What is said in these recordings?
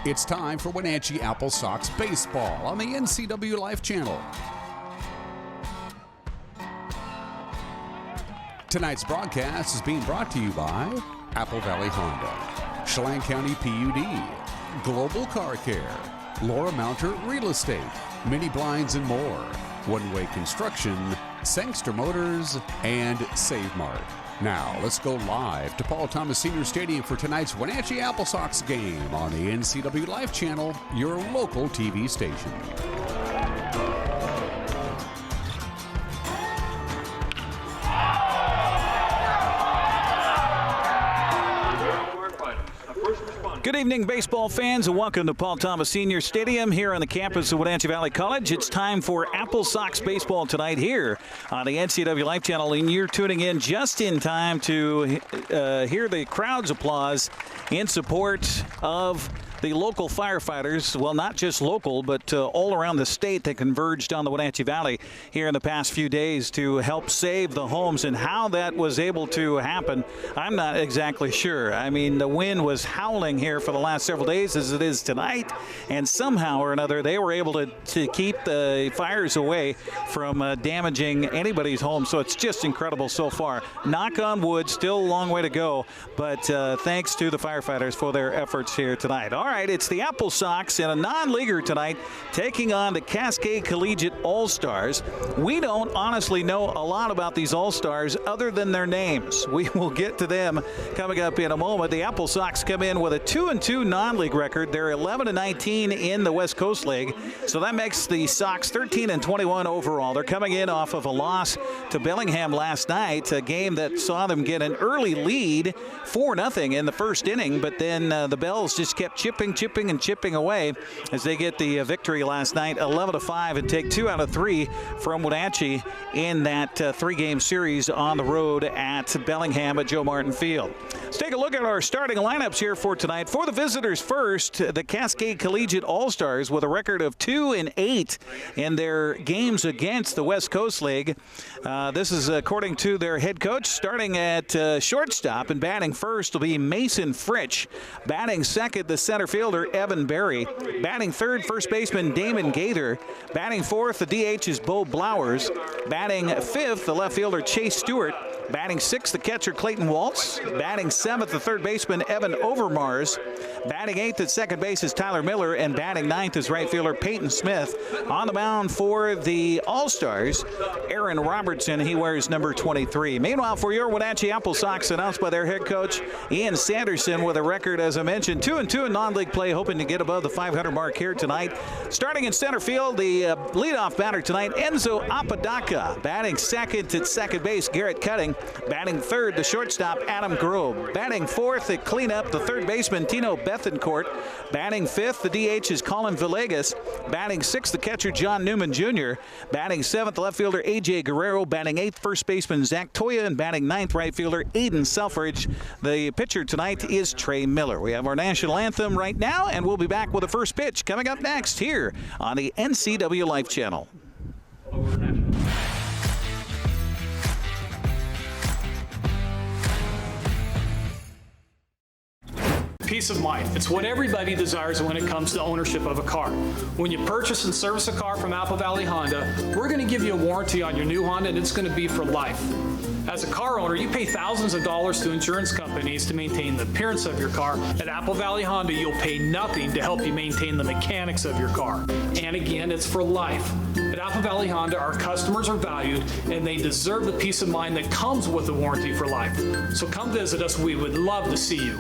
It's time for Wenatchee AppleSox baseball on the NCWLIFE Channel. Tonight's broadcast is being brought to you by Apple Valley Honda, Chelan County PUD, Global Car Care, Laura Mounter Real Estate, Mini Blinds and more, One Way Construction, Sangster Motors, and Save Mart. Now, let's go live to Paul Thomas Senior Stadium for tonight's Wenatchee AppleSox game on the NCWLIFE Channel, your local TV station. Good evening, baseball fans, and welcome to Paul Thomas Senior Stadium here on the campus of Wenatchee Valley College. It's time for AppleSox baseball tonight here on the NCWLIFE Channel, and you're tuning in just in time to hear the crowd's applause in support of the local firefighters. Well, not just local, but all around the state that converged on the Wenatchee Valley here in the past few days to help save the homes. And how that was able to happen, I'm not exactly sure. I mean, the wind was howling here for the last several days as it is tonight, and somehow or another they were able to keep the fires away from damaging anybody's home. So it's just incredible so far. Knock on wood, still a long way to go, but thanks to the firefighters for their efforts here tonight. All right, it's the AppleSox and a non-leaguer tonight taking on the Cascade Collegiate All-Stars. We don't honestly know a lot about these All-Stars other than their names. We will get to them coming up in a moment. The AppleSox come in with a 2-2 non-league record. They're 11-19 in the West Coast League, so that makes the Sox 13-21 overall. They're coming in off of a loss to Bellingham last night, a game that saw them get an early lead, 4-0 in the first inning, but then the Bells just kept chipping away as they get the victory last night, 11-5, and take 2 out of 3 from Wenatchee in that 3-game series on the road at Bellingham at Joe Martin Field. Let's take a look at our starting lineups here for tonight. For the visitors first, the Cascade Collegiate All-Stars with a record of 2-8 in their games against the West Coast League. This is according to their head coach. Starting at shortstop and batting first will be Mason Fritsch. Batting second, the center fielder Evan Berry. Batting third, first baseman Damon Gaither. Batting fourth, the DH is Bo Blowers. Batting fifth, the left fielder Chase Stewart. Batting sixth, the catcher Clayton Waltz. Batting seventh, the third baseman Evan Overmars. Batting eighth at second base is Tyler Miller, and batting ninth is right fielder Peyton Smith. On the mound for the All-Stars, Aaron Robertson. He wears number 23. Meanwhile, for your Wenatchee AppleSox, announced by their head coach Ian Sanderson, with a record, as I mentioned, 2-2 in non-league play, hoping to get above the 500 mark here tonight. Starting in center field, the leadoff batter tonight, Enzo Apodaca. Batting second at second base, Garrett Cutting. Batting third, the shortstop, Adam Grob. Batting fourth at cleanup, the third baseman, Tino Bethencourt. Batting fifth, the DH is Collin Villegas. Batting sixth, the catcher, John Newman Jr. Batting seventh, the left fielder, A.J. Guerrero. Batting eighth, first baseman, Zach Toya. And batting ninth, right fielder, Aiden Selfridge. The pitcher tonight is Trey Miller. We have our national anthem right now, and we'll be back with the first pitch coming up next here on the NCWLIFE Channel. Peace of mind. It's what everybody desires when it comes to ownership of a car. When you purchase and service a car from Apple Valley Honda, we're going to give you a warranty on your new Honda, and it's going to be for life. As a car owner, you pay thousands of dollars to insurance companies to maintain the appearance of your car. At Apple Valley Honda, you'll pay nothing to help you maintain the mechanics of your car. And again, it's for life. At Apple Valley Honda, our customers are valued, and they deserve the peace of mind that comes with the warranty for life. So come visit us. We would love to see you.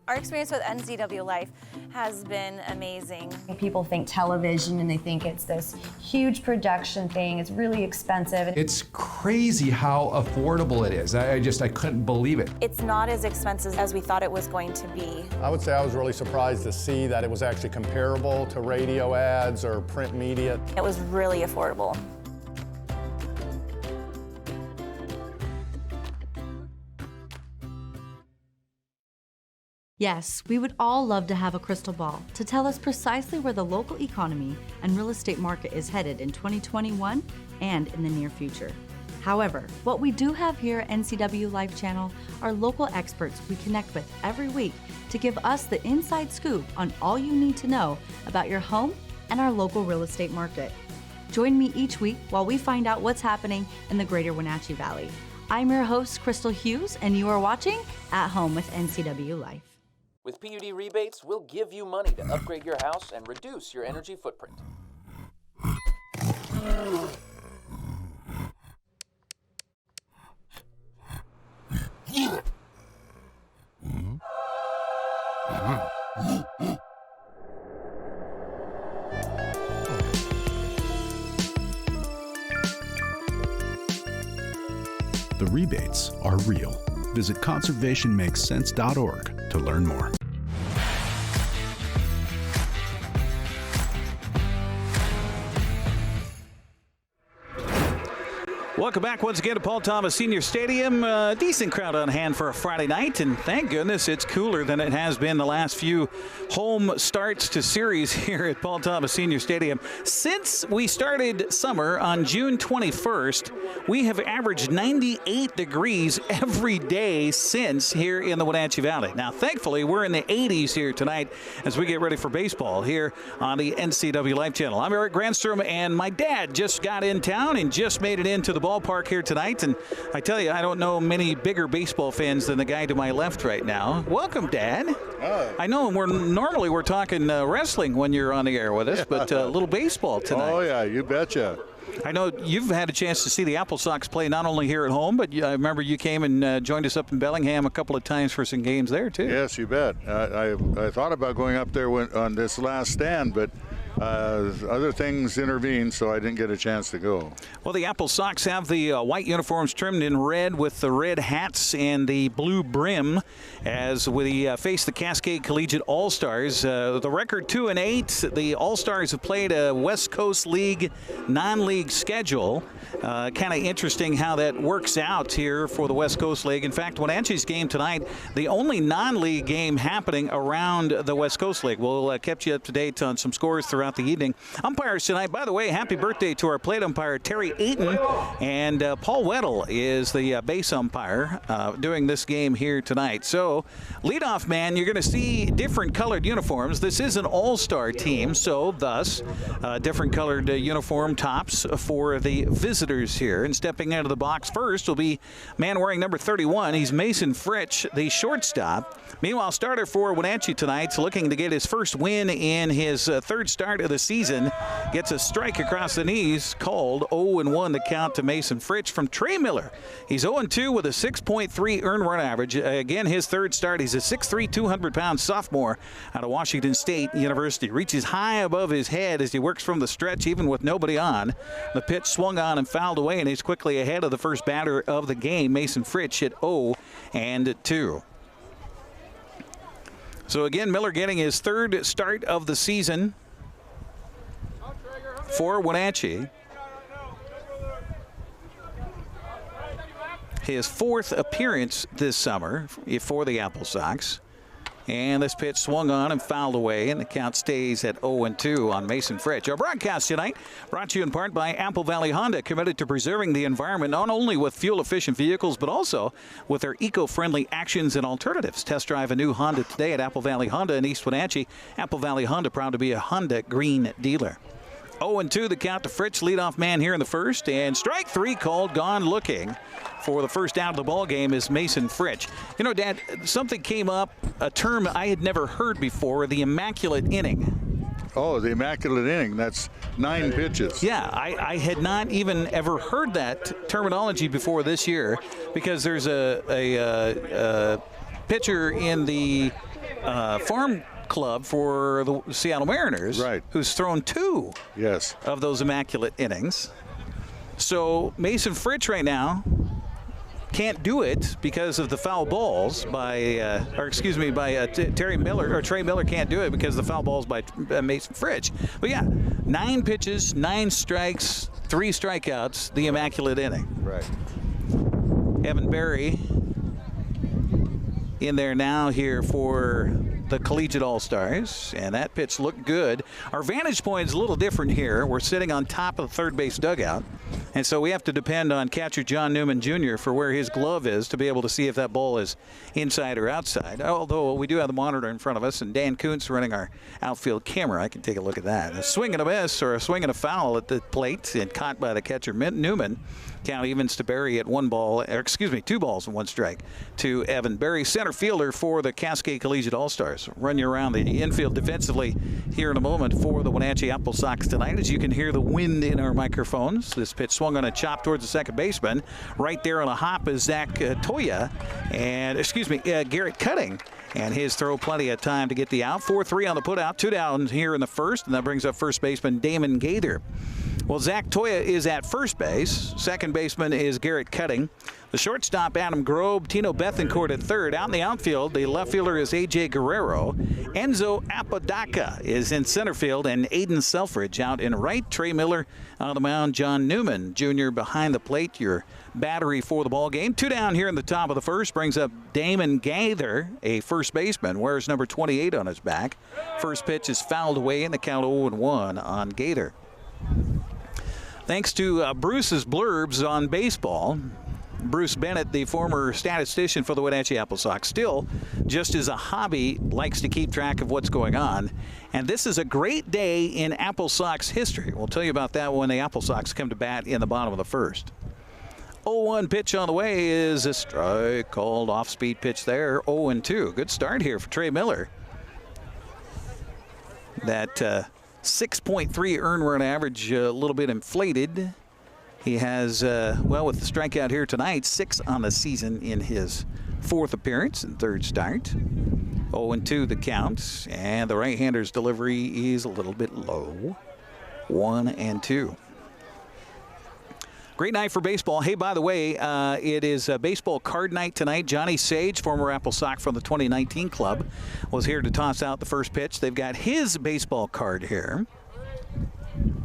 Our experience with NCWLIFE has been amazing. People think television and they think it's this huge production thing. It's really expensive. It's crazy how affordable it is. I couldn't believe it. It's not as expensive as we thought it was going to be. I would say I was really surprised to see that it was actually comparable to radio ads or print media. It was really affordable. Yes, we would all love to have a crystal ball to tell us precisely where the local economy and real estate market is headed in 2021 and in the near future. However, what we do have here at NCWLIFE Channel are local experts we connect with every week to give us the inside scoop on all you need to know about your home and our local real estate market. Join me each week while we find out what's happening in the greater Wenatchee Valley. I'm your host, Crystal Hughes, and you are watching At Home with NCWLIFE. With PUD rebates, we'll give you money to upgrade your house and reduce your energy footprint. The rebates are real. Visit conservationmakessense.org to learn more. Welcome back once again to Paul Thomas Senior Stadium. Decent crowd on hand for a Friday night, and thank goodness it's cooler than it has been the last few home starts to series here at Paul Thomas Senior Stadium. Since we started summer on June 21st, we have averaged 98 degrees every day since here in the Wenatchee Valley. Now, thankfully, we're in the 80s here tonight as we get ready for baseball here on the NCWLIFE Channel. I'm Eric Granstrom, and my dad just got in town and just made it into the ballpark here tonight, and I tell you, I don't know many bigger baseball fans than the guy to my left right now. Welcome, Dad. I know we're talking wrestling when you're on the air with us, but a little baseball tonight. Oh yeah, you betcha. I know you've had a chance to see the AppleSox play not only here at home, but I remember you came and joined us up in Bellingham a couple of times for some games there too. Yes, you bet. I thought about going up there on this last stand, but other things intervened, so I didn't get a chance to go. Well, the AppleSox have the white uniforms trimmed in red with the red hats and the blue brim as we face the Cascade Collegiate All-Stars. The record 2-8. The All-Stars have played a West Coast League non-league schedule. Kind of interesting how that works out here for the West Coast League. In fact, Wenatchee's game tonight, the only non-league game happening around the West Coast League. We'll keep you up to date on some scores throughout the evening. Umpires tonight, by the way, happy birthday to our plate umpire, Terry Ayton, and Paul Weddle is the base umpire doing this game here tonight. So, leadoff man, you're going to see different colored uniforms. This is an all-star team, so thus different colored uniform tops for the visitors here. And stepping out of the box first will be man wearing number 31. He's Mason Fritch, the shortstop. Meanwhile, starter for Wenatchee tonight's looking to get his first win in his third start of the season. Gets a strike across the knees, called 0-1 the count to Mason Fritch from Trey Miller. He's 0-2 with a 6.3 earned run average. Again, his third start. He's a 6'3", 200-pound sophomore out of Washington State University. Reaches high above his head as he works from the stretch, even with nobody on. The pitch swung on and fouled away, and he's quickly ahead of the first batter of the game, Mason Fritch, at 0-2. So again, Miller getting his third start of the season for Wenatchee. His fourth appearance this summer for the AppleSox. And this pitch swung on and fouled away, and the count stays at 0-2 on Mason Fritch. Our broadcast tonight brought to you in part by Apple Valley Honda, committed to preserving the environment not only with fuel-efficient vehicles, but also with their eco-friendly actions and alternatives. Test drive a new Honda today at Apple Valley Honda in East Wenatchee. Apple Valley Honda, proud to be a Honda Green dealer. 0-2 the count to Fritch, leadoff man here in the first, and strike three called, gone looking for the first out of the ball game is Mason Fritch. You know, Dad, something came up, a term I had never heard before, the immaculate inning. Oh, the immaculate inning. That's 9 pitches. Yeah, I had not even ever heard that terminology before this year, because there's a pitcher in the farm club for the Seattle Mariners, right, who's thrown 2 of those immaculate innings. So Mason Fritch right now can't do it because of the foul balls by Terry Miller, or Trey Miller can't do it because of the foul balls by Mason Fritch. But yeah, 9 pitches, 9 strikes, 3 strikeouts, the immaculate inning. Right. Evan Berry in there now here for the Collegiate All-Stars, and that pitch looked good. Our vantage point is a little different here. We're sitting on top of the third base dugout, and so we have to depend on catcher John Newman Jr. for where his glove is to be able to see if that ball is inside or outside, although we do have the monitor in front of us, and Dan Kuntz running our outfield camera. I can take a look at that. A swing and a miss or a swing and a foul at the plate and caught by the catcher Newman. Count evens to Barry at 2 balls and 1 strike to Evan Barry, center fielder for the Cascade Collegiate All-Stars. Run you around the infield defensively here in a moment for the Wenatchee AppleSox tonight. As you can hear the wind in our microphones. This pitch swung on a chop towards the second baseman. Right there on a hop is Garrett Cutting. And his throw, plenty of time to get the out. 4-3 on the putout. 2 down here in the first, and that brings up first baseman Damon Gaither. Well, Zach Toya is at first base. Second baseman is Garrett Cutting. The shortstop, Adam Grob. Tino Bethencourt at third. Out in the outfield, the left fielder is A.J. Guerrero. Enzo Apodaca is in center field, and Aiden Selfridge out in right. Trey Miller on the mound. John Newman Jr. behind the plate. Your battery for the ball game. 2 down here in the top of the first brings up Damon Gaither, a first baseman, wears number 28 on his back. First pitch is fouled away, and the count 0-1 on Gaither. Thanks to Bruce's blurbs on baseball. Bruce Bennett, the former statistician for the Wenatchee AppleSox, still, just as a hobby, likes to keep track of what's going on. And this is a great day in AppleSox history. We'll tell you about that when the AppleSox come to bat in the bottom of the first. 0-1 pitch on the way is a strike, called off-speed pitch there. 0-2. Good start here for Trey Miller. That 6.3 earned run average, a little bit inflated. He has, with the strikeout here tonight, 6 on the season in his 4th appearance and 3rd start. 0-2 the count, and the right-hander's delivery is a little bit low. 1-2. Great night for baseball. Hey, by the way, it is a baseball card night tonight. Johnny Sage, former AppleSox from the 2019 club, was here to toss out the first pitch. They've got his baseball card here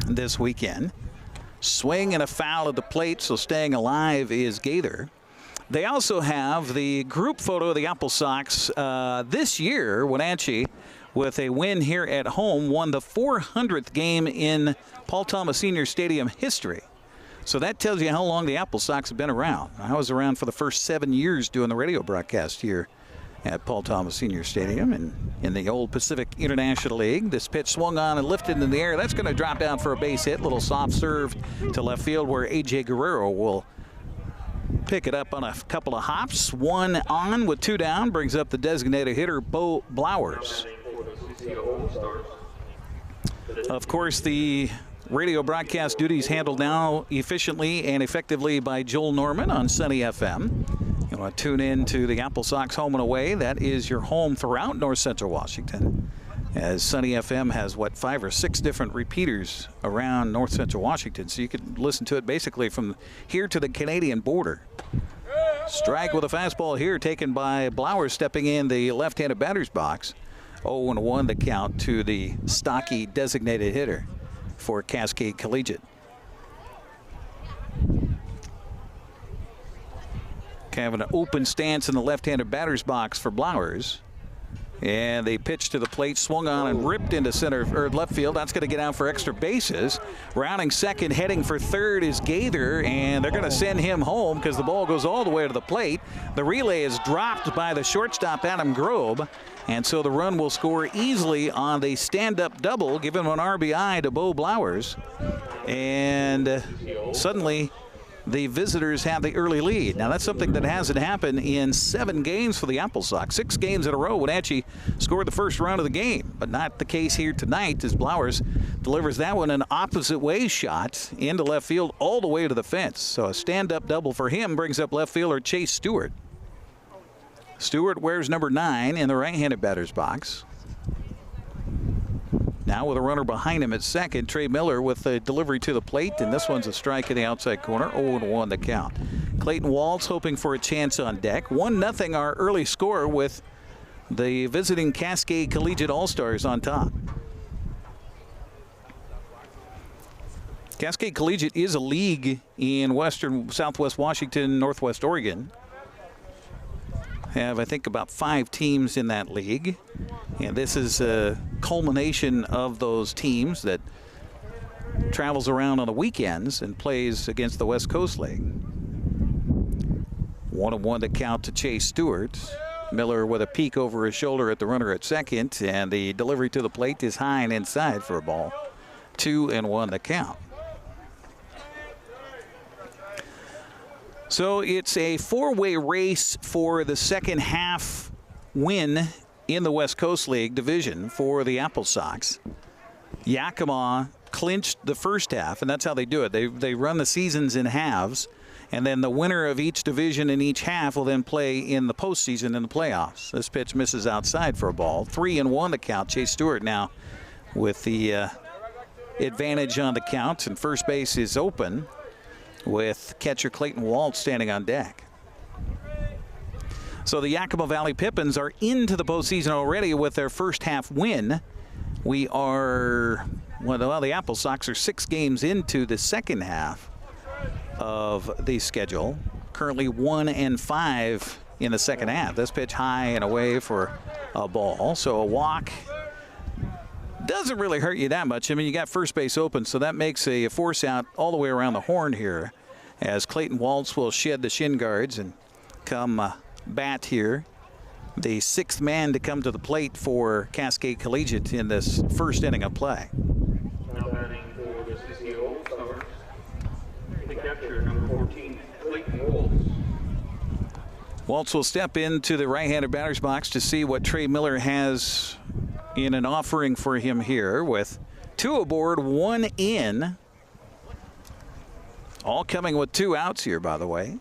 this weekend. Swing and a foul at the plate, so staying alive is Gaither. They also have the group photo of the AppleSox this year. Wenatchee, with a win here at home, won the 400th game in Paul Thomas Senior Stadium history. So that tells you how long the AppleSox have been around. I was around for the first 7 years doing the radio broadcast here at Paul Thomas Senior Stadium and in the old Pacific International League. This pitch swung on and lifted in the air. That's going to drop down for a base hit. Little soft serve to left field where A.J. Guerrero will pick it up on a couple of hops. 1 on with 2 down brings up the designated hitter, Bo Blowers. Of course, the radio broadcast duties handled now efficiently and effectively by Joel Norman on Sunny FM. You want to tune in to the AppleSox home and away. That is your home throughout North Central Washington, as Sunny FM has, 5 or 6 different repeaters around North Central Washington, so you can listen to it basically from here to the Canadian border. Strike with a fastball here taken by Blowers, stepping in the left-handed batter's box. 0-1 the count to the stocky designated hitter for Cascade Collegiate. Have an open stance in the left-handed batter's box for Blowers. And they pitched to the plate, swung on and ripped into left field. That's going to get out for extra bases. Rounding second, heading for third is Gaither, and they're going to send him home because the ball goes all the way to the plate. The relay is dropped by the shortstop, Adam Grob, and so the run will score easily on the stand-up double, giving an RBI to Bo Blowers. And suddenly the visitors have the early lead. Now, that's something that hasn't happened in 7 games for the AppleSox. 6 games in a row, Wenatchee scored the first run of the game, but not the case here tonight, as Blowers delivers that one an opposite way shot into left field all the way to the fence. So a stand-up double for him brings up left fielder Chase Stewart. Stewart wears number 9 in the right-handed batter's box. Now with a runner behind him at second, Trey Miller with a delivery to the plate, and this one's a strike in the outside corner. 0-1 the count. Clayton Waltz hoping for a chance on deck. 1-0 our early score with the visiting Cascade Collegiate All-Stars on top. Cascade Collegiate is a league in southwest Washington, northwest Oregon. have, I think, about 5 teams in that league. And this is a culmination of those teams that travels around on the weekends and plays against the West Coast League. 1-1 to count to Chase Stewart. Miller with a peek over his shoulder at the runner at second, and the delivery to the plate is high and inside for a ball. 2-1 to count. So it's a 4-way race for the second half win in the West Coast League division for the AppleSox. Yakima clinched the first half, and that's how they do it. They run the seasons in halves, and then the winner of each division in each half will then play in the postseason in the playoffs. This pitch misses outside for a ball. 3-1 to count. Chase Stewart now with the advantage on the count, and first base is open with catcher Clayton Waltz standing on deck. So the Yakima Valley Pippins are into the postseason already with their first half win. We are, well, the AppleSox are 6 games into the second half of the schedule. Currently 1-5 in the second half. This pitch high and away for a ball. So a walk doesn't really hurt you that much. I mean, you got first base open, so that makes a force out all the way around the horn here as Clayton Waltz will shed the shin guards and come bat here. The 6th man to come to the plate for Cascade Collegiate in this first inning of play. Now batting for the NCWLIFE All-Stars, the catcher, number 14, Clayton Waltz. Waltz will step into the right-handed batter's box to see what Trey Miller has in an offering for him here, with 2 aboard, 1 in. All coming with 2 outs here, by the way,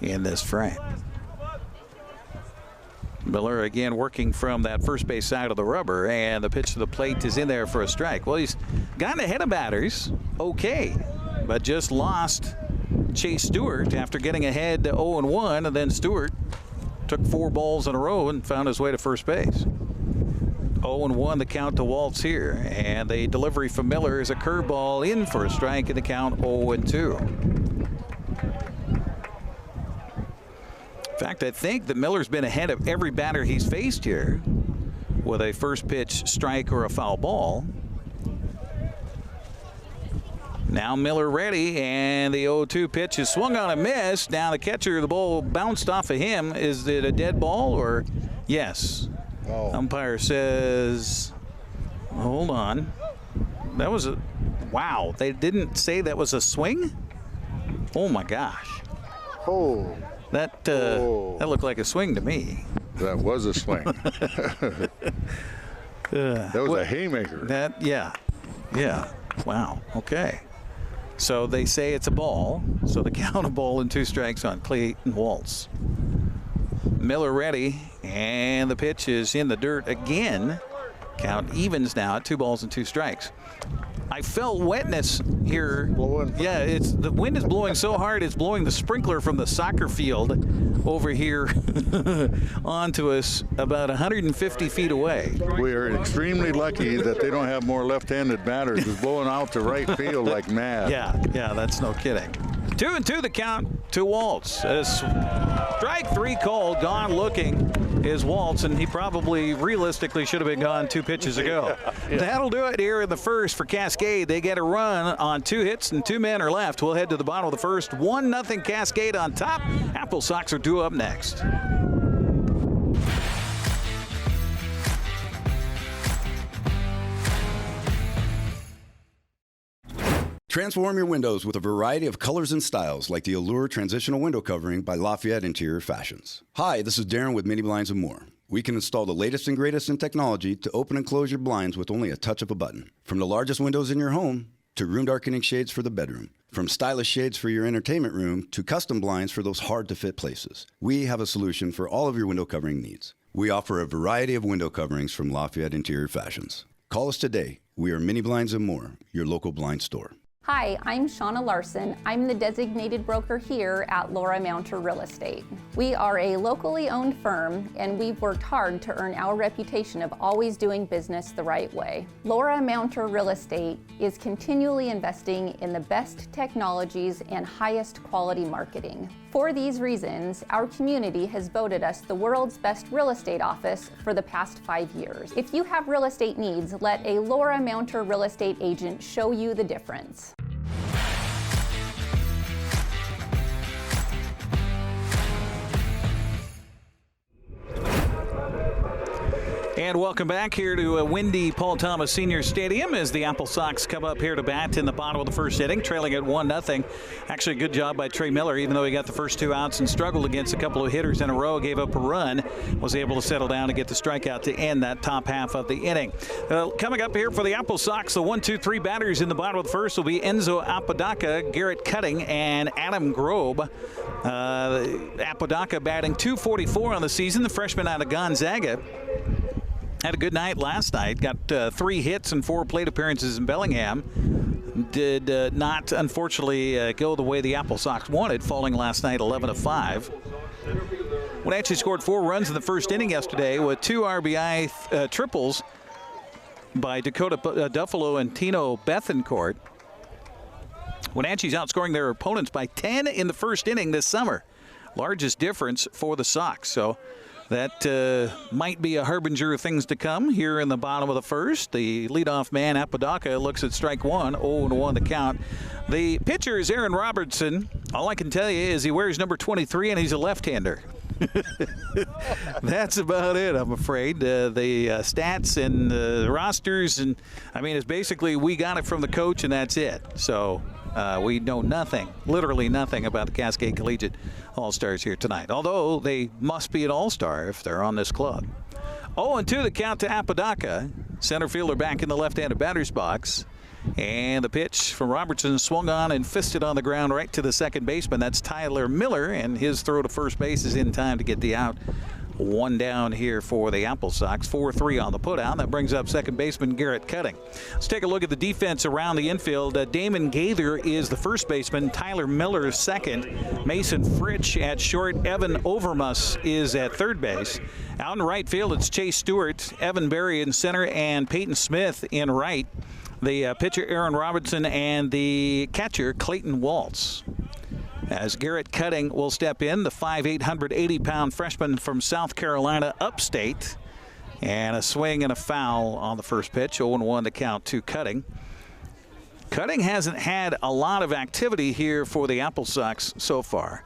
in this frame. Miller again working from that first base side of the rubber, and the pitch to the plate is in there for a strike. Well, he's gotten ahead of batters, okay, but just lost Chase Stewart after getting ahead to 0-1, and then Stewart took 4 balls in a row and found his way to first base. 0-1 the count to Waltz here, and the delivery from Miller is a curveball in for a strike, in the count 0-2. In fact, I think that Miller's been ahead of every batter he's faced here with a first pitch strike or a foul ball. Now Miller ready, and the 0-2 pitch is swung on and missed. Now the catcher, the ball bounced off of him. Is it a dead ball or yes? Oh. Umpire says, hold on. That was a, wow, they didn't say that was a swing? Oh my gosh. Oh. That looked like a swing to me. That was a swing. That was a haymaker. Yeah. Wow. Okay. So they say it's a ball. So the count of ball and 2 strikes on Clayton Waltz. Miller ready, and the pitch is in the dirt again. Count evens now at 2 balls and 2 strikes. I felt wetness here. Blowing. Yeah, the wind is blowing so hard it's blowing the sprinkler from the soccer field over here onto us about 150 feet away. We are extremely lucky that they don't have more left-handed batters. It's blowing out to right field like mad. Yeah, that's no kidding. 2-2 the count to Waltz. Strike 3 called, gone looking is Waltz, and he probably realistically should have been gone 2 pitches ago. Yeah. That'll do it here in the first for Cascade. They get a run on 2 hits and 2 men are left. We'll head to the bottom of the first. 1-0 Cascade on top. AppleSox are due up next. Transform your windows with a variety of colors and styles like the Allure Transitional Window Covering by Lafayette Interior Fashions. Hi, this is Darren with Mini Blinds and More. We can install the latest and greatest in technology to open and close your blinds with only a touch of a button. From the largest windows in your home to room darkening shades for the bedroom. From stylish shades for your entertainment room to custom blinds for those hard-to-fit places. We have a solution for all of your window covering needs. We offer a variety of window coverings from Lafayette Interior Fashions. Call us today. We are Mini Blinds and More, your local blind store. Hi, I'm Shauna Larson. I'm the designated broker here at Laura Mounter Real Estate. We are a locally owned firm, and we've worked hard to earn our reputation of always doing business the right way. Laura Mounter Real Estate is continually investing in the best technologies and highest quality marketing. For these reasons, our community has voted us the world's best real estate office for the past 5 years. If you have real estate needs, let a Laura Mounter real estate agent show you the difference. And welcome back here to a windy Paul Thomas Senior Stadium as the AppleSox come up here to bat in the bottom of the first inning, trailing at 1-0. Actually, a good job by Trey Miller, even though he got the first 2 outs and struggled against a couple of hitters in a row, gave up a run, was able to settle down and get the strikeout to end that top half of the inning. Coming up here for the AppleSox, the 1-2-3 batters in the bottom of the first will be Enzo Apodaca, Garrett Cutting, and Adam Grob. Apodaca batting .244 on the season, the freshman out of Gonzaga. Had a good night last night. Got 3 hits and 4 plate appearances in Bellingham. Did not, unfortunately, go the way the AppleSox wanted, falling last night 11-5. Wenatchee scored 4 runs in the first inning yesterday with 2 RBI triples by Dakota Duffalo and Tino Bethencourt. Wenatchee's outscoring their opponents by 10 in the first inning this summer. Largest difference for the Sox. So that might be a harbinger of things to come here in the bottom of the first. The leadoff man, Apodaca, looks at strike 1, 0-1 the count. The pitcher is Aaron Robertson. All I can tell you is he wears number 23 and he's a left-hander. That's about it, I'm afraid. The stats and the rosters, and I mean, it's basically we got it from the coach and that's it. So we know nothing, literally nothing about the Cascade Collegiate All-Stars here tonight, although they must be an All-Star if they're on this club. 0-2 the count to Apodaca. Center fielder back in the left-handed batter's box. And the pitch from Robertson swung on and fisted on the ground right to the second baseman. That's Tyler Miller, and his throw to first base is in time to get the out. 1 down here for the AppleSox. 4-3 on the putout. That brings up second baseman Garrett Cutting. Let's take a look at the defense around the infield. Damon Gaither is the first baseman. Tyler Miller is second. Mason Fritsch at short. Evan Overmus is at third base. Out in right field, it's Chase Stewart, Evan Berry in center, and Peyton Smith in right. The pitcher, Aaron Robertson, and the catcher, Clayton Waltz. As Garrett Cutting will step in, the 5'8", 180-pound freshman from South Carolina upstate. And a swing and a foul on the first pitch. 0-1 to count to Cutting. Cutting hasn't had a lot of activity here for the AppleSox so far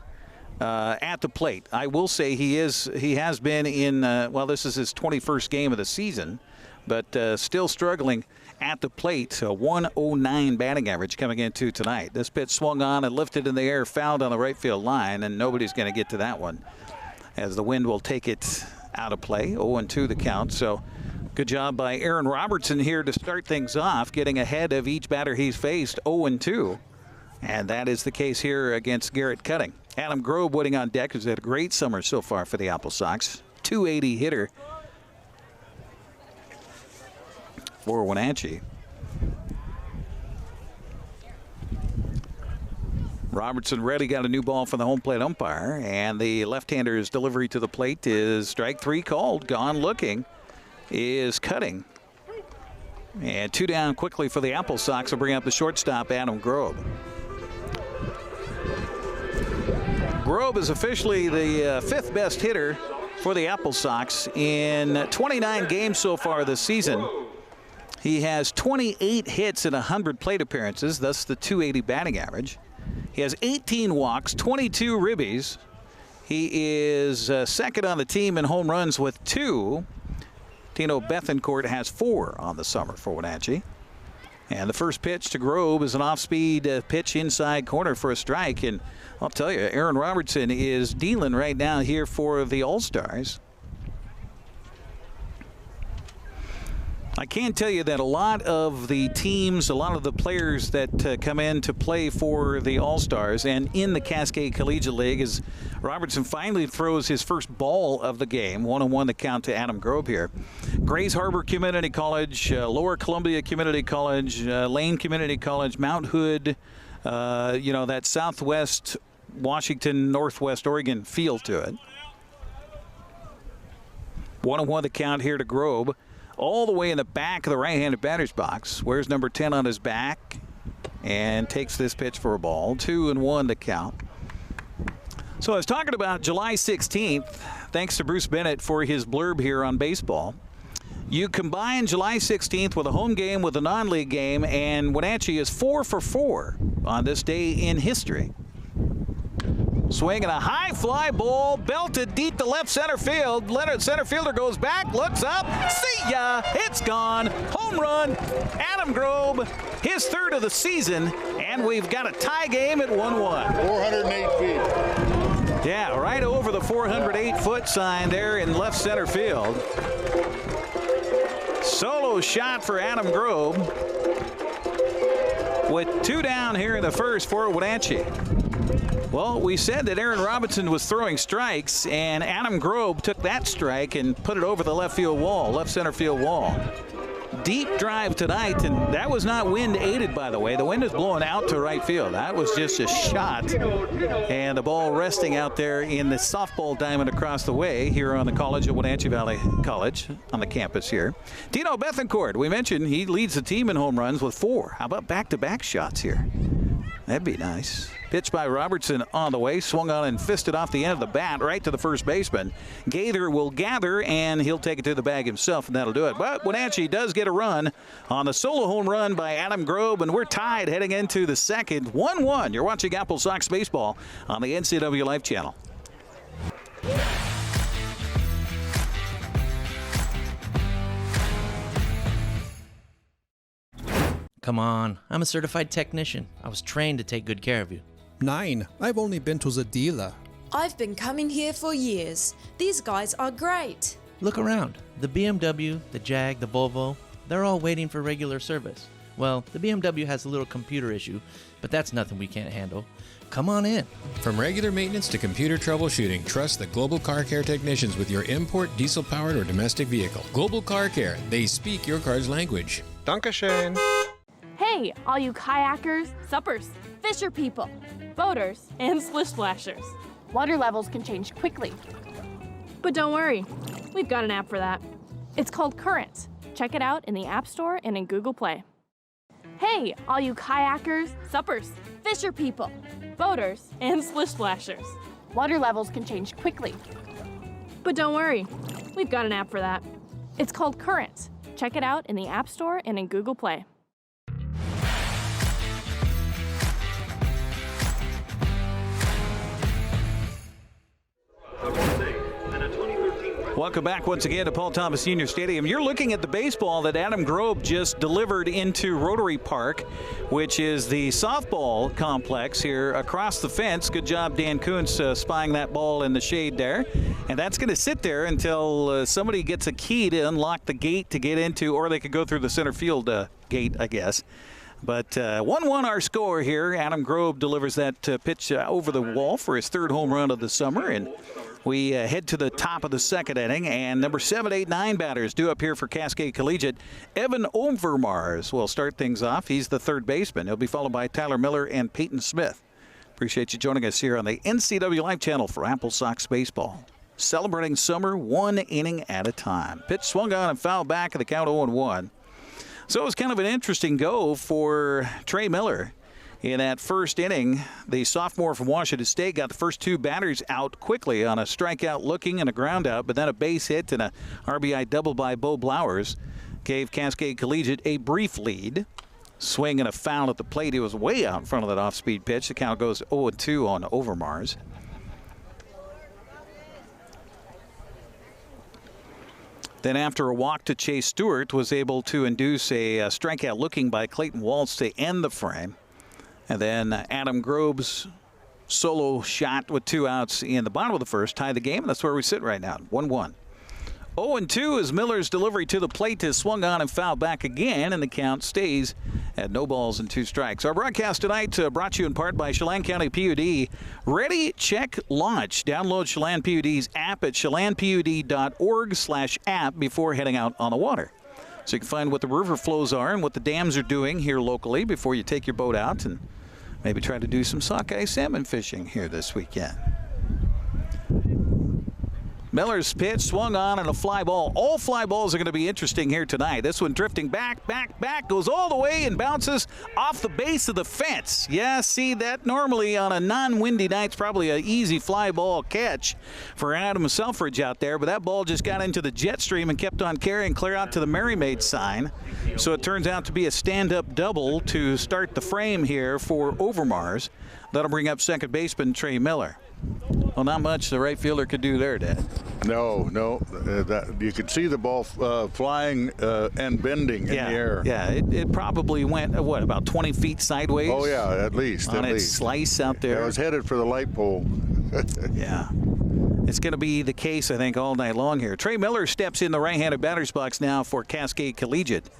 at the plate. I will say he has been in, well, this is his 21st game of the season, but still struggling at the plate. A 109 batting average coming into tonight. This pitch swung on and lifted in the air, fouled on the right field line, and nobody's going to get to that one as the wind will take it out of play. 0-2 the count. So good job by Aaron Robertson here to start things off, getting ahead of each batter he's faced. 0-2. And that is the case here against Garrett Cutting. Adam Grob waiting on deck, who's had a great summer so far for the AppleSox. 280 hitter for Wenatchee. Robertson ready, got a new ball from the home plate umpire, and the left-hander's delivery to the plate is strike 3 called. Gone looking is Cutting. And 2 down quickly for the AppleSox will bring up the shortstop, Adam Grob. Grob is officially the 5th best hitter for the AppleSox in 29 games so far this season. He has 28 hits in 100 plate appearances, thus the 280 batting average. He has 18 walks, 22 ribbies. He is second on the team in home runs with 2. Tino Bethencourt has 4 on the summer for Wenatchee. And the first pitch to Grob is an off-speed pitch inside corner for a strike. And I'll tell you, Aaron Robertson is dealing right now here for the All-Stars. I can tell you that a lot of the teams, a lot of the players that come in to play for the All-Stars and in the Cascade Collegiate League, as Robertson finally throws his first ball of the game. 1-1 the count to Adam Grob here. Grays Harbor Community College, Lower Columbia Community College, Lane Community College, Mount Hood, that Southwest Washington, Northwest Oregon feel to it. 1-1 the count here to Grob. All the way in the back of the right-handed batter's box. Wears number 10 on his back and takes this pitch for a ball. 2-1 the count. So I was talking about July 16th. Thanks to Bruce Bennett for his blurb here on baseball. You combine July 16th with a home game with a non-league game, and Wenatchee is 4 for 4 on this day in history. Swinging a high fly ball, belted deep to left center field. Center fielder goes back, looks up, see ya, it's gone. Home run, Adam Grob, his third of the season, and we've got a tie game at 1-1. 408 feet. Yeah, right over the 408-foot sign there in left center field. Solo shot for Adam Grob with 2 down here in the first for Wenatchee. Well, we said that Aaron Robinson was throwing strikes, and Adam Grob took that strike and put it over the left center field wall. Deep drive tonight, and that was not wind aided, by the way. The wind is blowing out to right field. That was just a shot, and the ball resting out there in the softball diamond across the way here on the college at Wenatchee Valley College on the campus here. Tino Bethencourt, we mentioned he leads the team in home runs with 4. How about back-to-back shots here? That'd be nice. Pitch by Robertson on the way. Swung on and fisted off the end of the bat right to the first baseman. Gaither will gather, and he'll take it to the bag himself, and that'll do it. But Wenatchee does get a run on the solo home run by Adam Grob, and we're tied heading into the second. 1-1. You're watching AppleSox Baseball on the NCWLIFE Channel. Come on, I'm a certified technician. I was trained to take good care of you. 9. I've only been to the dealer. I've been coming here for years. These guys are great. Look around. The BMW, the Jag, the Volvo, they're all waiting for regular service. Well, the BMW has a little computer issue, but that's nothing we can't handle. Come on in. From regular maintenance to computer troubleshooting, trust the Global Car Care technicians with your import, diesel-powered, or domestic vehicle. Global Car Care. They speak your car's language. Dankeschön. Hey, all you kayakers, suppers, fisher people, boaters, and splish splashers. Water levels can change quickly. But don't worry, we've got an app for that. It's called Current. Check it out in the App Store and in Google Play. Hey, all you kayakers, suppers, fisher people, boaters, and splish splashers. Water levels can change quickly. But don't worry, we've got an app for that. It's called Current. Check it out in the App Store and in Google Play. Welcome back once again to Paul Thomas Senior Stadium. You're looking at the baseball that Adam Grob just delivered into Rotary Park, which is the softball complex here across the fence. Good job, Dan Kuntz, spying that ball in the shade there. And that's going to sit there until somebody gets a key to unlock the gate to get into, or they could go through the center field gate, I guess. But 1-1 our score here. Adam Grob delivers that pitch over the wall for his third home run of the summer. And we head to the top of the second inning, and number 7, 8, 9 batters due up here for Cascade Collegiate. Evan Overmars will start things off. He's the third baseman. He'll be followed by Tyler Miller and Peyton Smith. Appreciate you joining us here on the NCWLIFE Channel for AppleSox Baseball. Celebrating summer 1 inning at a time. Pitch swung on and fouled back at the count 0-1. So it was kind of an interesting go for Trey Miller. In that first inning, the sophomore from Washington State got the first 2 batters out quickly on a strikeout looking and a ground out, but then a base hit and a RBI double by Bo Blowers gave Cascade Collegiate a brief lead. Swing and a foul at the plate. He was way out in front of that off-speed pitch. The count goes 0-2 on Overmars. Then after a walk to Chase Stewart, was able to induce a strikeout looking by Clayton Waltz to end the frame. And then Adam Grob's solo shot with 2 outs in the bottom of the first tied the game, and that's where we sit right now, 1-1. 0-2 as Miller's delivery to the plate is swung on and fouled back again, and the count stays at no balls and 2 strikes. Our broadcast tonight brought to you in part by Chelan County PUD. Ready, check, launch. Download Chelan PUD's app at chelanpud.org/app before heading out on the water. So you can find what the river flows are and what the dams are doing here locally before you take your boat out and maybe try to do some sockeye salmon fishing here this weekend. Miller's pitch swung on and a fly ball. All fly balls are going to be interesting here tonight. This one drifting back, goes all the way and bounces off the base of the fence. Yeah, see that normally on a non-windy night, it's probably an easy fly ball catch for Adam Selfridge out there, but that ball just got into the jet stream and kept on carrying clear out to the Mary Maid sign. So it turns out to be a stand-up double to start the frame here for Overmars. That'll bring up second baseman Trey Miller. Well, not much the right fielder could do there, Dad. No. You could see the ball flying and bending in the air. Yeah, it probably went, about 20 feet sideways? Oh, yeah, at least. On its slice out there. Yeah, it was headed for the light pole. Yeah. It's going to be the case, I think, all night long here. Trey Miller steps in the right-handed batter's box now for Cascade Collegiate.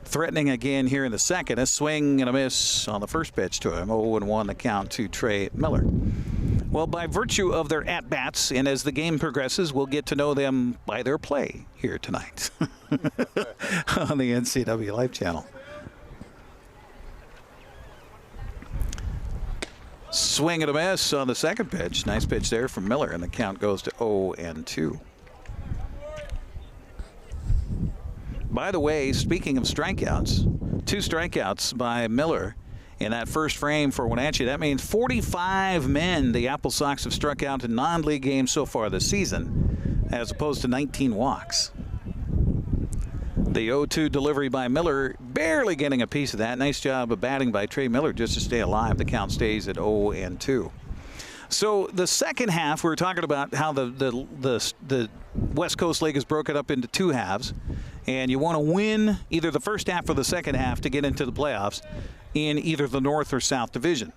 Threatening again here in the second. A swing and a miss on the first pitch to him. 0-1 the count to Trey Miller. Well, by virtue of their at-bats, and as the game progresses, we'll get to know them by their play here tonight on the NCWLIFE Channel. Swing and a miss on the second pitch. Nice pitch there from Miller, and the count goes to 0-2. By the way, speaking of strikeouts, 2 strikeouts by Miller in that first frame for Wenatchee. That means 45 men the AppleSox have struck out in non-league games so far this season, as opposed to 19 walks. The 0-2 delivery by Miller, barely getting a piece of that. Nice job of batting by Trey Miller just to stay alive. The count stays at 0-2. So the second half, we were talking about how the West Coast League is broken up into 2 halves, and you want to win either the first half or the second half to get into the playoffs in either the North or South Division.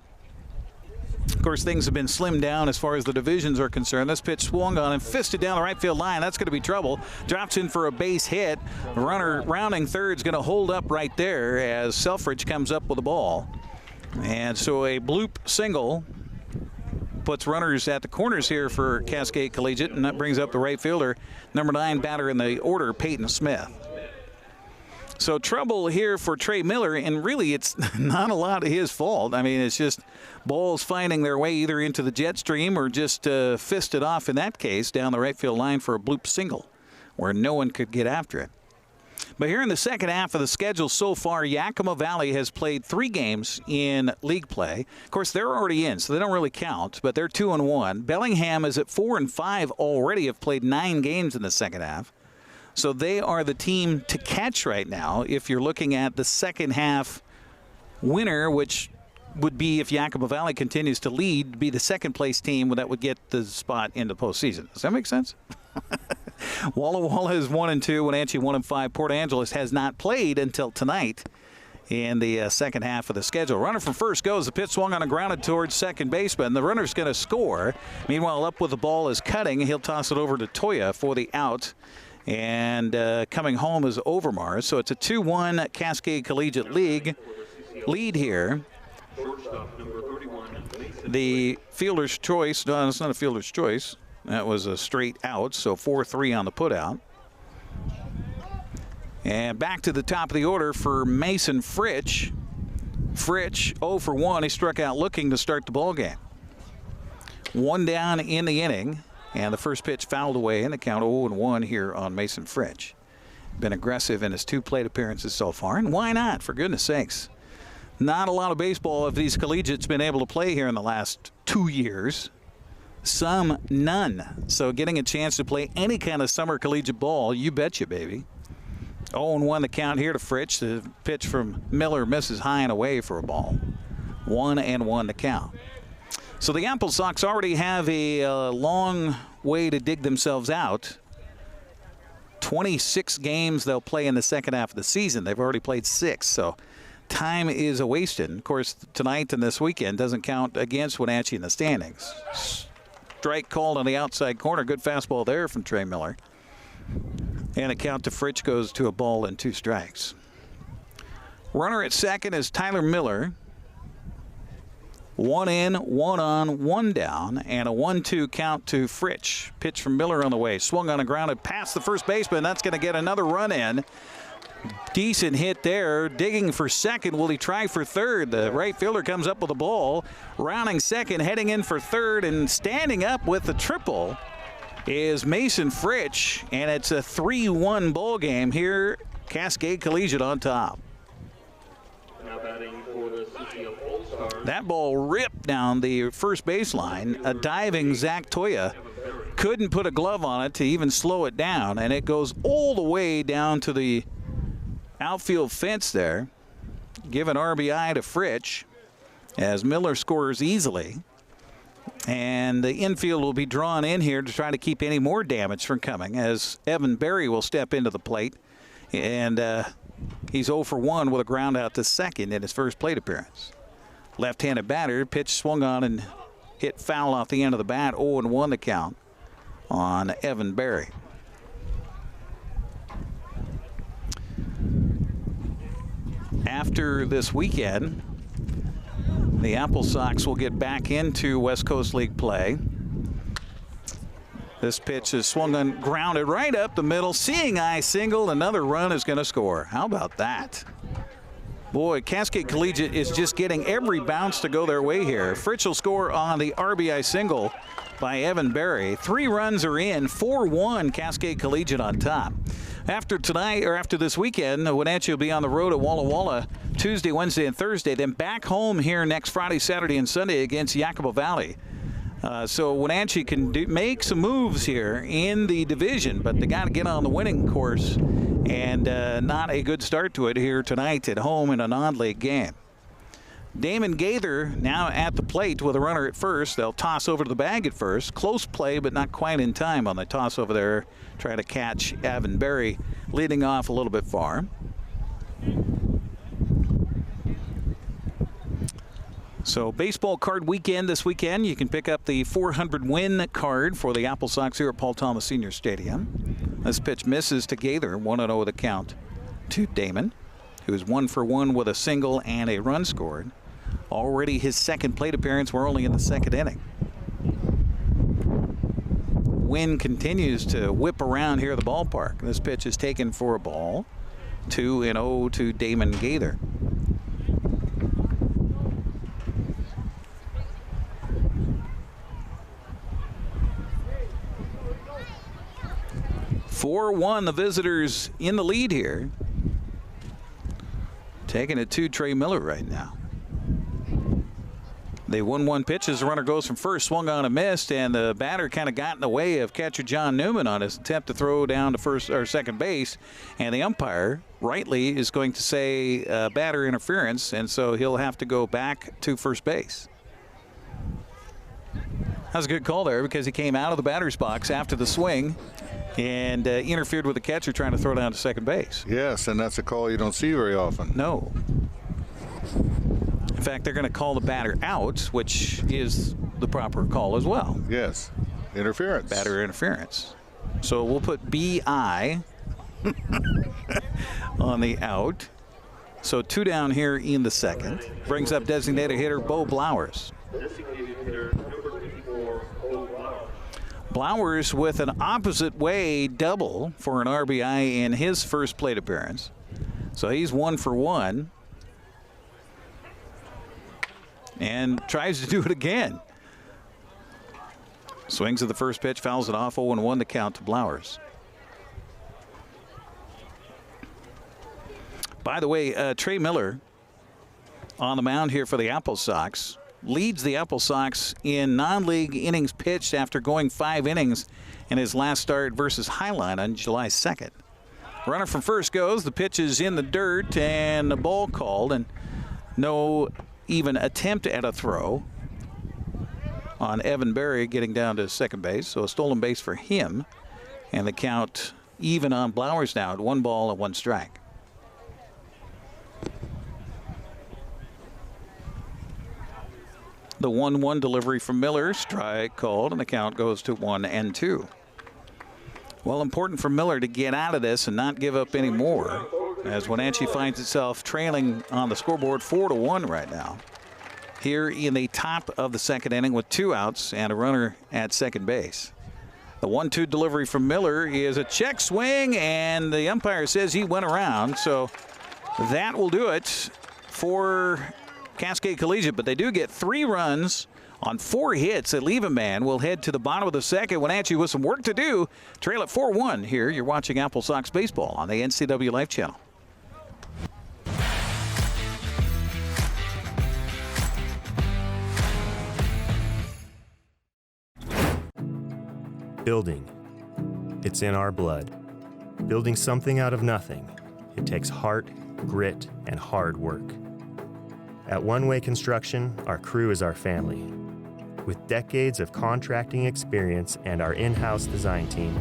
Of course, things have been slimmed down as far as the divisions are concerned. This pitch swung on and fisted down the right field line. That's going to be trouble. Drops in for a base hit. The runner rounding third is going to hold up right there as Selfridge comes up with the ball. And so a bloop single puts runners at the corners here for Cascade Collegiate, and that brings up the right fielder, number 9 batter in the order, Peyton Smith. So trouble here for Trey Miller, and really it's not a lot of his fault. I mean, it's just balls finding their way either into the jet stream or just fisted off in that case down the right field line for a bloop single where no one could get after it. But here in the second half of the schedule so far, Yakima Valley has played 3 games in league play. Of course, they're already in, so they don't really count, but they're 2-1. Bellingham is at 4-5 already, have played 9 games in the second half. So they are the team to catch right now if you're looking at the second half winner, which would be, if Yakima Valley continues to lead, be the second place team that would get the spot into postseason. Does that make sense? Walla Walla is 1-2, Wenatchee 1-5. Port Angeles has not played until tonight in the second half of the schedule. Runner from first goes. The pitch swung on and grounded towards second baseman. The runner's going to score. Meanwhile, up with the ball is Cutting. He'll toss it over to Toya for the out. And coming home is Overmars. So it's a 2-1 Cascade Collegiate League lead here. The fielder's choice, no, it's not a fielder's choice. That was a straight out, so 4-3 on the putout. And back to the top of the order for Mason Fritsch. Fritsch 0 for 1. He struck out looking to start the ball game. 1 down in the inning. And the first pitch fouled away in the count 0-1 here on Mason Fritsch. Been aggressive in his 2 plate appearances so far, and why not, for goodness sakes. Not a lot of baseball have these collegiates been able to play here in the last 2 years. Some, none. So getting a chance to play any kind of summer collegiate ball, you betcha, baby. 0-1 the count here to Fritsch. The pitch from Miller misses high and away for a ball. 1-1 the count. So the AppleSox already have a long way to dig themselves out. 26 games they'll play in the second half of the season. They've already played 6, so time is wasted. Of course, tonight and this weekend doesn't count against Wenatchee in the standings. Strike called on the outside corner. Good fastball there from Trey Miller. And the count to Fritsch goes to a ball and 2 strikes. Runner at second is Tyler Miller. 1 in, 1 on, 1 down, and a 1-2 count to Fritsch. Pitch from Miller on the way. Swung on the ground and past the first baseman. That's going to get another run in. Decent hit there. Digging for second. Will he try for third? The right fielder comes up with the ball. Rounding second, heading in for third, and standing up with the triple is Mason Fritsch, and it's a 3-1 ball game here. Cascade Collegiate on top. Now batting for the NCWLIFE All-Stars. That ball ripped down the first baseline. A diving Zach Toya couldn't put a glove on it to even slow it down, and it goes all the way down to the outfield fence there. Give an RBI to Fritsch as Miller scores easily. And the infield will be drawn in here to try to keep any more damage from coming, as Evan Berry will step into the plate. And he's 0 for 1 with a ground out to second in his first plate appearance. Left-handed batter, pitch swung on and hit foul off the end of the bat. 0-1 the count on Evan Berry. After this weekend, the AppleSox will get back into West Coast League play. This pitch is swung on, grounded right up the middle. Seeing eye single, another run is going to score. How about that? Boy, Cascade Collegiate is just getting every bounce to go their way here. Fritsch will score on the RBI single by Evan Berry. 3 runs are in, 4-1 Cascade Collegiate on top. After tonight, or after this weekend, Wenatchee will be on the road at Walla Walla Tuesday, Wednesday, and Thursday. Then back home here next Friday, Saturday, and Sunday against Yacobo Valley. So Wenatchee can make some moves here in the division, but they got to get on the winning course, and not a good start to it here tonight at home in a non-league game. Damon Gaither now at the plate with a runner at first. They'll toss over to the bag at first. Close play, but not quite in time on the toss over there. Try to catch Evan Berry leading off a little bit far. So baseball card weekend this weekend. You can pick up the 400 win card for the AppleSox here at Paul Thomas Senior Stadium. This pitch misses to Gaither. 1-0 the count to Damon, who's 1 for 1 with a single and a run scored. Already his second plate appearance. We're only in the second inning. Wind continues to whip around here at the ballpark. This pitch is taken for a ball. 2-0 to Damon Gaither. (4-1) the visitors in the lead here. Taking it to Trey Miller right now. They 1-1 pitch as the runner goes from first, swung on and missed, and the batter kind of got in the way of catcher John Newman on his attempt to throw down to first or second base, and the umpire rightly is going to say batter interference, and so he'll have to go back to first base. That was a good call there because he came out of the batter's box after the swing and interfered with the catcher trying to throw down to second base. Yes, and that's a call you don't see very often. No. In fact, they're going to call the batter out, which is the proper call as well. Yes, interference. Batter interference. So we'll put BI on the out. So 2 down here in the second. Brings up designated hitter Bo Blowers. Designated hitter number 54, Bo Blowers. Blowers with an opposite way double for an RBI in his first plate appearance. So he's 1 for 1. And tries to do it again. Swings at the first pitch, fouls it off. 0-1 to count to Blowers. By the way, Trey Miller on the mound here for the AppleSox leads the AppleSox in non-league innings pitched after going 5 innings in his last start versus Highline on July 2nd. Runner from first goes. The pitch is in the dirt and the ball called, and no even attempt at a throw on Evan Berry getting down to second base. So a stolen base for him, and the count even on Blowers now at 1 ball and 1 strike. The 1-1 delivery from Miller, strike called, and the count goes to 1-2. Well, important for Miller to get out of this and not give up any more, as Wenatchee finds itself trailing on the scoreboard 4-1 right now. Here in the top of the second inning with 2 outs and a runner at second base. The 1-2 delivery from Miller is a check swing, and the umpire says he went around, so that will do it for Cascade Collegiate, but they do get 3 runs on 4 hits. They leave a man. We'll head to the bottom of the second. Wenatchee with some work to do. Trail at 4-1 here. You're watching AppleSox baseball on the NCWLIFE Channel. Building. It's in our blood. Building something out of nothing. It takes heart, grit, and hard work. At One Way Construction, our crew is our family. With decades of contracting experience and our in-house design team,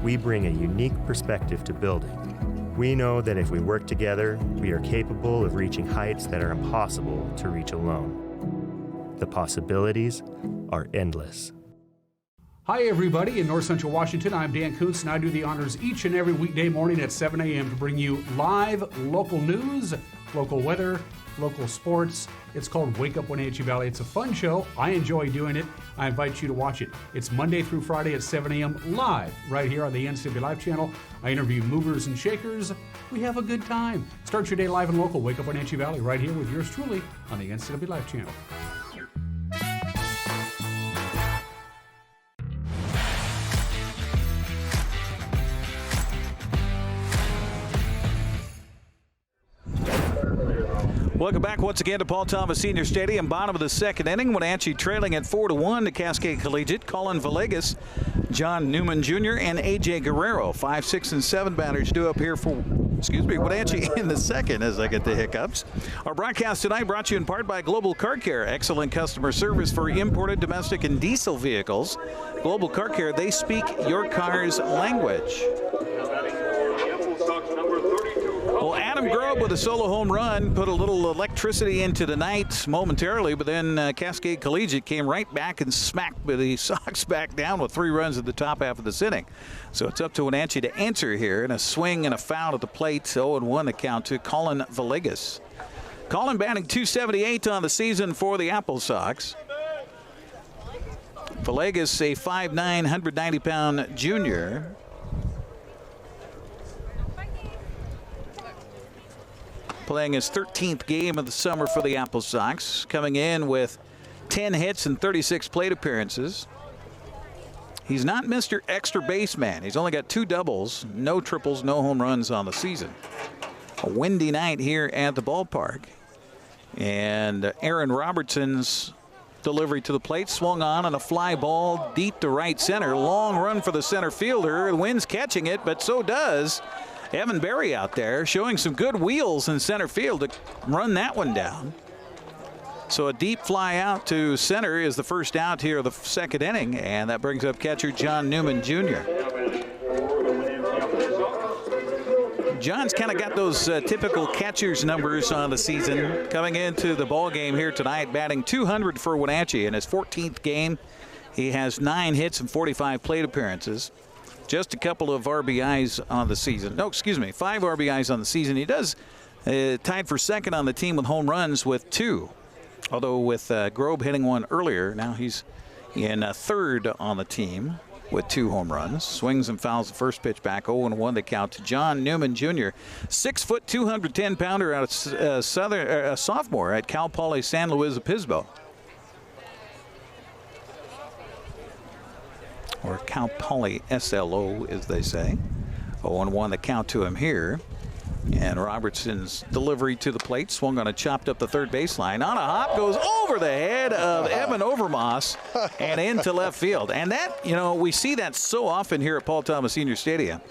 we bring a unique perspective to building. We know that if we work together, we are capable of reaching heights that are impossible to reach alone. The possibilities are endless. Hi, everybody. In North Central Washington, I'm Dan Kuntz, and I do the honors each and every weekday morning at 7 a.m. to bring you live local news, local weather, local sports. It's called Wake Up Wenatchee Valley. It's a fun show. I enjoy doing it. I invite you to watch it. It's Monday through Friday at 7 a.m. live right here on the NCWLIFE Channel. I interview movers and shakers. We have a good time. Start your day live and local. Wake Up Wenatchee Valley right here with yours truly on the NCWLIFE Channel. Welcome back once again to Paul Thomas Senior Stadium. Bottom of the second inning. Wenatchee trailing at 4-1 to Cascade Collegiate. Collin Villegas, John Newman Jr., and A.J. Guerrero. 5, 6, and 7 batters due up here for, Wenatchee in the second as I get the hiccups. Our broadcast tonight brought to you in part by Global Car Care. Excellent customer service for imported, domestic, and diesel vehicles. Global Car Care, they speak your car's language. Well, Adam Grob with a solo home run put a little electricity into the night momentarily, but then Cascade Collegiate came right back and smacked the Sox back down with 3 runs at the top half of this inning. So it's up to Wenatchee to answer here, and a swing and a foul at the plate. 0-1 the count to Collin Villegas. Collin batting .278 on the season for the AppleSox. Villegas, a 5'9", 190-pound junior. Playing his 13th game of the summer for the AppleSox, coming in with 10 hits and 36 plate appearances. He's not Mr. Extra Baseman. He's only got 2 doubles, no triples, no home runs on the season. A windy night here at the ballpark. And Aaron Robertson's delivery to the plate swung on a fly ball deep to right center. Long run for the center fielder. The wind's catching it, but so does Evan Berry out there, showing some good wheels in center field to run that one down. So a deep fly out to center is the first out here of the second inning, and that brings up catcher John Newman Jr. John's kind of got those typical catcher's numbers on the season coming into the ball game here tonight, batting .200 for Wenatchee. In his 14th game, he has 9 hits and 45 plate appearances. Just a couple of RBIs on the season. 5 RBIs on the season. He does tied for second on the team with home runs with 2. Although with Grob hitting one earlier, now he's in third on the team with 2 home runs. Swings and fouls the first pitch back. 0-1 the count to John Newman Jr. 6 foot, 210-pounder out of sophomore at Cal Poly San Luis Obispo. Or Cal Poly SLO, as they say. 0-1 the count to him here. And Robertson's delivery to the plate swung on a chopped up the third baseline. On a hop, goes over the head of Evan Overmars and into left field. And that, we see that so often here at Paul Thomas Senior Stadium.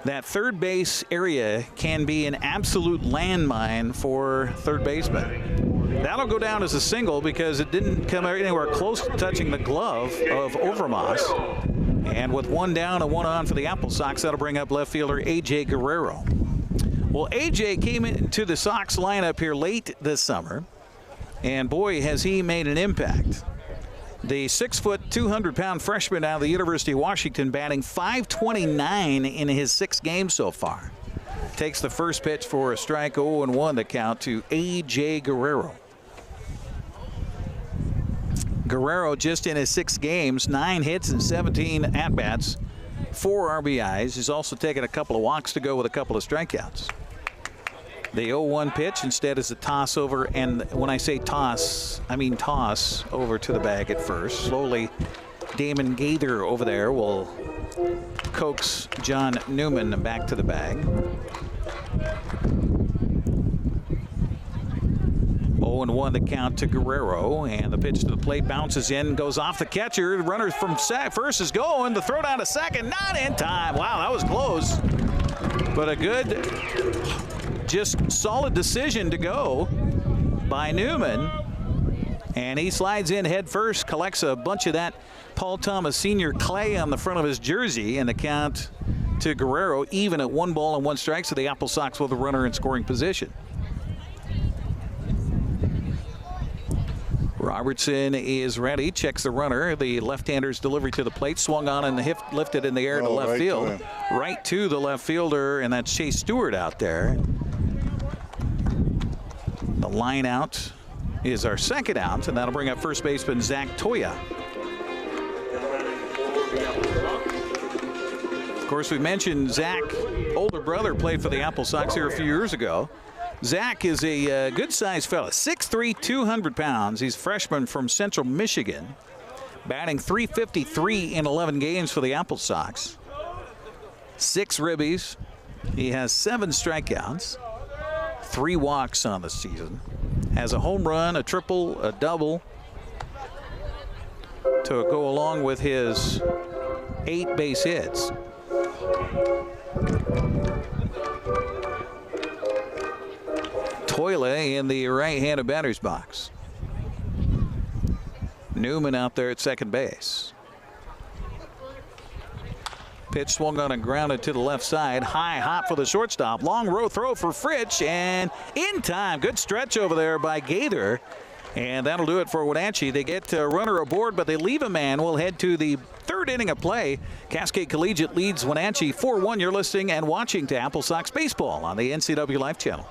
That third base area can be an absolute landmine for third baseman. That'll go down as a single because it didn't come anywhere close to touching the glove of Overmars. And with 1 down and 1 on for the AppleSox, that'll bring up left fielder A.J. Guerrero. Well, A.J. came into the Sox lineup here late this summer, and boy, has he made an impact. The 6-foot, 200-pound freshman out of the University of Washington, batting .529 in his 6 games so far. Takes the first pitch for a strike, 0-1 the count to A.J. Guerrero. Guerrero just in his 6 games, 9 hits and 17 at-bats, 4 RBIs. He's also taken a couple of walks to go with a couple of strikeouts. The 0-1 pitch instead is a toss over, and when I say toss, I mean toss over to the bag at first. Slowly, Damon Gaither over there will coax John Newman back to the bag. 0-1 the count to Guerrero, and the pitch to the plate bounces in, goes off the catcher. The runner from first is going. The throw down to second, not in time. Wow, that was close, but a good, just solid decision to go by Newman. And he slides in head first, collects a bunch of that Paul Thomas Sr. clay on the front of his jersey, and the count to Guerrero even at 1 ball and 1 strike, so the AppleSox with a runner in scoring position. Robertson is ready, checks the runner. The left-hander's delivery to the plate, swung on and lifted in the air to left field. Right to the left fielder, and that's Chase Stewart out there. The line out is our second out, and that'll bring up first baseman Zach Toya. Of course, we mentioned Zach, older brother, played for the AppleSox here a few years ago. Zach is a good-sized fella, 6'3", 200 pounds. He's a freshman from Central Michigan, batting .353 in 11 games for the AppleSox. 6 ribbies. He has 7 strikeouts, 3 walks on the season. Has a home run, a triple, a double to go along with his 8 base hits. Toyle in the right-handed batter's box. Newman out there at second base. Pitch swung on and grounded to the left side. High hop for the shortstop. Long row throw for Fritsch, and in time. Good stretch over there by Gaither. And that'll do it for Wenatchee. They get a runner aboard, but they leave a man. We'll head to the 3rd inning of play. Cascade Collegiate leads Wenatchee 4-1. You're listening and watching to AppleSox Baseball on the NCWLIFE Channel.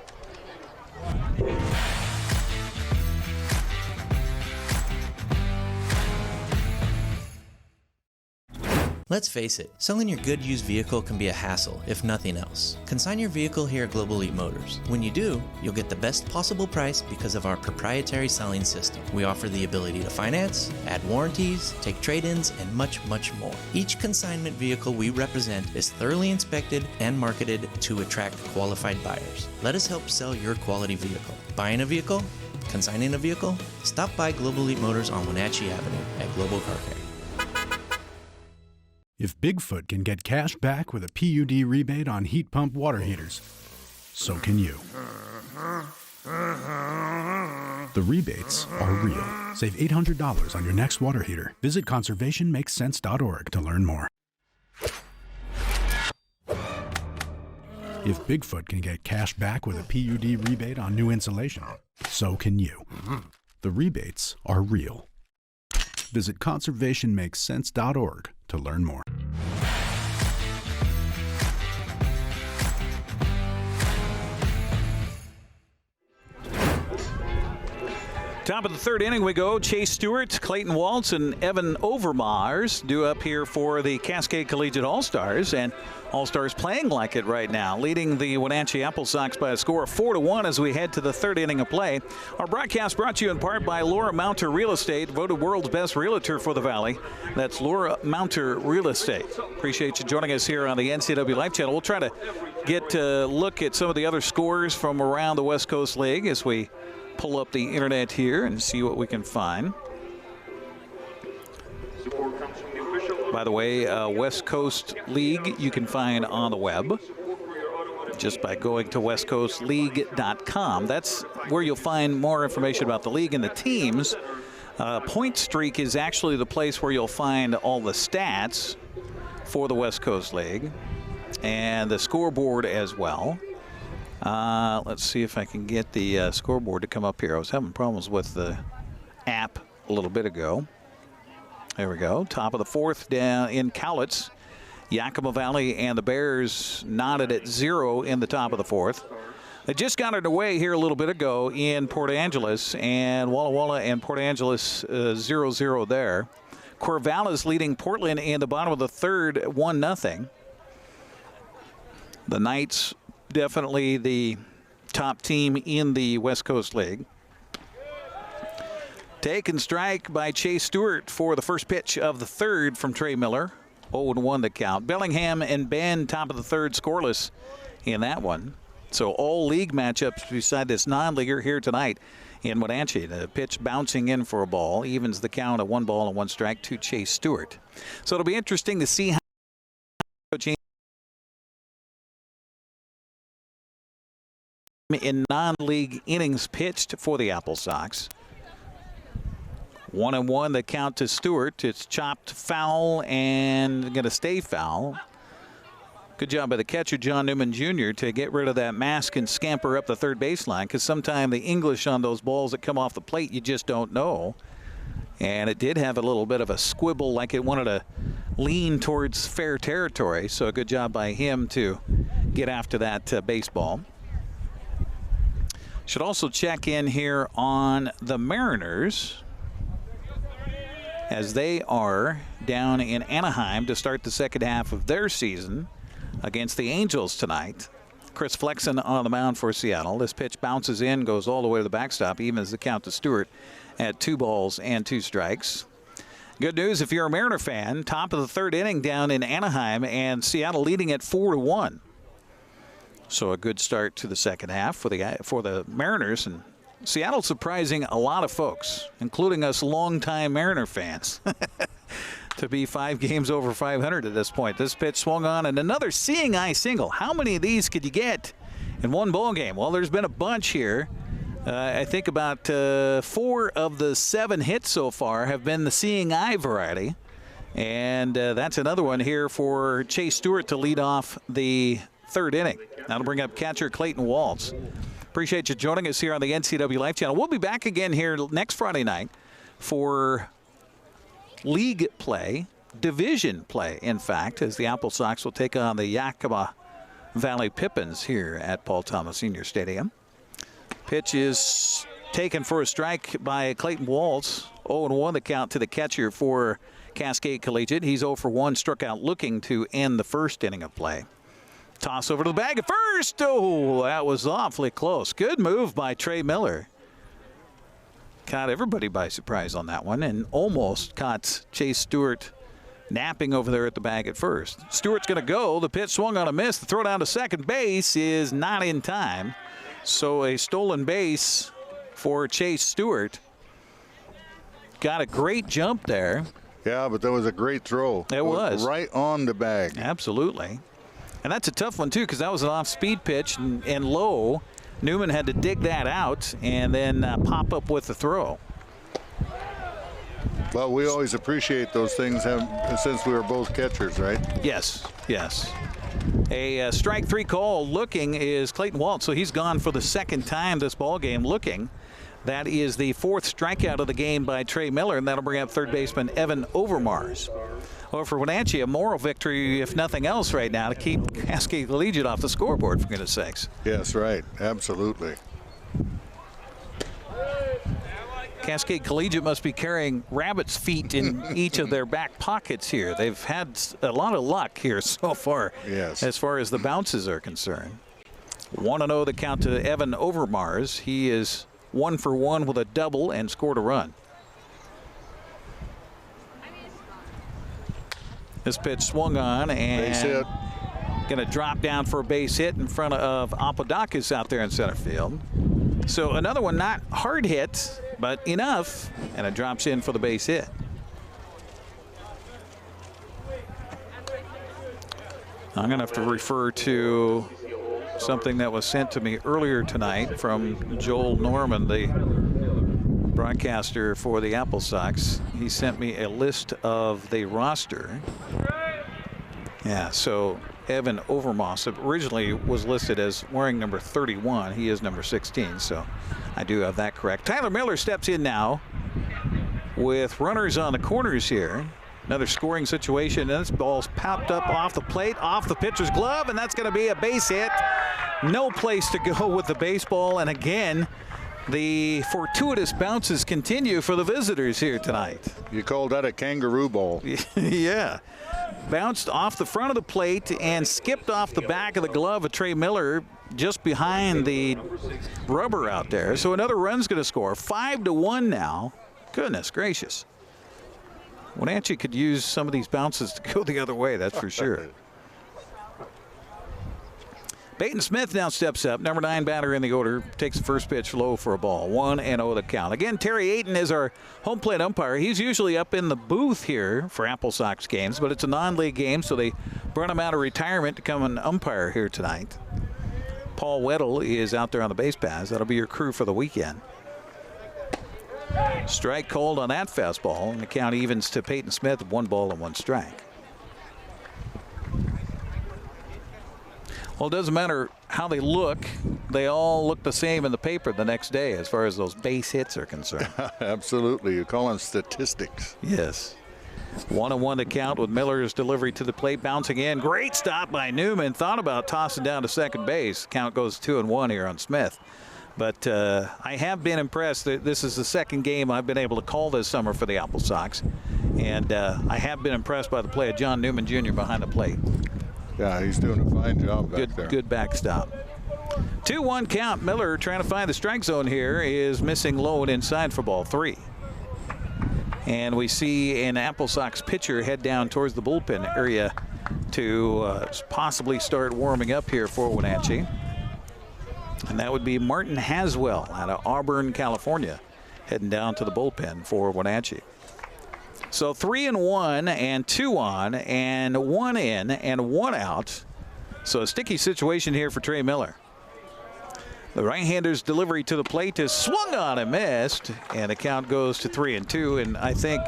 Let's face it, selling your good used vehicle can be a hassle, if nothing else. Consign your vehicle here at Global Elite Motors. When you do, you'll get the best possible price because of our proprietary selling system. We offer the ability to finance, add warranties, take trade-ins, and much, much more. Each consignment vehicle we represent is thoroughly inspected and marketed to attract qualified buyers. Let us help sell your quality vehicle. Buying a vehicle? Consigning a vehicle? Stop by Global Elite Motors on Wenatchee Avenue at Global Car Care. If Bigfoot can get cash back with a PUD rebate on heat pump water heaters, so can you. The rebates are real. Save $800 on your next water heater. Visit conservationmakesense.org to learn more. If Bigfoot can get cash back with a PUD rebate on new insulation, so can you. The rebates are real. Visit conservationmakesense.org to learn more. Top of the 3rd inning we go. Chase Stewart, Clayton Waltz, and Evan Overmars due up here for the Cascade Collegiate All-Stars. And All-Stars playing like it right now, leading the Wenatchee AppleSox by a score of 4-1 as we head to the 3rd inning of play. Our broadcast brought to you in part by Laura Mounter Real Estate, voted world's best realtor for the Valley. That's Laura Mounter Real Estate. Appreciate you joining us here on the NCWLIFE Channel. We'll try to get a look at some of the other scores from around the West Coast League as we pull up the internet here and see what we can find. By the way, West Coast League you can find on the web just by going to westcoastleague.com. That's where you'll find more information about the league and the teams. Point Streak is actually the place where you'll find all the stats for the West Coast League and the scoreboard as well. Let's see if I can get the scoreboard to come up here. I was having problems with the app a little bit ago. There we go. Top of the fourth down in Cowlitz. Yakima Valley and the Bears knotted at 0 in the top of the fourth. They just got it away here a little bit ago in Port Angeles, and Walla Walla and Port Angeles 0-0 there. Corvallis leading Portland in the bottom of the third 1-0. The Knights definitely the top team in the West Coast League. Take and strike by Chase Stewart for the first pitch of the third from Trey Miller. 0-1 the count. Bellingham and Ben top of the third scoreless in that one. So all league matchups beside this non-leaguer here tonight in Wenatchee. The pitch bouncing in for a ball evens the count of 1 ball and 1 strike to Chase Stewart. So it'll be interesting to see how in non-league innings pitched for the AppleSox. 1-1 the count to Stewart. It's chopped foul and going to stay foul. Good job by the catcher, John Newman Jr., to get rid of that mask and scamper up the third baseline, because sometimes the English on those balls that come off the plate, you just don't know. And it did have a little bit of a squibble, like it wanted to lean towards fair territory. So a good job by him to get after that baseball. Should also check in here on the Mariners, as they are down in Anaheim to start the second half of their season against the Angels tonight. Chris Flexen on the mound for Seattle. This pitch bounces in, goes all the way to the backstop, evens the count to Stewart at 2 balls and 2 strikes. Good news if you're a Mariner fan, top of the third inning down in Anaheim, and Seattle leading at 4-1. So a good start to the second half for the Mariners, and Seattle surprising a lot of folks, including us longtime Mariner fans, to be 5 games over 500 at this point. This pitch swung on, and another seeing eye single. How many of these could you get in one ball game? Well, there's been a bunch here. I think about 4 of the 7 hits so far have been the seeing eye variety, and that's another one here for Chase Stewart to lead off the third inning. That'll bring up catcher Clayton Waltz. Appreciate you joining us here on the NCWLIFE Channel. We'll be back again here next Friday night for league play, division play, in fact, as the AppleSox will take on the Yakima Valley Pippins here at Paul Thomas Senior Stadium. Pitch is taken for a strike by Clayton Waltz. 0-1 the count to the catcher for Cascade Collegiate. He's 0 for 1, struck out looking to end the first inning of play. Toss over to the bag at first. Oh, that was awfully close. Good move by Trey Miller. Caught everybody by surprise on that one, and almost caught Chase Stewart napping over there at the bag at first. Stewart's going to go. The pitch swung on a miss. The throw down to second base is not in time. So a stolen base for Chase Stewart. Got a great jump there. Yeah, but that was a great throw. It was. Right on the bag. Absolutely. And that's a tough one, too, because that was an off-speed pitch and low. Newman had to dig that out and then pop up with the throw. Well, we always appreciate those things since we were both catchers, right? Yes, yes. A strike 3 call looking is Clayton Waltz, so he's gone for the second time this ball game looking. That is the 4th strikeout of the game by Trey Miller, and that'll bring up third baseman Evan Overmars. Well, for Wenatchee, a moral victory, if nothing else, right now to keep Cascade Collegiate off the scoreboard, for goodness sakes. Yes, right. Absolutely. Cascade Collegiate must be carrying rabbit's feet in each of their back pockets here. They've had a lot of luck here so far, yes, as far as the bounces are concerned. 1-0 the count to Evan Overmars. He is 1 for 1 with a double and scored a run. This pitch swung on and going to drop down for a base hit in front of Apodakas out there in center field. So another one not hard hit, but enough, and it drops in for the base hit. I'm going to have to refer to something that was sent to me earlier tonight from Joel Norman, the broadcaster for the AppleSox. He sent me a list of the roster. Yeah, so Evan Overmars originally was listed as wearing number 31. He is number 16, so I do have that correct. Tyler Miller steps in now with runners on the corners here. Another scoring situation. And this ball's popped up off the plate, off the pitcher's glove, and that's going to be a base hit. No place to go with the baseball. And again, the fortuitous bounces continue for the visitors here tonight. You called that a kangaroo ball. Yeah. Bounced off the front of the plate and skipped off the back of the glove of Trey Miller just behind the rubber out there. So another run's going to score. 5-1 now. Goodness gracious. Wenatchee could use some of these bounces to go the other way, that's for sure. Peyton Smith now steps up, number 9 batter in the order, takes the first pitch low for a ball. 1-0 the count. Again, Terry Ayton is our home plate umpire. He's usually up in the booth here for AppleSox games, but it's a non-league game, so they brought him out of retirement to come and umpire here tonight. Paul Weddle is out there on the base paths. That'll be your crew for the weekend. Strike called on that fastball, and the count evens to Peyton Smith of 1 ball and 1 strike. Well, it doesn't matter how they look. They all look the same in the paper the next day as far as those base hits are concerned. Absolutely. You call them statistics. Yes. 1-1 to count with Miller's delivery to the plate. Bouncing in. Great stop by Newman. Thought about tossing down to second base. Count goes 2-1 here on Smith. But I have been impressed. This is the second game I've been able to call this summer for the AppleSox. And I have been impressed by the play of John Newman Jr. behind the plate. Yeah, he's doing a fine job back there. Good backstop. 2-1 count. Miller trying to find the strike zone here is missing low and inside for ball 3. And we see an AppleSox pitcher head down towards the bullpen area to possibly start warming up here for Wenatchee. And that would be Martin Haswell out of Auburn, California, heading down to the bullpen for Wenatchee. So 3-1 and 2 on and 1 in and 1 out. So a sticky situation here for Trey Miller. The right-hander's delivery to the plate is swung on and missed, and the count goes to 3-2. And I think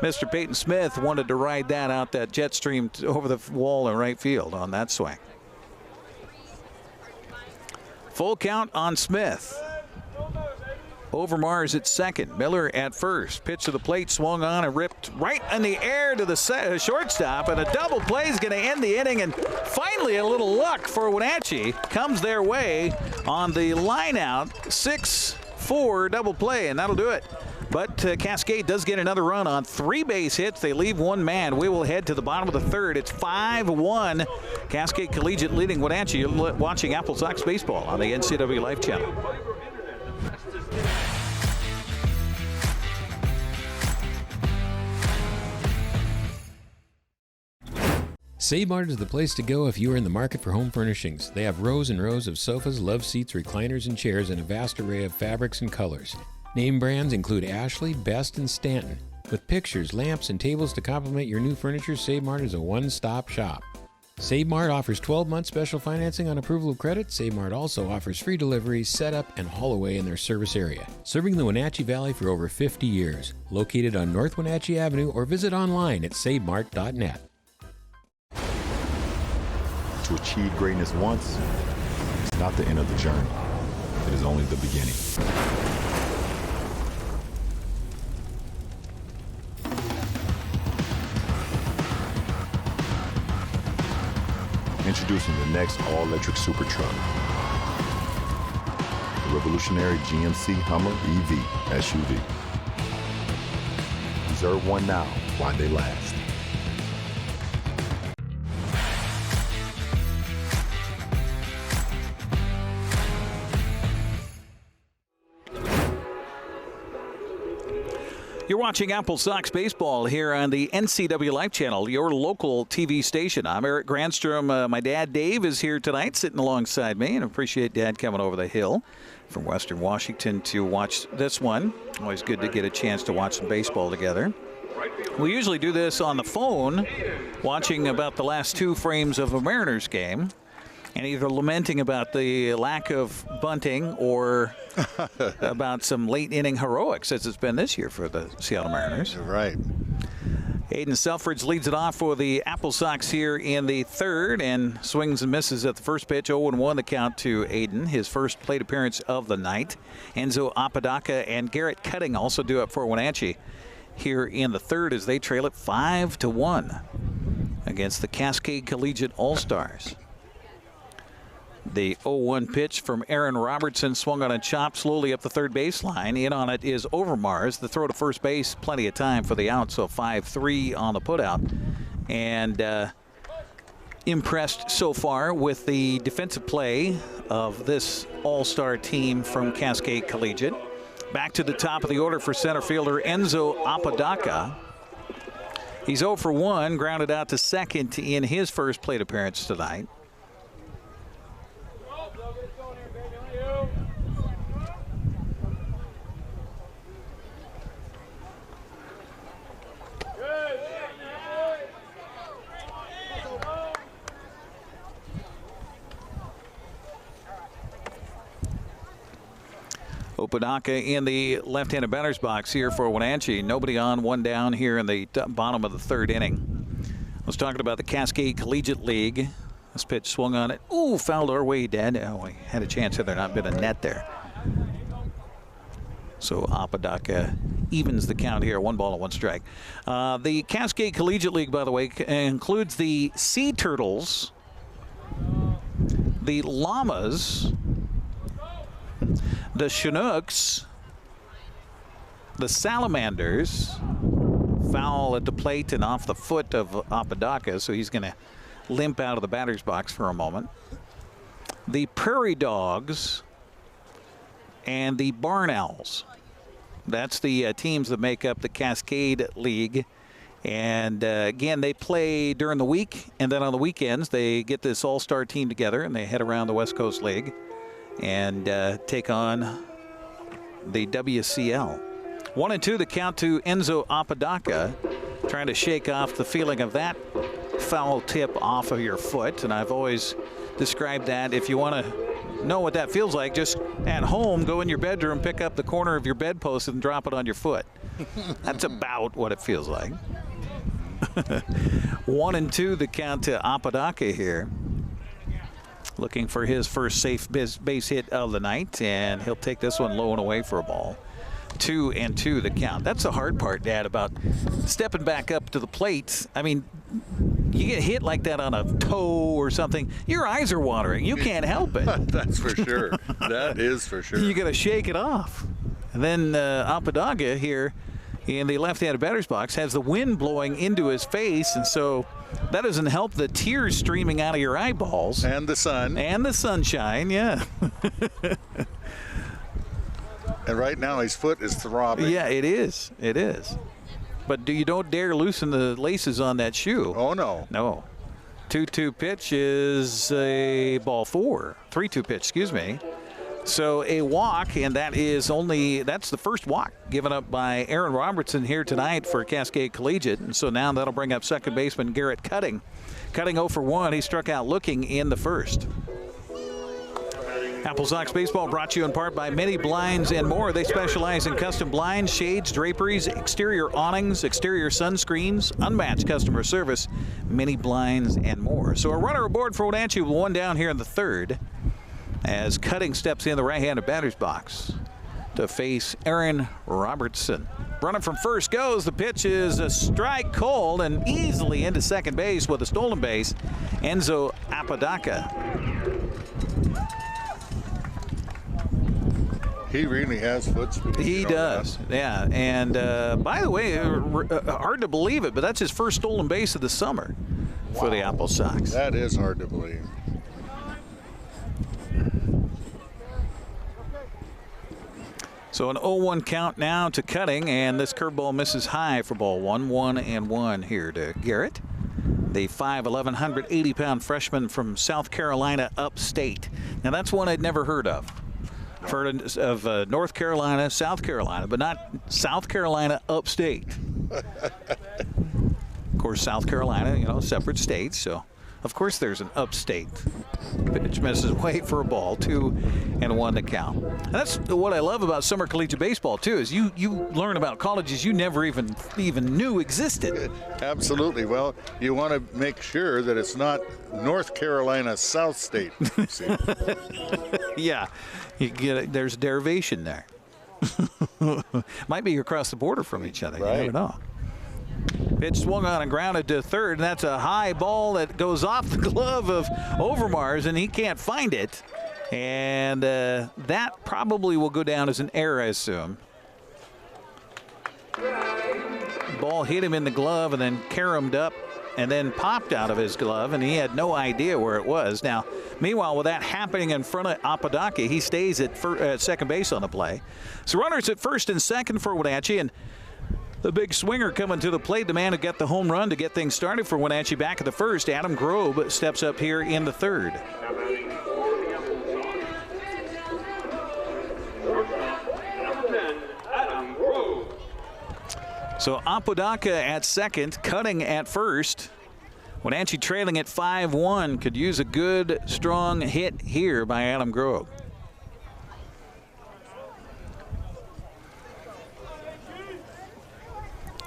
Mr. Peyton Smith wanted to ride that out that jet stream over the wall in right field on that swing. Full count on Smith. Overmars at second, Miller at first. Pitch to the plate, swung on and ripped right in the air to the shortstop, and a double play is going to end the inning. And finally, a little luck for Wenatchee comes their way on the line out. 6-4 double play, and that'll do it. But Cascade does get another run on 3 base hits. They leave 1 man. We will head to the bottom of the third. It's 5-1. Cascade Collegiate leading Wenatchee. You're watching AppleSox baseball on the NCWLIFE Channel. Save Mart is the place to go if you are in the market for home furnishings. They have rows and rows of sofas, love seats, recliners, and chairs, and a vast array of fabrics and colors. Name brands include Ashley, Best, and Stanton. With pictures, lamps, and tables to complement your new furniture, Save Mart is a one-stop shop. Save Mart offers 12-month special financing on approval of credit. Save Mart also offers free delivery, setup, and haul away in their service area. Serving the Wenatchee Valley for over 50 years. Located on North Wenatchee Avenue, or visit online at savemart.net. To achieve greatness once, it's not the end of the journey. It is only the beginning. Introducing the next all-electric super truck. The revolutionary GMC Hummer EV SUV. Reserve one now while they last. You're watching AppleSox baseball here on the NCWLIFE Channel, your local TV station. I'm Eric Granstrom. My dad, Dave, is here tonight sitting alongside me, and appreciate Dad coming over the hill from Western Washington to watch this one. Always good to get a chance to watch some baseball together. We usually do this on the phone, watching about the last 2 frames of a Mariners game, and either lamenting about the lack of bunting or about some late inning heroics as it's been this year for the Seattle Mariners. Right. Aiden Selfridge leads it off for the AppleSox here in the third and swings and misses at the first pitch. 0-1 the count to Aiden, his first plate appearance of the night. Enzo Apodaca and Garrett Cutting also do it for Wenatchee here in the third as they trail it 5-1 against the Cascade Collegiate All-Stars. The 0-1 pitch from Aaron Robertson swung on a chop slowly up the third baseline. In on it is Overmars. The throw to first base, plenty of time for the out, so 5-3 on the putout. And impressed so far with the defensive play of this all-star team from Cascade Collegiate. Back to the top of the order for center fielder Enzo Apodaca. He's 0 for 1, grounded out to second in his first plate appearance tonight. Apodaca in the left-handed batter's box here for Wenatchee. Nobody on, one down here in the bottom of the third inning. I was talking about the Cascade Collegiate League. This pitch swung on it. Ooh, fouled our way, Dad. Oh, we had a chance had there not been a net there. So Apodaca evens the count here, 1-1 strike. The Cascade Collegiate League, by the way, includes the Sea Turtles, the Llamas, the Chinooks, the Salamanders. Foul at the plate and off the foot of Apodaca, so he's going to limp out of the batter's box for a moment. The Prairie Dogs and the Barn Owls. That's the teams that make up the Cascade League. And again, they play during the week, and then on the weekends they get this all-star team together and they head around the West Coast League and take on the WCL. 1-2 the count to Enzo Apodaca, trying to shake off the feeling of that foul tip off of your foot. And I've always described that, if you want to know what that feels like, just at home, go in your bedroom, pick up the corner of your bedpost and drop it on your foot. That's about what it feels like. 1-2 the count to Apodaca here. Looking for his first safe base hit of the night, and he'll take this one low and away for a ball. 2-2 the count. That's the hard part, Dad, about stepping back up to the plate. I mean, you get hit like that on a toe or something, your eyes are watering. You can't help it. That's for sure. That is for sure. You got to shake it off. And then Apodaca here in the left-handed batter's box has the wind blowing into his face, and so that doesn't help the tears streaming out of your eyeballs. And the sun. And the sunshine, yeah. And right now his foot is throbbing. Yeah, it is. It is. But you don't dare loosen the laces on that shoe. Oh, no. No. 2-2 pitch is a ball 4. 3-2 pitch, excuse me. So a walk, and that's the first walk given up by Aaron Robertson here tonight for Cascade Collegiate. And so now that'll bring up second baseman Garrett Cutting. Cutting 0 for 1. He struck out looking in the first. AppleSox Baseball brought to you in part by Many Blinds and More. They specialize in custom blinds, shades, draperies, exterior awnings, exterior sunscreens, unmatched customer service, Many Blinds and More. So a runner aboard for Wenatchee with one down here in the third as Cutting steps in the right-handed batter's box to face Aaron Robertson. Running from first goes. The pitch is a strike cold and easily into second base with a stolen base. Enzo Apodaca. He really has foot speed. He does, yeah. And by the way, hard to believe it, but that's his first stolen base of the summer for the AppleSox. That is hard to believe. So an 0-1 count now to Cutting, and this curveball misses high for ball 1. 1-1 here to Garrett, the 5'11", 180-pound freshman from South Carolina upstate. Now that's one I'd never heard of. Heard of North Carolina, South Carolina, but not South Carolina upstate. Of course, South Carolina, separate states, so Of course, there's an upstate. Pitch misses way for a ball, 2-1 to count. And that's what I love about summer collegiate baseball too, is you learn about colleges you never even knew existed. Absolutely. Well, you want to make sure that it's not North Carolina South State. Yeah, you get it. There's derivation there. Might be across the border from each other. Right. You never know. Pitch swung on and grounded to third, and that's a high ball that goes off the glove of Overmars, and he can't find it. And that probably will go down as an error, I assume. Ball hit him in the glove and then caromed up and then popped out of his glove, and he had no idea where it was. Now, meanwhile, with that happening in front of Apodaca, he stays at second base on the play. So runners at first and second for Wenatchee, and the big swinger coming to the plate, the man who got the home run to get things started for Wenatchee back at the first. Adam Grob steps up here in the third. So Apodaca at second, Cutting at first. Wenatchee trailing at 5-1. Could use a good, strong hit here by Adam Grob.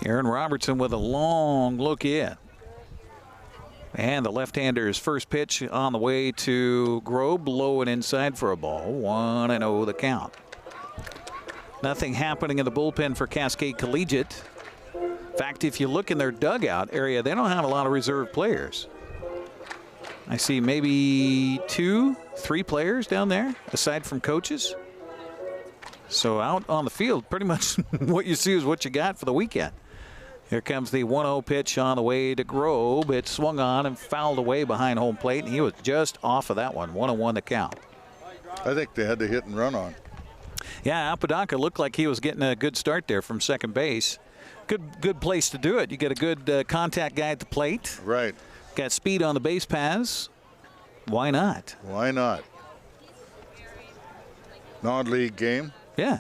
Aaron Robertson with a long look in. And the left-hander's first pitch on the way to Grob, low and inside for a ball. 1-0 the count. Nothing happening in the bullpen for Cascade Collegiate. In fact, if you look in their dugout area, they don't have a lot of reserve players. I see maybe 2-3 players down there, aside from coaches. So out on the field, pretty much what you see is what you got for the weekend. Here comes the 1-0 pitch on the way to Grob. It swung on and fouled away behind home plate, and he was just off of that one. 1-1 the count. I think they had to hit and run on. Yeah, Apodaca looked like he was getting a good start there from second base. Good place to do it. You get a good contact guy at the plate. Right. Got speed on the base paths. Why not? Why not? Non-league game. Yeah.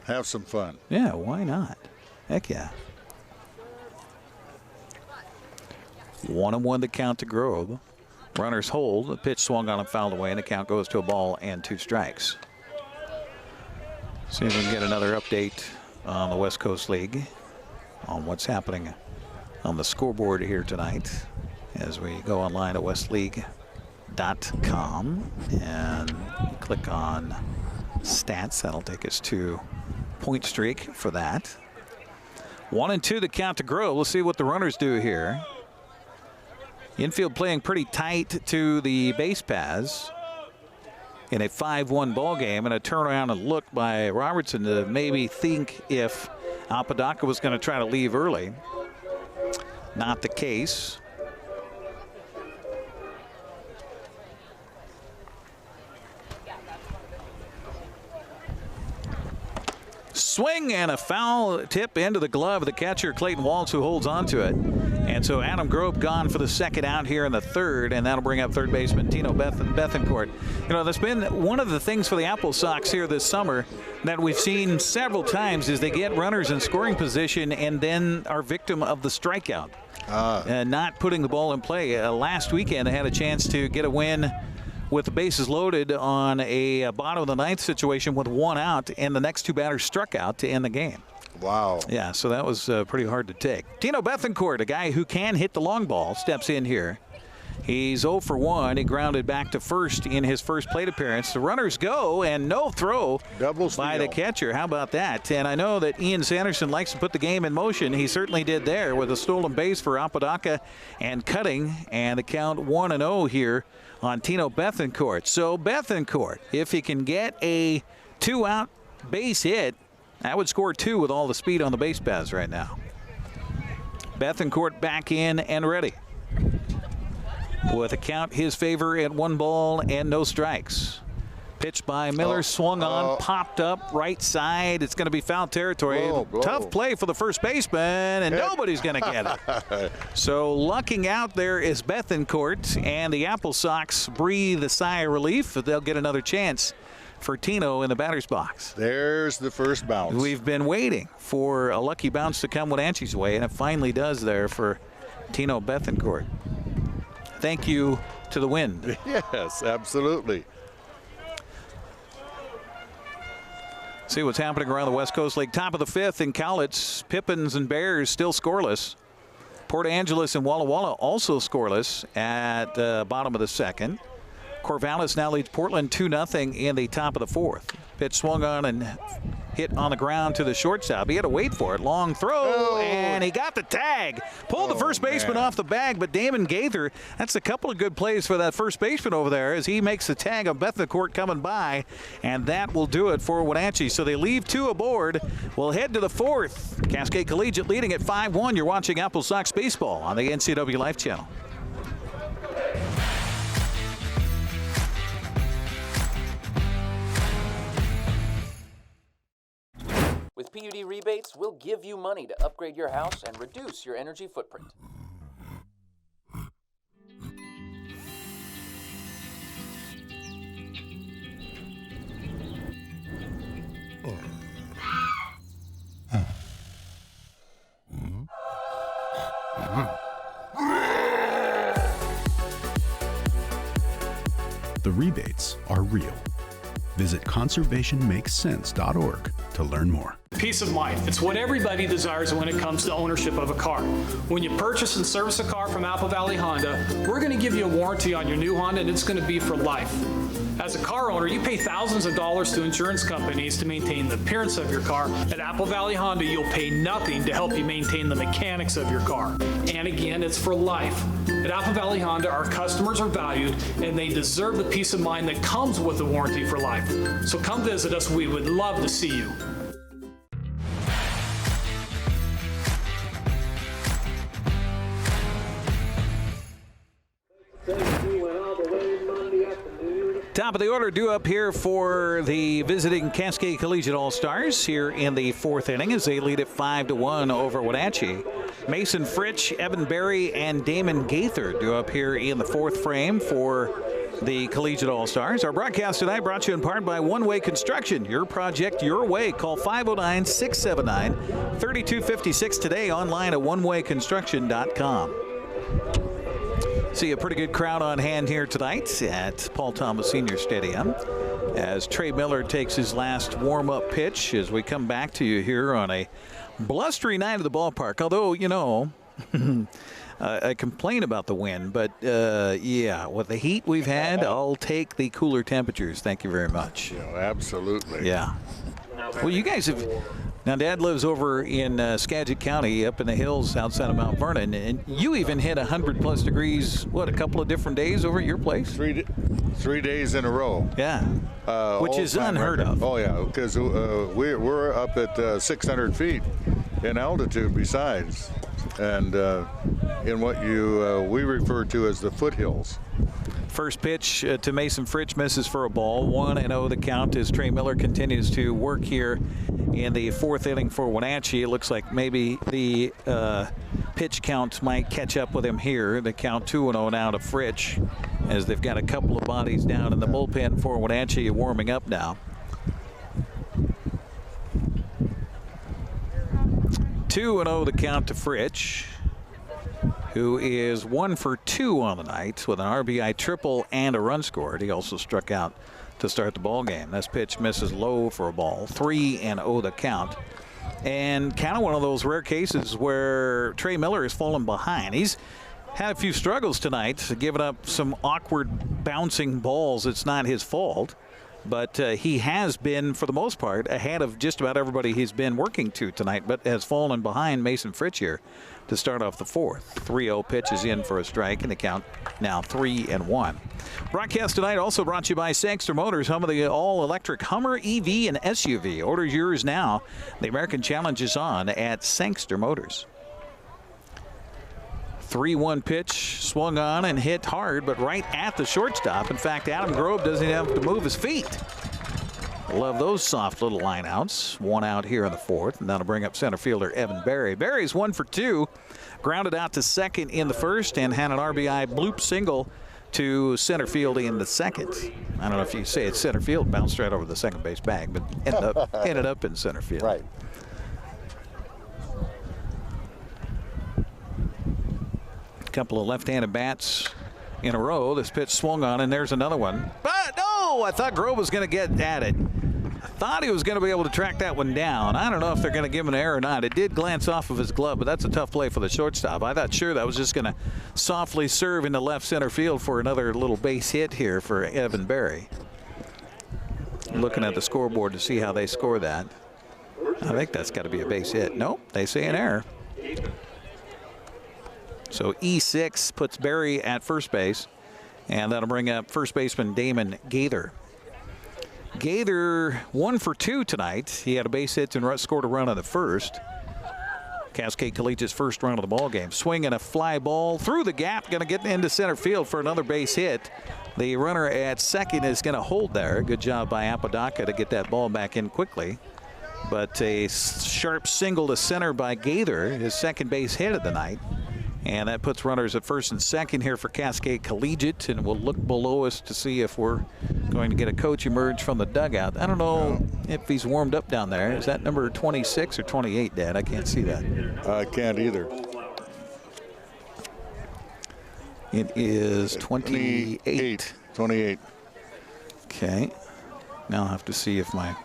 Have some fun. Yeah, why not? Heck yeah. 1-1 the count to Grob. Runners hold. The pitch swung on and fouled away, and the count goes to a ball and 2 strikes. See if we can get another update on the West Coast League on what's happening on the scoreboard here tonight as we go online at westleague.com and click on stats. That'll take us to point streak for that. 1-2 the count to Grob. Let's see what the runners do here. Infield playing pretty tight to the base paths in a 5-1 ball game, and a turnaround and look by Robertson to maybe think if Apodaca was going to try to leave early. Not the case. Swing and a foul tip into the glove of the catcher, Clayton Waltz, who holds on to it. And so Adam Grob gone for the second out here in the third, and that'll bring up third baseman Tino Bethencourt. You know, that's been one of the things for the AppleSox here this summer that we've seen several times is they get runners in scoring position and then are victim of the strikeout. Not putting the ball in play. Last weekend they had a chance to get a win with the bases loaded on a bottom of the ninth situation with 1 out, and the next 2 batters struck out to end the game. Wow. Yeah, so that was pretty hard to take. Tino Bethencourt, a guy who can hit the long ball, steps in here. He's 0 for 1. He grounded back to first in his first plate appearance. The runners go, and no throw by the catcher. How about that? And I know that Ian Sanderson likes to put the game in motion. He certainly did there with a stolen base for Apodaca and Cutting, and the count 1-0 here on Tino Bethencourt. So Bethencourt, if he can get a 2-out base hit, that would score 2 with all the speed on the base paths right now. Bethencourt back in and ready. With a count his favor at 1 ball and no strikes. Pitch by Miller, swung on, popped up, right side. It's going to be foul territory. Tough play for the first baseman, and nobody's going to get it. So lucking out there is Bethencourt, and the AppleSox breathe a sigh of relief. They'll get another chance for Tino in the batter's box. There's the first bounce. We've been waiting for a lucky bounce to come Wenatchee's way, and it finally does there for Tino Bethencourt. Thank you to the wind. Yes, absolutely. See what's happening around the West Coast League. Top of the 5th in Cowlitz. Pippins and Bears still scoreless. Port Angeles and Walla Walla also scoreless at the bottom of the 2nd. Corvallis now leads Portland 2-0 in the top of the 4th. Pitch swung on and hit on the ground to the shortstop. He had to wait for it. Long throw, and he got the tag. Pulled the first baseman off the bag, but Damon Gaither, that's a couple of good plays for that first baseman over there as he makes the tag of Bethencourt coming by, and that will do it for Wenatchee. So they leave 2 aboard. We'll head to the 4th. Cascade Collegiate leading at 5-1. You're watching AppleSox Baseball on the NCWLIFE Channel. With PUD rebates, we'll give you money to upgrade your house and reduce your energy footprint. The rebates are real. Visit conservationmakessense.org to learn more. Peace of mind. It's what everybody desires when it comes to ownership of a car. When you purchase and service a car from Apple Valley Honda, we're going to give you a warranty on your new Honda, and it's going to be for life. As a car owner, you pay thousands of dollars to insurance companies to maintain the appearance of your car. At Apple Valley Honda, you'll pay nothing to help you maintain the mechanics of your car. And again, it's for life. At Apple Valley Honda, our customers are valued, and they deserve the peace of mind that comes with the warranty for life. So come visit us. We would love to see you. Top of the order due up here for the visiting Cascade Collegiate All-Stars here in the 4th inning as they lead it 5-1 over Wenatchee. Mason Fritsch, Evan Berry, and Damon Gaither due up here in the 4th frame for the Collegiate All-Stars. Our broadcast tonight brought to you in part by One Way Construction. Your project, your way. Call 509-679-3256 today, online at onewayconstruction.com. See a pretty good crowd on hand here tonight at Paul Thomas Senior Stadium as Trey Miller takes his last warm-up pitch as we come back to you here on a blustery night at the ballpark. Although, you know, I complain about the wind, but yeah, with the heat we've had, I'll take the cooler temperatures. Thank you very much. Yeah, absolutely. Yeah. Well, you guys have... Now, Dad lives over in Skagit County up in the hills outside of Mount Vernon, and you even hit 100-plus degrees, what, a couple of different days over at your place? 3 days in a row. Yeah, which is unheard of. Oh, yeah, because we're up at 600 feet in altitude besides, and in what we refer to as the foothills. First pitch to Mason Fritsch misses for a ball. 1-0 the count as Trey Miller continues to work here in the 4th inning for Wenatchee. It looks like maybe the pitch count might catch up with him here. The count 2-0 now to Fritsch as they've got a couple of bodies down in the bullpen for Wenatchee warming up now. 2-0 the count to Fritsch, who is 1 for 2 on the night with an RBI triple and a run scored. He also struck out to start the ball game. This pitch misses low for a ball. 3-0 the count. And kind of one of those rare cases where Trey Miller has fallen behind. He's had a few struggles tonight, giving up some awkward bouncing balls. It's not his fault. But he has been, for the most part, ahead of just about everybody he's been working to tonight, but has fallen behind Mason Fritsch here to start off the 4th. 3-0 pitch is in for a strike, and the count now 3-1. Broadcast tonight also brought to you by Sangster Motors, home of the all-electric Hummer, EV, and SUV. Order yours now. The American Challenge is on at Sangster Motors. 3-1 pitch, swung on and hit hard, but right at the shortstop. In fact, Adam Grob doesn't have to move his feet. Love those soft little line outs. 1 out here in the 4th, and that'll bring up center fielder Evan Berry. Berry's 1 for 2, grounded out to second in the 1st, and had an RBI bloop single to center field in the 2nd. I don't know if you say it's center field, bounced right over the second base bag, but ended up in center field. Right. couple of left-handed bats in a row. This pitch swung on, and there's another one. But no, I thought Grob was going to get at it. I thought he was going to be able to track that one down. I don't know if they're going to give him an error or not. It did glance off of his glove, but that's a tough play for the shortstop. I thought sure that was just going to softly serve into left center field for another little base hit here for Evan Berry. Looking at the scoreboard to see how they score that. I think that's got to be a base hit. Nope, they say an error. So E6 puts Berry at first base, and that'll bring up first baseman Damon Gaither. Gaither 1 for 2 tonight. He had a base hit and scored a run on the first. Cascade Collegiate's first run of the ball game. Swinging a fly ball through the gap, going to get into center field for another base hit. The runner at second is going to hold there. Good job by Apodaca to get that ball back in quickly. But a sharp single to center by Gaither, his second base hit of the night. And that puts runners at first and second here for Cascade Collegiate. And we'll look below us to see if we're going to get a coach emerge from the dugout. I don't know if he's warmed up down there. Is that number 26 or 28, Dad? I can't see that. I can't either. It is 28. 28. Okay. Now I'll have to see if my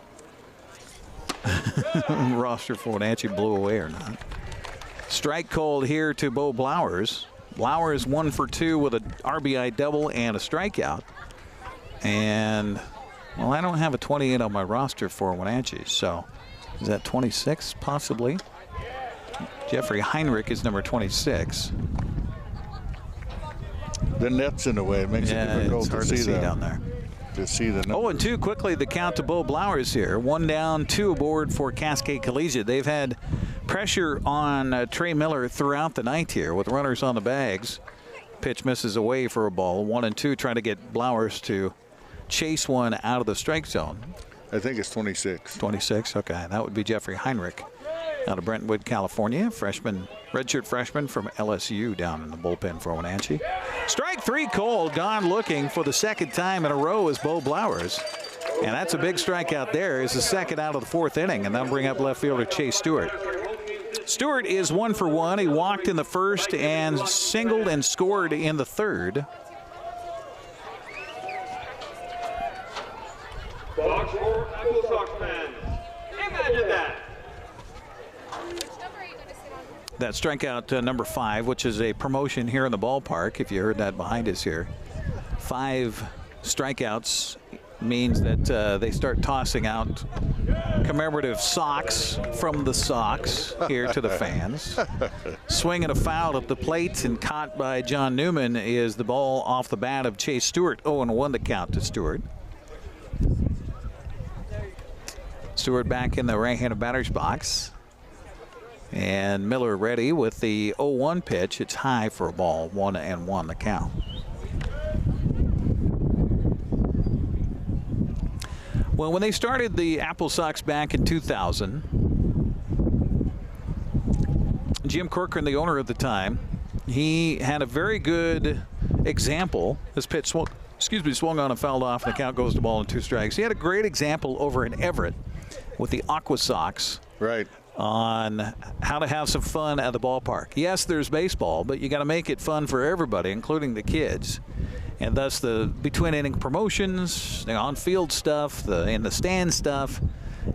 roster for Wenatchee blew away or not. Strike called here to Bo Blowers. Blowers 1 for 2 with a RBI double and a strikeout. And, well, I don't have a 28 on my roster for Wenatchee, so is that 26 possibly? Jeffrey Heinrich is number 26. The net's in the way. It makes it difficult it's hard to see down there. To see the number. 0-2 quickly the count to Bo Blowers here. 1 down, 2 aboard for Cascade Collegiate. They've had pressure on Trey Miller throughout the night here with runners on the bags. Pitch misses away for a ball. 1-2 trying to get Blowers to chase one out of the strike zone. I think it's 26. 26, okay. That would be Jeffrey Heinrich out of Brentwood, California. Freshman, redshirt freshman from LSU down in the bullpen for Wenatchee. Strike 3 called, gone looking for the second time in a row is Bo Blowers. And that's a big strikeout there. It's the second out of the 4th inning, and that'll bring up left fielder Chase Stewart. Stewart is 1 for 1. He walked in the first and singled and scored in the third. Box for AppleSox fans. Imagine that. That strikeout number 5, which is a promotion here in the ballpark, if you heard that behind us here. 5 strikeouts means that they start tossing out commemorative socks from the Sox here to the fans. Swinging a foul at the plate and caught by John Newman is the ball off the bat of Chase Stewart. 0-1 the count to Stewart. Stewart back in the right-handed batter's box. And Miller ready with the 0-1 pitch. It's high for a ball. 1-1 the count. Well, when they started the AppleSox back in 2000, Jim Corcoran, the owner at the time, he had a very good example. This pitch swung on and fouled off, and the count goes to ball and 2 strikes. He had a great example over in Everett with the AquaSox. Right. On how to have some fun at the ballpark. Yes, there's baseball, but you got to make it fun for everybody, including the kids. And thus the between inning promotions, the on-field stuff, the in the stand stuff.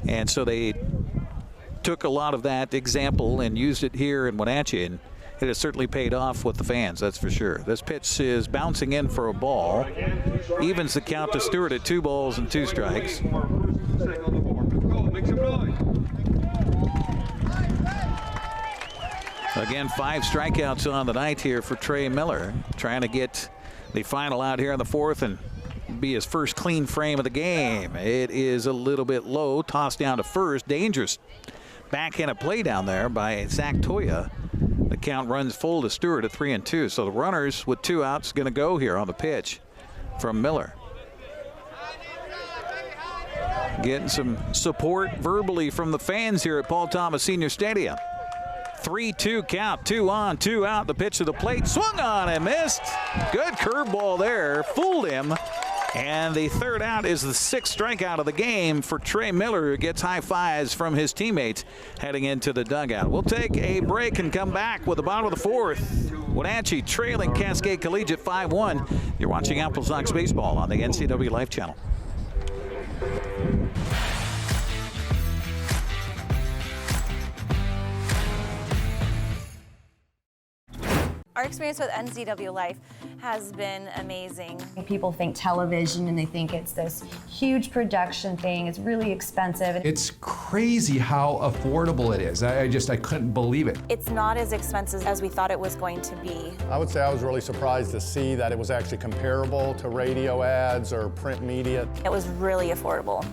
And so they took a lot of that example and used it here in Wenatchee, and it has certainly paid off with the fans, that's for sure. This pitch is bouncing in for a ball. Evens the count to Stewart at 2 balls and 2 strikes. Again, 5 strikeouts on the night here for Trey Miller, trying to get the final out here in the 4th and be his first clean frame of the game. It is a little bit low, tossed down to first. Dangerous backhand play down there by Zach Toya. The count runs full to Stewart at 3-2. So the runners with 2 outs going to go here on the pitch from Miller. Getting some support verbally from the fans here at Paul Thomas Senior Stadium. 3-2 count, 2 on, 2 out. The pitch to the plate, swung on and missed. Good curveball there, fooled him. And the 3rd out is the 6th strikeout of the game for Trey Miller, who gets high fives from his teammates heading into the dugout. We'll take a break and come back with the bottom of the 4th. Wenatchee trailing Cascade Collegiate 5-1. You're watching AppleSox baseball on the NCWLIFE Channel. Our experience with NCWLIFE has been amazing. People think television and they think it's this huge production thing. It's really expensive. It's crazy how affordable it is. I couldn't believe it. It's not as expensive as we thought it was going to be. I would say I was really surprised to see that it was actually comparable to radio ads or print media. It was really affordable.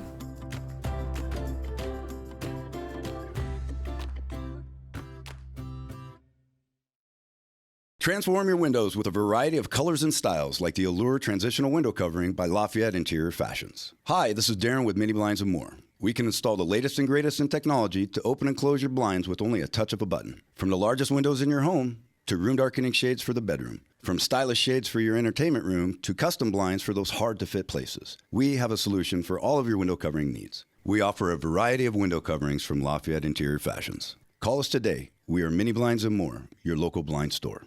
Transform your windows with a variety of colors and styles like the Allure Transitional Window Covering by Lafayette Interior Fashions. Hi, this is Darren with Mini Blinds and More. We can install the latest and greatest in technology to open and close your blinds with only a touch of a button. From the largest windows in your home to room darkening shades for the bedroom. From stylish shades for your entertainment room to custom blinds for those hard-to-fit places. We have a solution for all of your window covering needs. We offer a variety of window coverings from Lafayette Interior Fashions. Call us today. We are Mini Blinds and More, your local blind store.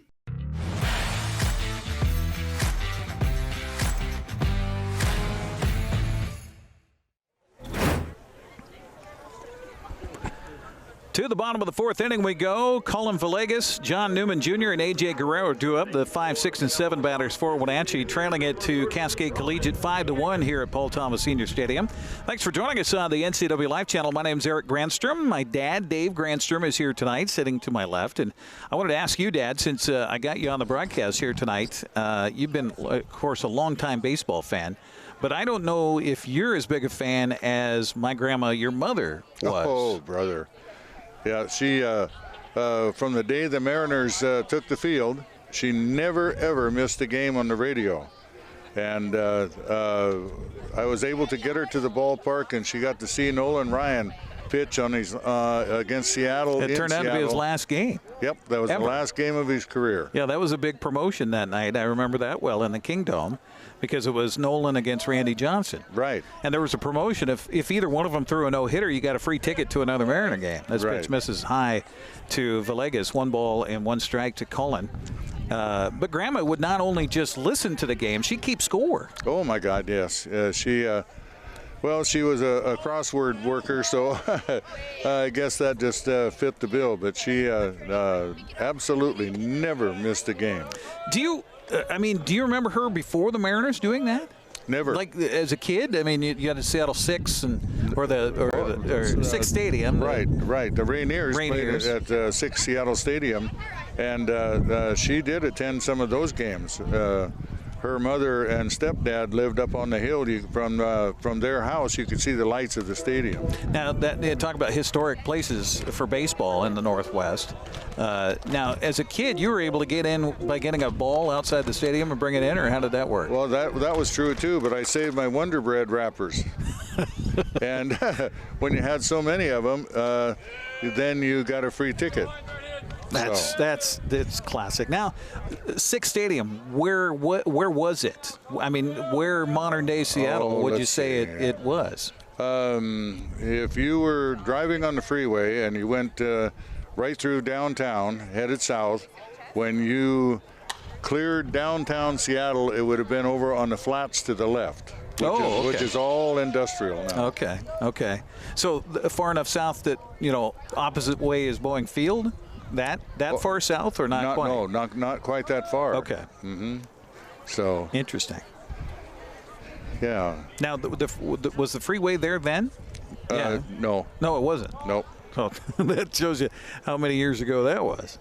To the bottom of the fourth inning we go. Collin Villegas, John Newman Jr., and A.J. Guerrero drew up the 5, 6, and 7 batters for Wenatchee, trailing it to Cascade Collegiate 5-1 here at Paul Thomas Senior Stadium. Thanks for joining us on the NCWLIFE Channel. My name's Eric Granstrom. My dad, Dave Granstrom, is here tonight, sitting to my left. And I wanted to ask you, Dad, since I got you on the broadcast here tonight, you've been, of course, a longtime baseball fan. But I don't know if you're as big a fan as my grandma, your mother, was. Oh, brother. Yeah, she, from the day the Mariners took the field, she never, ever missed a game on the radio. And I was able to get her to the ballpark, and she got to see Nolan Ryan pitch on his against Seattle. It turned out to be his last game. Yep, that was the last game of his career. Yeah, that was a big promotion that night. I remember that well in the Kingdome, because it was Nolan against Randy Johnson. Right. And there was a promotion. If either one of them threw a no-hitter, you got a free ticket to another Mariner game. This pitch misses high to Villegas. 1 ball and 1 strike to Collin. But Grandma would not only just listen to the game, she'd keep score. Oh, my God, yes. Well, she was a crossword worker, so I guess that just fit the bill. But she absolutely never missed a game. Do you remember her before the Mariners doing that? Never. Like as a kid? I mean, you had Seattle 6 or 6 Stadium. Right. The Rainiers played at 6 Seattle Stadium, and she did attend some of those games. Her mother and stepdad lived up on the hill. From their house, you could see the lights of the stadium. Now, talk about historic places for baseball in the Northwest. Now, as a kid, you were able to get in by getting a ball outside the stadium and bring it in, or how did that work? Well, that was true, too, but I saved my Wonder Bread wrappers. And when you had so many of them, then you got a free ticket. That's classic. Now, 6 Stadium, where was it? I mean, where modern day Seattle would you say it was? If you were driving on the freeway and you went right through downtown, headed south, when you cleared downtown Seattle, it would have been over on the flats to the left. Which is all industrial now. Okay. So far enough south that, opposite way is Boeing Field? That far south or not quite? No, not quite that far. Okay. Mm-hmm. So interesting. Yeah. Now, was the freeway there then? Yeah. No, it wasn't. Nope. Oh, that shows you how many years ago that was.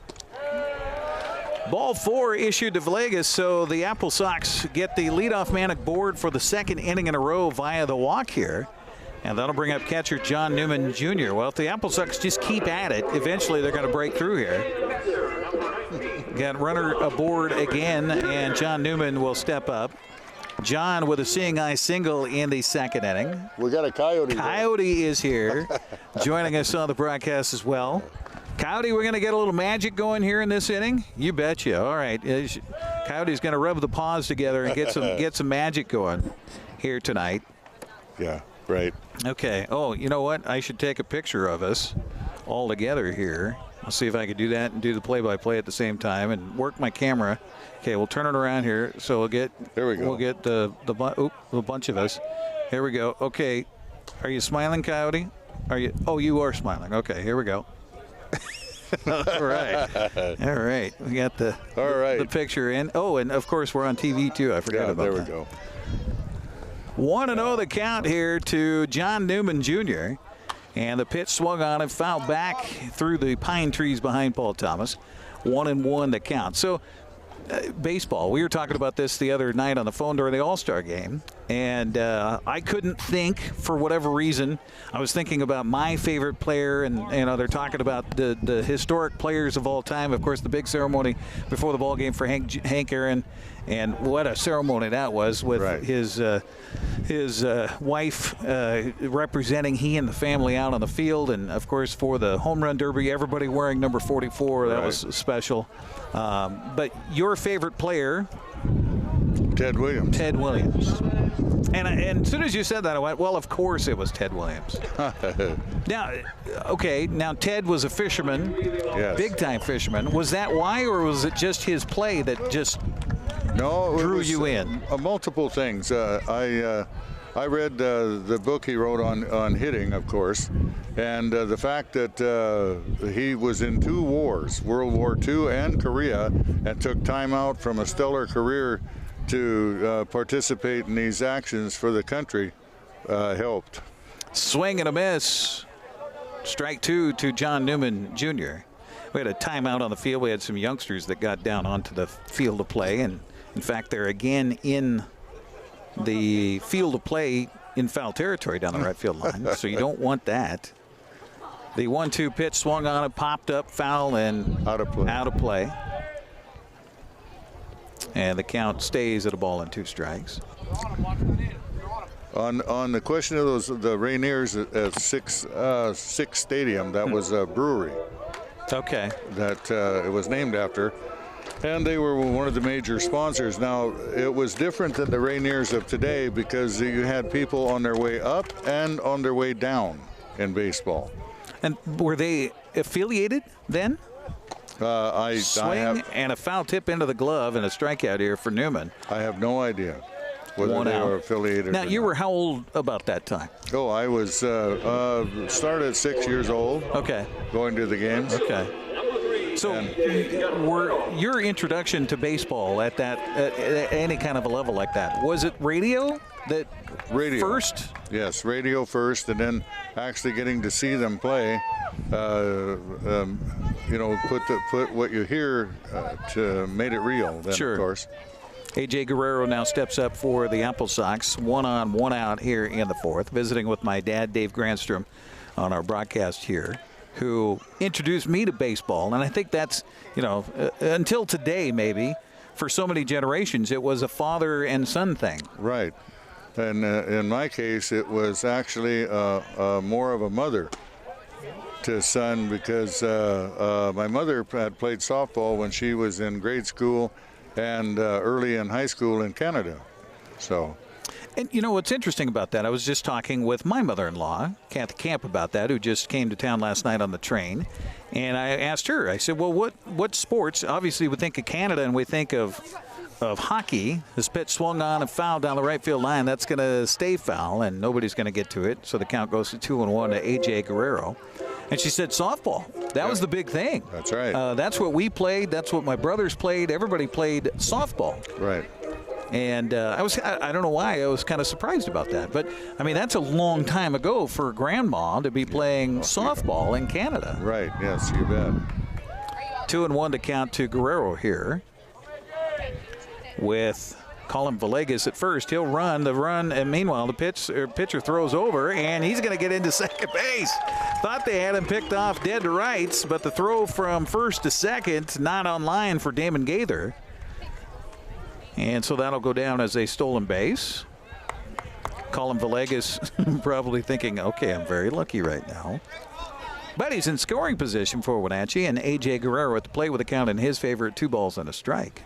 Ball 4 issued to Villegas, so the AppleSox get the leadoff man aboard for the 2nd inning in a row via the walk here. And that'll bring up catcher John Newman Jr. Well, if the AppleSox just keep at it, eventually they're going to break through here. Got runner aboard again, and John Newman will step up. John with a seeing eye single in the 2nd inning. We got a Coyote. Coyote is here, joining us on the broadcast as well. Coyote, we're going to get a little magic going here in this inning? You betcha. All right. Coyote's going to rub the paws together and get some magic going here tonight. Yeah, right. Okay. Oh, you know what? I should take a picture of us all together here. I'll see if I can do that and do the play-by-play at the same time and work my camera. Okay, we'll turn it around here. So we'll get. There we go. We'll get the bunch of us. Here we go. Okay, are you smiling, Coyote? Are you? Oh, you are smiling. Okay, here we go. All right. All right. We got the picture in. Oh, and of course we're on TV too. I forgot about that. There we go. 1-0 the count here to John Newman Jr. And the pitch swung on and fouled back through the pine trees behind Paul Thomas. 1-1 the count. So baseball, we were talking about this the other night on the phone during the All-Star game. And I couldn't think, for whatever reason, I was thinking about my favorite player, and they're talking about the historic players of all time. Of course, the big ceremony before the ball game for Hank Aaron, and what a ceremony that was with his wife representing he and the family out on the field, and of course for the home run derby, everybody wearing number 44. That was special. But your favorite player? Ted Williams. Ted Williams. And as soon as you said that, I went, well, of course it was Ted Williams. Now Ted was a fisherman, big-time fisherman. Was that why, or was it just his play that just drew you in? Multiple things. I read the book he wrote on hitting, of course, and the fact that he was in 2 wars, World War II and Korea, and took time out from a stellar career to participate in these actions for the country helped. Swing and a miss. Strike 2 to John Newman Jr. We had a timeout on the field. We had some youngsters that got down onto the field of play, and in fact they're again in the field of play in foul territory down the right field line, so you don't want that. The 1-2 pitch swung on it, popped up, foul, and out of play. And the count stays at a ball and 2 strikes. On the question of the Rainiers at Six Stadium, that was a brewery. Okay. That it was named after. And they were one of the major sponsors. Now, it was different than the Rainiers of today because you had people on their way up and on their way down in baseball. And were they affiliated then? Swing and a foul tip into the glove and a strikeout here for Newman. I have no idea whether they were affiliated. Now, you were how old about that time? Oh, I was started at 6 years old. Okay. Going to the games. Okay. So, were your introduction to baseball at any kind of a level like that, was it radio? First? Yes, radio first, and then actually getting to see them play. Put what you hear to made it real. Then, sure. Of course. A.J. Guerrero now steps up for the AppleSox. 1 on, 1 out here in the 4th. Visiting with my dad, Dave Granstrom, on our broadcast here, who introduced me to baseball. And I think that's, until today maybe, for so many generations, it was a father and son thing. Right. And in my case, it was actually more of a mother to son, because my mother had played softball when she was in grade school and early in high school in Canada. So. And what's interesting about that, I was just talking with my mother-in-law, Kathy Camp, about that, who just came to town last night on the train. And I asked her, I said, well, what sports? Obviously, we think of Canada and we think of hockey. This pitch swung on and fouled down the right field line. That's going to stay foul, and nobody's going to get to it. So the count goes to 2-1 to A.J. Guerrero. And she said softball. That was the big thing. That's right. That's what we played. That's what my brothers played. Everybody played softball. Right. And I don't know why, I was kind of surprised about that. But, I mean, that's a long time ago for grandma to be playing softball in Canada. Right, yes, you bet. 2-1 to count to Guerrero here. With Collin Villegas at first. He'll run, and meanwhile the pitcher throws over, and he's going to get into second base. Thought they had him picked off dead to rights, but the throw from first to second not on line for Damon Gaither. And so that'll go down as a stolen base. Collin Villegas probably thinking, okay, I'm very lucky right now. But he's in scoring position for Wenatchee, and A.J. Guerrero at the plate with a count in his favor at 2 balls and a strike.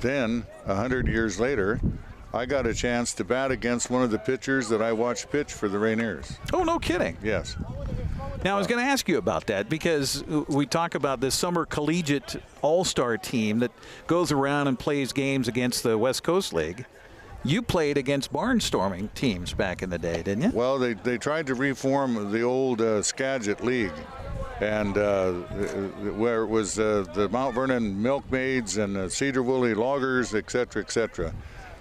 Then, 100 years later, I got a chance to bat against one of the pitchers that I watched pitch for the Rainiers. Oh, no kidding. Yes. Now, I was going to ask you about that because we talk about this summer collegiate all-star team that goes around and plays games against the West Coast League. You played against barnstorming teams back in the day, didn't you? Well, they tried to reform the old Skagit League, and where it was the Mount Vernon Milkmaids and the Cedar Woolley Loggers, et cetera,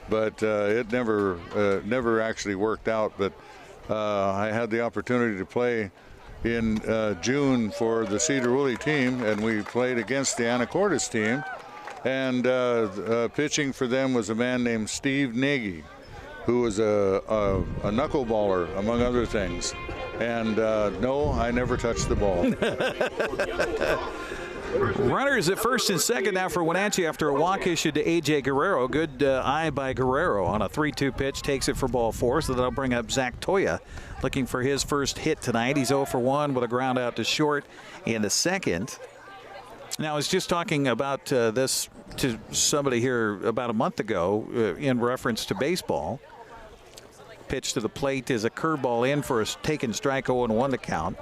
but it never actually worked out. But I had the opportunity to play in June for the Cedar Woolley team, and we played against the Anacortes team, and pitching for them was a man named Steve Nagy, who was a knuckleballer, among other things. And no, I never touched the ball. Runners at first and second now for Wenatchee after a walk issued to A.J. Guerrero. Good eye by Guerrero on a 3-2 pitch. Takes it for ball 4, so that'll bring up Zach Toya looking for his first hit tonight. He's 0 for 1 with a ground out to short in the second. Now, I was just talking about this to somebody here about a month ago in reference to baseball. Pitch to the plate is a curveball in for a taken strike, 0-1 to count.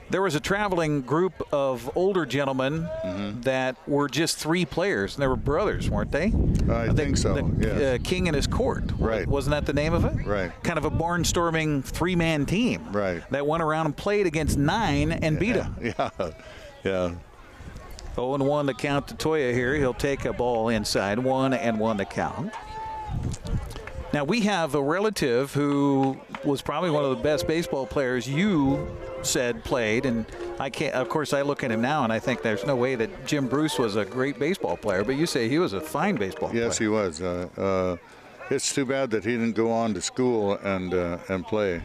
There was a traveling group of older gentlemen that were just 3 players, and they were brothers, weren't they? I think so, yes. King and his court. Right. Wasn't that the name of it? Right. Kind of a barnstorming 3-man team. Right. That went around and played against 9 and beat them. Yeah. 0-1 to count to Toya here. He'll take a ball inside. 1-1 to count. Now, we have a relative who was probably one of the best baseball players you said played, and I can't, of course, I look at him now and I think there's no way that Jim Bruce was a great baseball player, but you say he was a fine baseball player. Yes, he was. It's too bad that he didn't go on to school and play.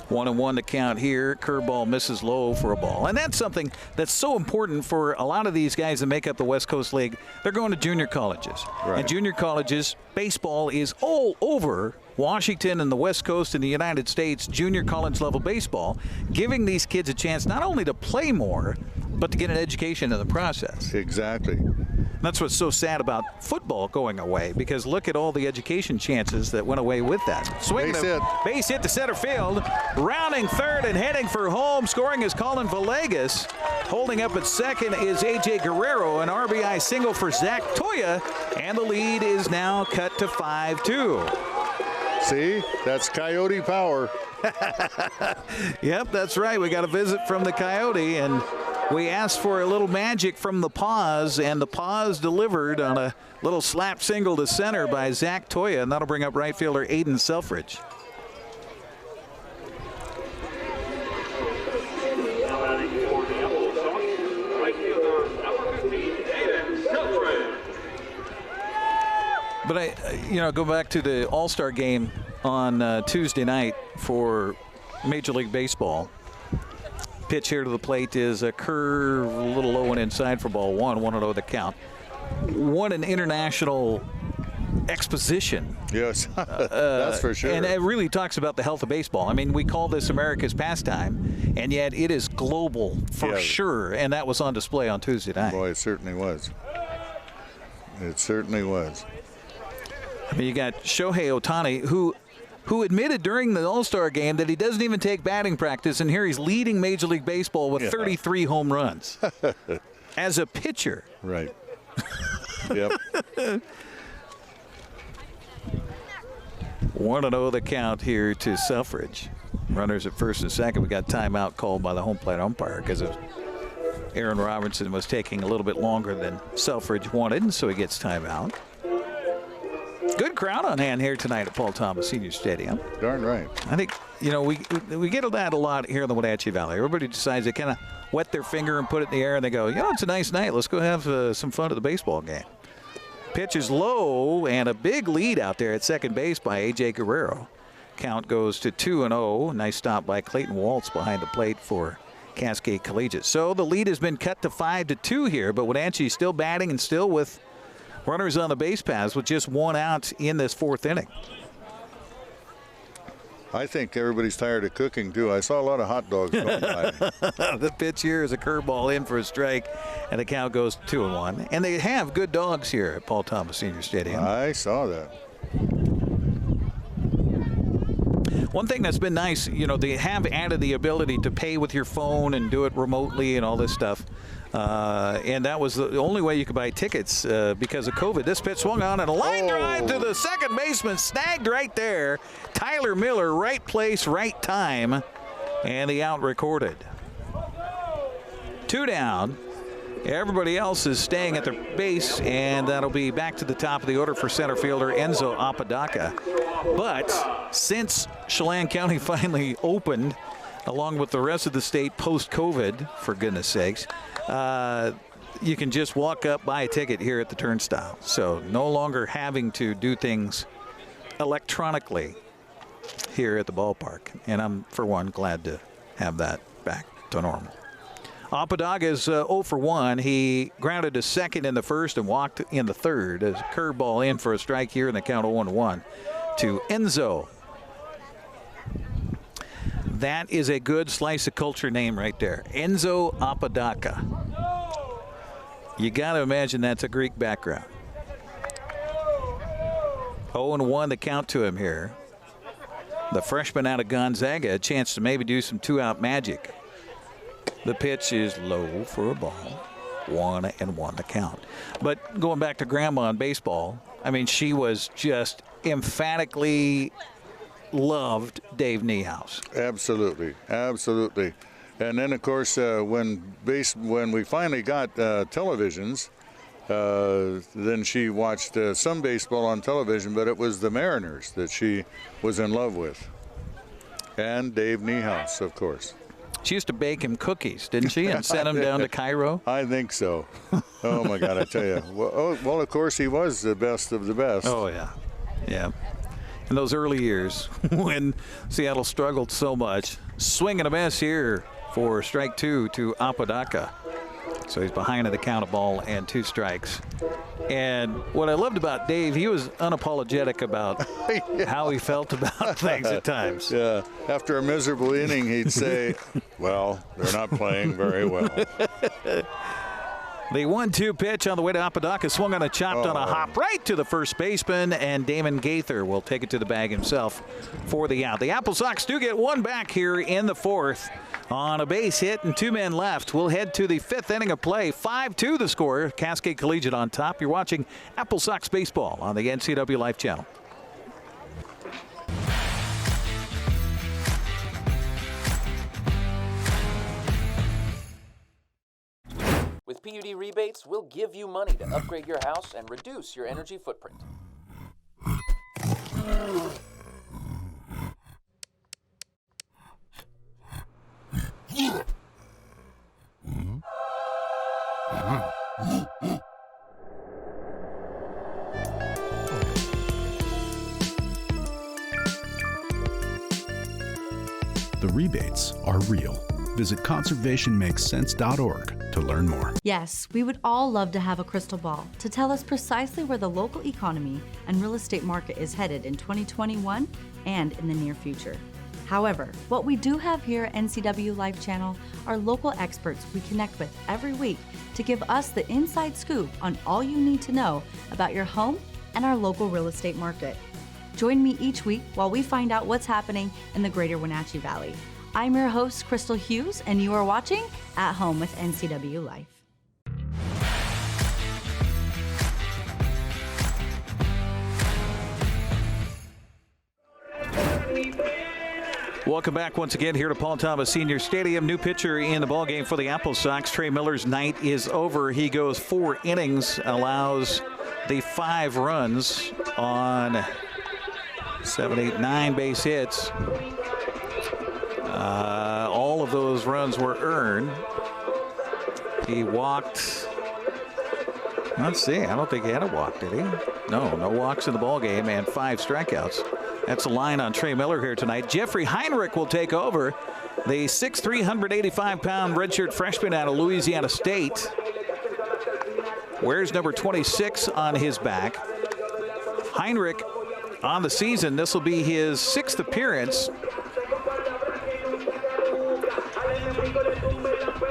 1-1 to count here. Curveball misses low for a ball. And that's something that's so important for a lot of these guys that make up the West Coast League. They're going to junior colleges. Right. And junior colleges, baseball is all over Washington and the West Coast in the United States, junior college level baseball, giving these kids a chance not only to play more, but to get an education in the process. Exactly. That's what's so sad about football going away, because look at all the education chances that went away with that. Swing base hit to center field, rounding third and heading for home. Scoring is Collin Villegas. Holding up at second is A.J. Guerrero, an RBI single for Zach Toya, and the lead is now cut to 5-2. See, that's Coyote power. Yep, that's right. We got a visit from the Coyote, and we asked for a little magic from the Paws, and the Paws delivered on a little slap single to center by Zach Toya, and that'll bring up right fielder Aiden Selfridge. But go back to the All-Star game on Tuesday night for Major League Baseball. Pitch here to the plate is a curve, a little low and inside for ball 1, 1-0 the count. What an international exposition. Yes, that's for sure. And it really talks about the health of baseball. I mean, we call this America's pastime, and yet it is global for sure, and that was on display on Tuesday night. Boy, it certainly was. It certainly was. I mean, you got Shohei Ohtani, who admitted during the All-Star game that he doesn't even take batting practice, and here he's leading Major League Baseball with 33 home runs as a pitcher. Right. Yep. 1-0 the count here to Selfridge. Runners at first and second. We got timeout called by the home plate umpire because Aaron Robertson was taking a little bit longer than Selfridge wanted, and so he gets timeout. Good crowd on hand here tonight at Paul Thomas Senior Stadium. Darn right. I think, we get that a lot here in the Wenatchee Valley. Everybody decides they kind of wet their finger and put it in the air, and they go, it's a nice night. Let's go have some fun at the baseball game. Pitch is low, and a big lead out there at second base by A.J. Guerrero. Count goes to 2-0. Nice stop by Clayton Waltz behind the plate for Cascade Collegiate. So the lead has been cut to 5-2 here, but Wenatchee still batting and still with runners on the base paths with just 1 out in this 4th inning. I think everybody's tired of cooking, too. I saw a lot of hot dogs going by. The pitch here is a curveball in for a strike, and the count goes 2-1. And they have good dogs here at Paul Thomas Senior Stadium. I saw that. One thing that's been nice, they have added the ability to pay with your phone and do it remotely and all this stuff. And that was the only way you could buy tickets because of COVID. This pitch swung on and a line drive to the second baseman, snagged right there. Tyler Miller, right place, right time, and the out recorded. 2 down. Everybody else is staying at their base, and that'll be back to the top of the order for center fielder Enzo Apodaca. But since Chelan County finally opened, along with the rest of the state post-COVID, for goodness sakes, you can just walk up, buy a ticket here at the turnstile. So no longer having to do things electronically here at the ballpark. And I'm, for one, glad to have that back to normal. Apodaca is 0 for 1. He grounded to second in the first and walked in the third. A curveball in for a strike here, and the count 0-1 to Enzo. That is a good slice of culture name right there. Enzo Apodaca. You got to imagine that's a Greek background. 0-1 the count to him here. The freshman out of Gonzaga, a chance to maybe do some 2-out magic. The pitch is low for a ball. 1-1 the count. But going back to Grandma in baseball, I mean, she was just emphatically loved Dave Niehaus. Absolutely, absolutely. And then, of course, when we finally got televisions, then she watched some baseball on television, but it was the Mariners that she was in love with. And Dave Niehaus, of course. She used to bake him cookies, didn't she, and send him down to Cairo? I think so. Oh, my God, I tell you. Well, of course, he was the best of the best. Oh, yeah. Yeah. In those early years when Seattle struggled so much. Swing and a miss here for strike 2 to Apodaca. So he's behind in the count of ball and 2 strikes. And what I loved about Dave, he was unapologetic about how he felt about things at times. Yeah. After a miserable inning, he'd say, well, they're not playing very well. The 1-2 pitch on the way to Apodaca, swung on a chopped on a hop right to the first baseman, and Damon Gaither will take it to the bag himself for the out. The AppleSox do get one back here in the 4th on a base hit and 2 men left. We'll head to the 5th inning of play. 5-2 the score. Cascade Collegiate on top. You're watching AppleSox baseball on the NCWLIFE Channel. With PUD rebates, we'll give you money to upgrade your house and reduce your energy footprint. The rebates are real. Visit conservationmakessense.org to learn more. Yes, we would all love to have a crystal ball to tell us precisely where the local economy and real estate market is headed in 2021 and in the near future. However, what we do have here at NCWLIFE Channel are local experts we connect with every week to give us the inside scoop on all you need to know about your home and our local real estate market. Join me each week while we find out what's happening in the greater Wenatchee Valley. I'm your host, Crystal Hughes, and you are watching At Home with NCWLIFE. Welcome back once again here to Paul Thomas Senior Stadium. New pitcher in the ballgame for the AppleSox. Trey Miller's night is over. He goes 4 innings, allows the 5 runs on 7, 8, 9 base hits. All of those runs were earned. He walked. Let's see. I don't think he had a walk, did he? No walks in the ballgame and 5 strikeouts. That's a line on Trey Miller here tonight. Jeffrey Heinrich will take over. The 6'3", 185-pound redshirt freshman out of Louisiana State. Wears number 26 on his back. Heinrich on the season. This will be his 6th appearance.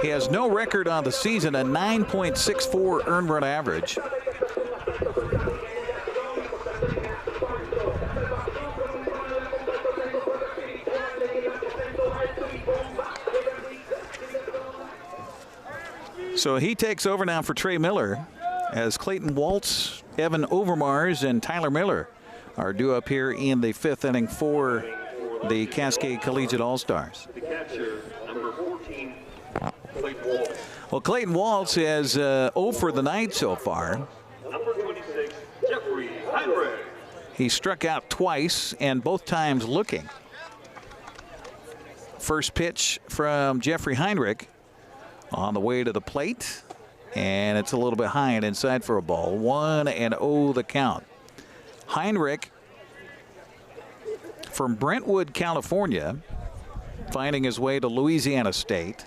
He has no record on the season, a 9.64 earned run average. So he takes over now for Trey Miller as Clayton Waltz, Evan Overmars, and Tyler Miller are due up here in the 5th inning for the Cascade Collegiate All-Stars. The catcher, number 14, Clayton Waltz. Well, Clayton Waltz has 0 for the night so far. Number 26, Jeffrey Heinrich. He struck out twice, and both times looking. First pitch from Jeffrey Heinrich on the way to the plate, and it's a little bit high and inside for a ball. 1-0 the count. Heinrich from Brentwood, California, finding his way to Louisiana State.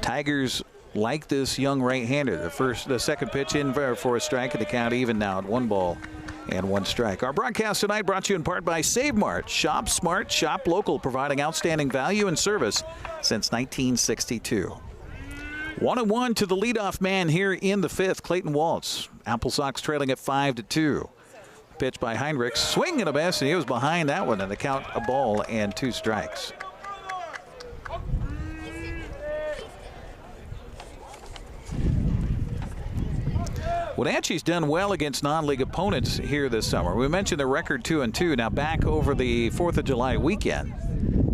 Tigers like this young right-hander. The second pitch in for a strike, and the count even now at 1-1 strike. Our broadcast tonight brought to you in part by Save Mart. Shop smart, shop local, providing outstanding value and service since 1962. 1-1 to the leadoff man here in the 5th, Clayton Waltz. AppleSox trailing at 5-2. Pitch by Heinrich, swing and a miss, and he was behind that one, and the count a ball and 2 strikes. Wenatchee's done well against non-league opponents here this summer. We mentioned the record 2-2. Now back over the 4th of July weekend.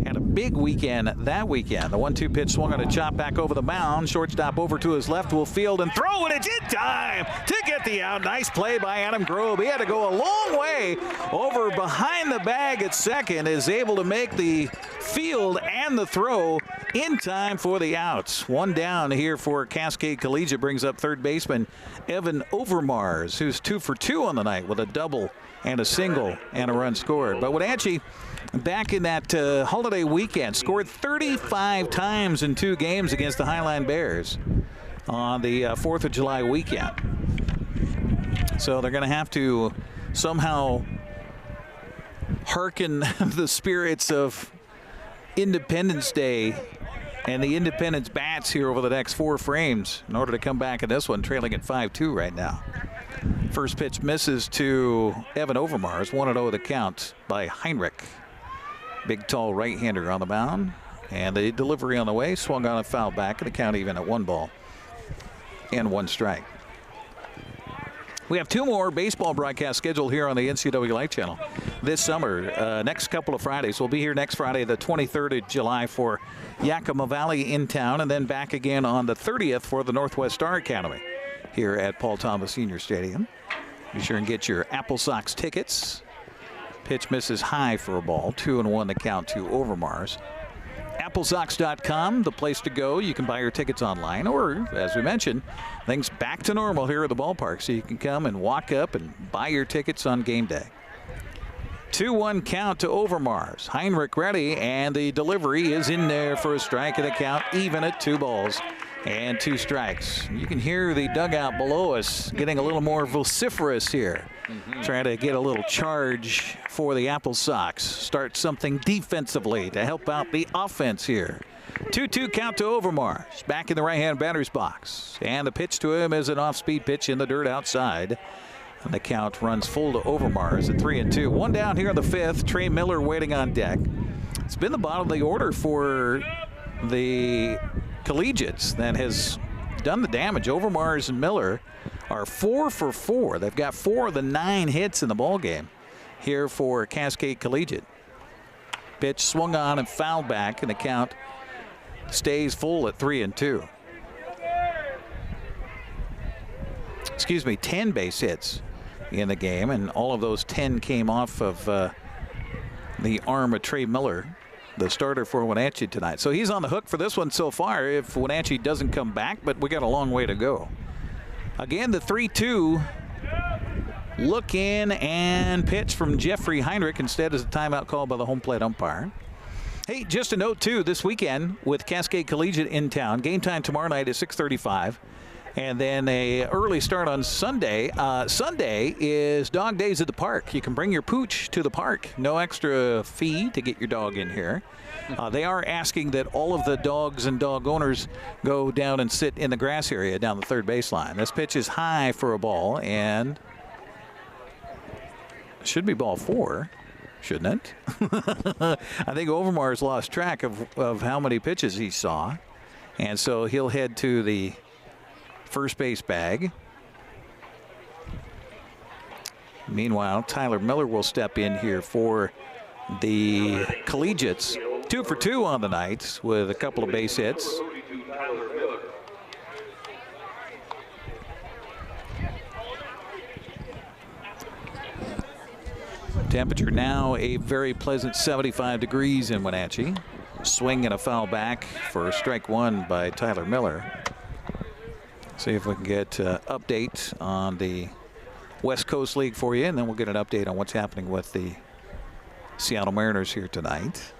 Had a big weekend that weekend. The 1-2 pitch swung on a chop back over the mound. Shortstop over to his left will field and throw, and it's in time to get the out. Nice play by Adam Grob. He had to go a long way over behind the bag at second. Is able to make the field and the throw in time for the outs. One down here for Cascade Collegiate brings up third baseman Evan Overmars, who's 2 for 2 on the night with a double and a single and a run scored. But Wenatchee, back in that holiday weekend, scored 35 times in 2 games against the Highline Bears on the 4th of July weekend. So they're going to have to somehow hearken the spirits of Independence Day and the Independence bats here over the next 4 frames in order to come back in this one, trailing at 5-2 right now. First pitch misses to Evan Overmars. 1-0 the count by Heinrich. Big, tall right-hander on the mound. And the delivery on the way. Swung on a foul back, and the count even at 1 and 1 strike. We have 2 more baseball broadcasts scheduled here on the NCWLIFE Channel this summer. Next couple of Fridays. We'll be here next Friday, the 23rd of July, for Yakima Valley in town, and then back again on the 30th for the Northwest Star Academy here at Paul Thomas Senior Stadium. Be sure and get your AppleSox tickets. Pitch misses high for a ball. 2-1 the count to Overmars. AppleSox.com, the place to go. You can buy your tickets online, or, as we mentioned, things back to normal here at the ballpark, so you can come and walk up and buy your tickets on game day. 2-1 count to Overmars. Heinrich ready, and the delivery is in there for a strike, and the count even at 2 balls and 2 strikes. You can hear the dugout below us getting a little more vociferous here. Trying to get a little charge for the AppleSox. Start something defensively to help out the offense here. 2-2 count to Overmars. Back in the right-hand batter's box. And the pitch to him is an off-speed pitch in the dirt outside. And the count runs full to Overmars at 3-2. One down here in the 5th. Trey Miller waiting on deck. It's been the bottom of the order for the Collegiates that has done the damage. Overmars and Miller are 4 for 4. They've got 4 of the 9 hits in the ball game here for Cascade Collegiate. Pitch swung on and fouled back, and the count stays full at 3-2. Excuse me, 10 base hits in the game, and all of those 10 came off of the arm of Trey Miller, the starter for Wenatchee tonight. So he's on the hook for this one so far if Wenatchee doesn't come back, but we got a long way to go. Again, the 3-2 look in and pitch from Jeffrey Heinrich instead is a timeout called by the home plate umpire. Hey, just a note, too, this weekend with Cascade Collegiate in town, game time tomorrow night at 6:35. And then a early start on Sunday. Sunday is Dog Days at the park. You can bring your pooch to the park. No extra fee to get your dog in here. They are asking that all of the dogs and dog owners go down and sit in the grass area down the third baseline. This pitch is high for a ball, and should be ball 4, shouldn't it? I think Overmars lost track of how many pitches he saw. And so he'll head to the first base bag. Meanwhile, Tyler Miller will step in here for the Collegiates. 2 for 2 on the night with a couple of base hits. Temperature now a very pleasant 75 degrees in Wenatchee. Swing and a foul back for strike one by Tyler Miller. See if we can get update on the West Coast League for you, and then we'll get an update on what's happening with the Seattle Mariners here tonight.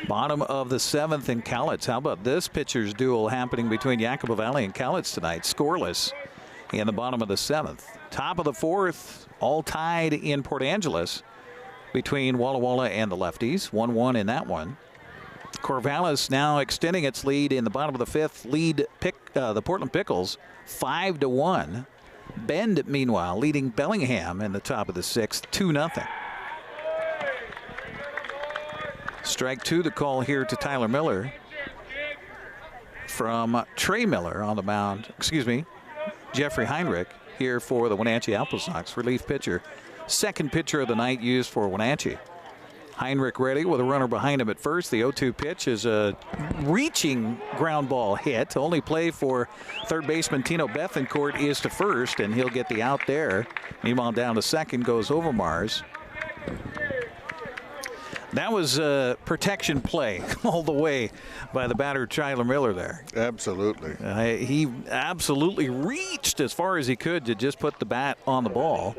Bottom of the 7th in Cowlitz. How about this pitcher's duel happening between Yacobo Valley and Cowlitz tonight? Scoreless in the bottom of the 7th. Top of the 4th, all tied in Port Angeles between Walla Walla and the lefties. 1-1 in that one. Corvallis now extending its lead in the bottom of the 5th. Lead the Portland Pickles 5-1. Bend, meanwhile, leading Bellingham in the top of the 6th 2-0. Strike two, the call here to Tyler Miller from Trey Miller on the mound. Excuse me, Jeffrey Heinrich here for the Wenatchee AppleSox, relief pitcher. Second pitcher of the night used for Wenatchee. Heinrich ready with a runner behind him at first. The 0-2 pitch is a reaching ground ball hit. Only play for third baseman Tino Bethencourt is to first, and he'll get the out there. Meanwhile, down to second goes Overmars. That was a protection play all the way by the batter, Tyler Miller there. Absolutely. He absolutely reached as far as he could to just put the bat on the ball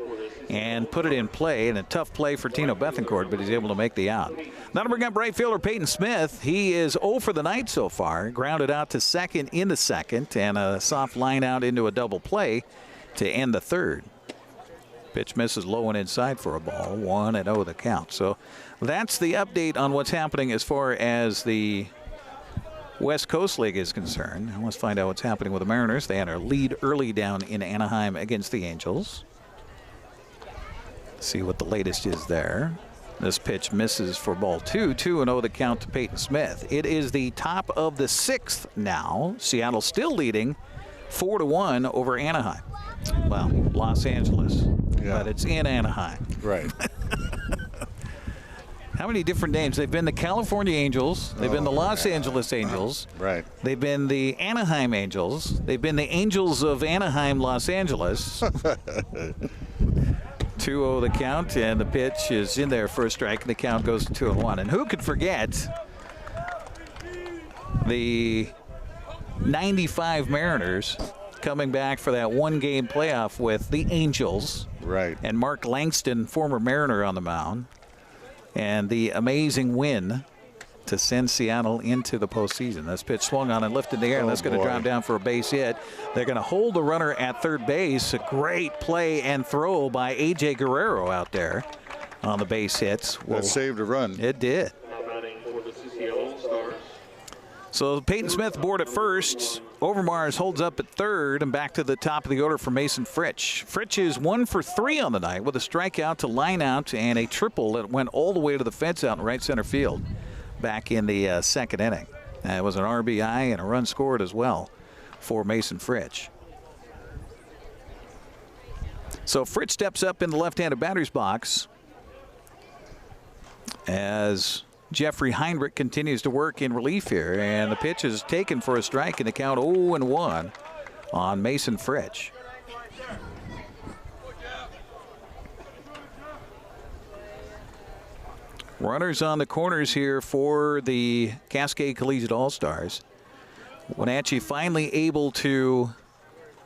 and put it in play. And a tough play for Tino Bethencourt, but he's able to make the out. Now to bring up right fielder Peyton Smith. He is 0 for the night so far. Grounded out to second in the second, and a soft line out into a double play to end the third. Pitch misses low and inside for a ball. 1-0 the count. So that's the update on what's happening as far as the West Coast League is concerned. Now let's find out what's happening with the Mariners. They had a lead early down in Anaheim against the Angels. See what the latest is there. This pitch misses for ball 2. 2-0 the count to Peyton Smith. It is the top of the 6th now. Seattle still leading 4-1 over Anaheim. Well, Los Angeles, but it's in Anaheim. Right. How many different names? They've been the California Angels. They've been the Los Angeles Angels. Right. They've been the Anaheim Angels. They've been the Angels of Anaheim, Los Angeles. 2-0 the count, and the pitch is in there for a strike, and the count goes to 2-1. And who could forget the 95 Mariners coming back for that one-game playoff with the Angels. Right. And Mark Langston, former Mariner, on the mound. And the amazing win to send Seattle into the postseason. This pitch swung on and lifted in the air, and that's going to drop down for a base hit. They're going to hold the runner at third base. A great play and throw by A.J. Guerrero out there on the base hits. That saved a run. It did. So Peyton Smith aboard at first. Overmars holds up at third, and back to the top of the order for Mason Fritsch. Fritsch is 1 for 3 on the night with a strikeout to line out and a triple that went all the way to the fence out in right center field back in the second inning. It was an RBI and a run scored as well for Mason Fritsch. So Fritsch steps up in the left-handed batter's box as Jeffrey Heinrich continues to work in relief here, and the pitch is taken for a strike in the count 0-1 on Mason Fritsch. Runners on the corners here for the Cascade Collegiate All-Stars. Wenatchee finally able to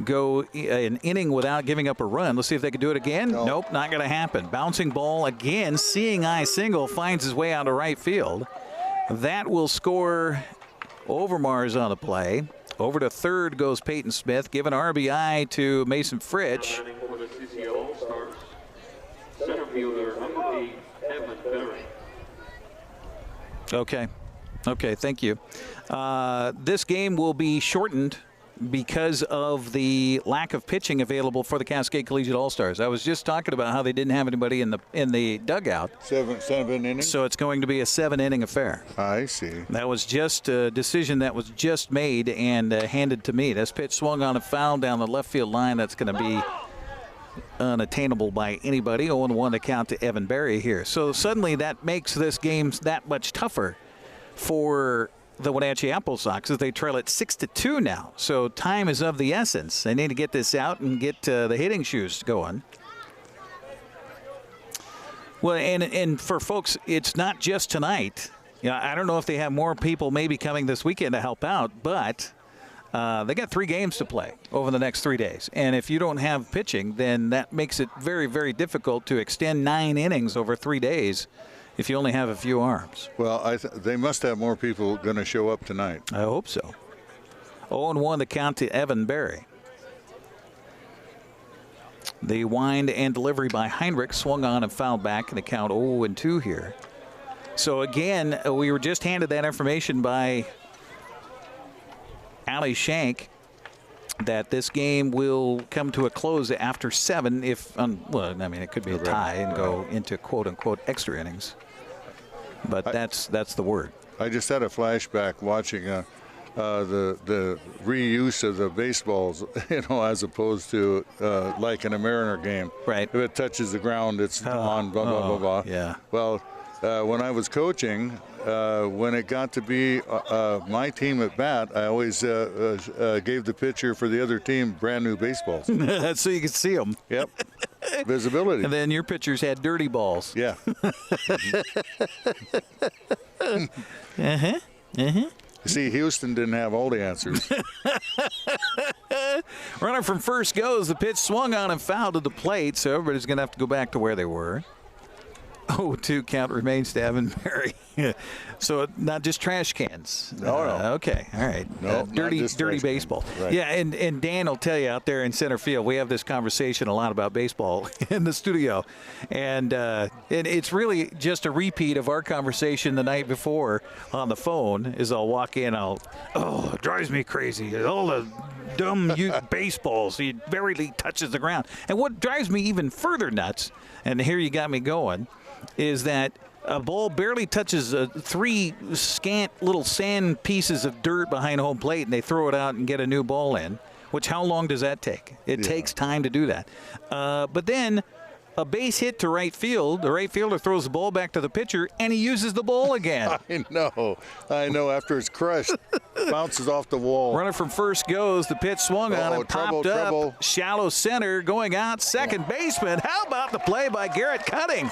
go an inning without giving up a run. Let's see if they can do it again. Nope, not going to happen. Bouncing ball again. Seeing eye single finds his way out to right field. That will score Overmars on the play. Over to third goes Peyton Smith. Give an RBI to Mason Fritsch. Center fielder number 8, Evan Berry. Okay, thank you. This game will be shortened because of the lack of pitching available for the Cascade Collegiate All-Stars. I was just talking about how they didn't have anybody in the dugout. Seven innings? So it's going to be a 7-inning affair. I see. That was just a decision that was just made and handed to me. This pitch swung on a foul down the left field line. That's going to be unattainable by anybody. 0-1 to count to Evan Berry here. So suddenly that makes this game that much tougher for the Wenatchee AppleSox as they trail it 6-2 now. So time is of the essence. They need to get this out and get the hitting shoes going. Well, and for folks, it's not just tonight. I don't know if they have more people maybe coming this weekend to help out, but they got 3 games to play over the next 3 days. And if you don't have pitching, then that makes it very, very difficult to extend 9 innings over 3 days if you only have a few arms. Well, they must have more people going to show up tonight. I hope so. 0-1 the count to Evan Berry. The wind and delivery by Heinrich swung on and fouled back, and the count 0-2 here. So again, we were just handed that information by Allie Shank that this game will come to a close after 7 if, well, I mean, it could be a tie and go into quote-unquote extra innings. But that's the word. I just had a flashback watching the reuse of the baseballs, as opposed to like in a Mariner game. Right. If it touches the ground, it's on, blah, blah, blah, blah. Yeah. Well, when I was coaching, when it got to be my team at bat, I always gave the pitcher for the other team brand new baseballs. So you could see them. Yep. Visibility. And then your pitchers had dirty balls. Yeah. See, Houston didn't have all the answers. Runner from first goes. The pitch swung on and fouled to the plate, so everybody's going to have to go back to where they were. 0-2 count remains to Evan Berry. So not just trash cans. No. Okay, all right. No, dirty baseball. Right. Yeah, and Dan will tell you out there in center field, we have this conversation a lot about baseball in the studio. And it's really just a repeat of our conversation the night before on the phone. As I'll walk in, it drives me crazy. All the dumb baseballs. He barely touches the ground. And what drives me even further nuts, and here you got me going, is that a ball barely touches 3 scant little sand pieces of dirt behind home plate, and they throw it out and get a new ball in, which how long does that take? It takes time to do that. But then a base hit to right field, the right fielder throws the ball back to the pitcher, and he uses the ball again. I know. After it's crushed, bounces off the wall. Runner from first goes. The pitch swung on and popped up. Shallow center, going out. Second baseman. How about the play by Garrett Cutting?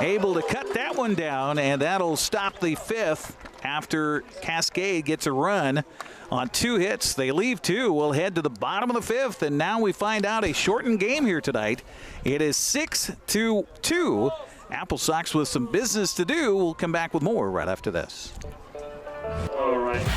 Able to cut that one down, and that'll stop the 5th after Cascade gets a run on 2 hits. They leave 2. We'll head to the bottom of the 5th, and now we find out a shortened game here tonight. It is 6-2. AppleSox with some business to do. We'll come back with more right after this. All right.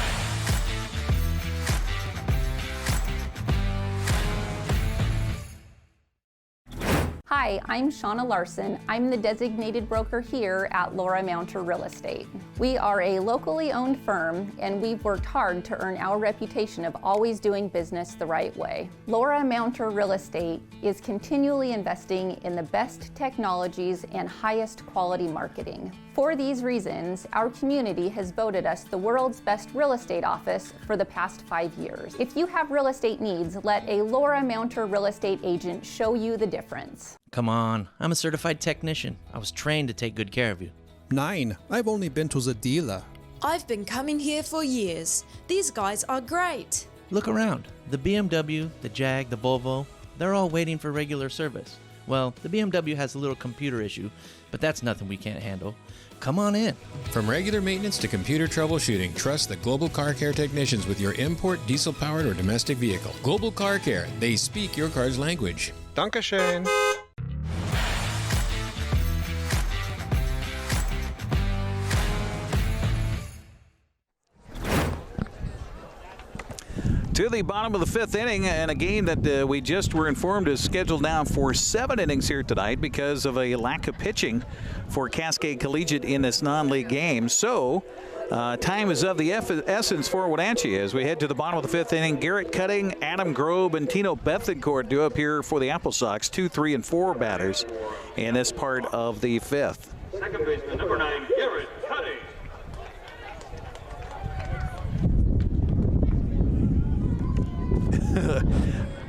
Hi, I'm Shauna Larson. I'm the designated broker here at Laura Mounter Real Estate. We are a locally owned firm, and we've worked hard to earn our reputation of always doing business the right way. Laura Mounter Real Estate is continually investing in the best technologies and highest quality marketing. For these reasons, our community has voted us the world's best real estate office for the past 5 years. If you have real estate needs, let a Laura Mounter Real Estate agent show you the difference. Come on, I'm a certified technician. I was trained to take good care of you. 9. I've only been to the dealer. I've been coming here for years. These guys are great. Look around. The BMW, the Jag, the Volvo, they're all waiting for regular service. Well, the BMW has a little computer issue, but that's nothing we can't handle. Come on in. From regular maintenance to computer troubleshooting, trust the Global Car Care technicians with your import, diesel-powered, or domestic vehicle. Global Car Care. They speak your car's language. Dankeschön. To the bottom of the 5th inning, and a game that we just were informed is scheduled now for 7 innings here tonight because of a lack of pitching for Cascade Collegiate in this non-league game. So Time is of the essence for Wenatchee as we head to the bottom of the 5th inning. Garrett Cutting, Adam Grob, and Tino Bethencourt due up here for the AppleSox. 2, 3, and 4 batters in this part of the 5th. Second baseman, number 9, Garrett Cutting.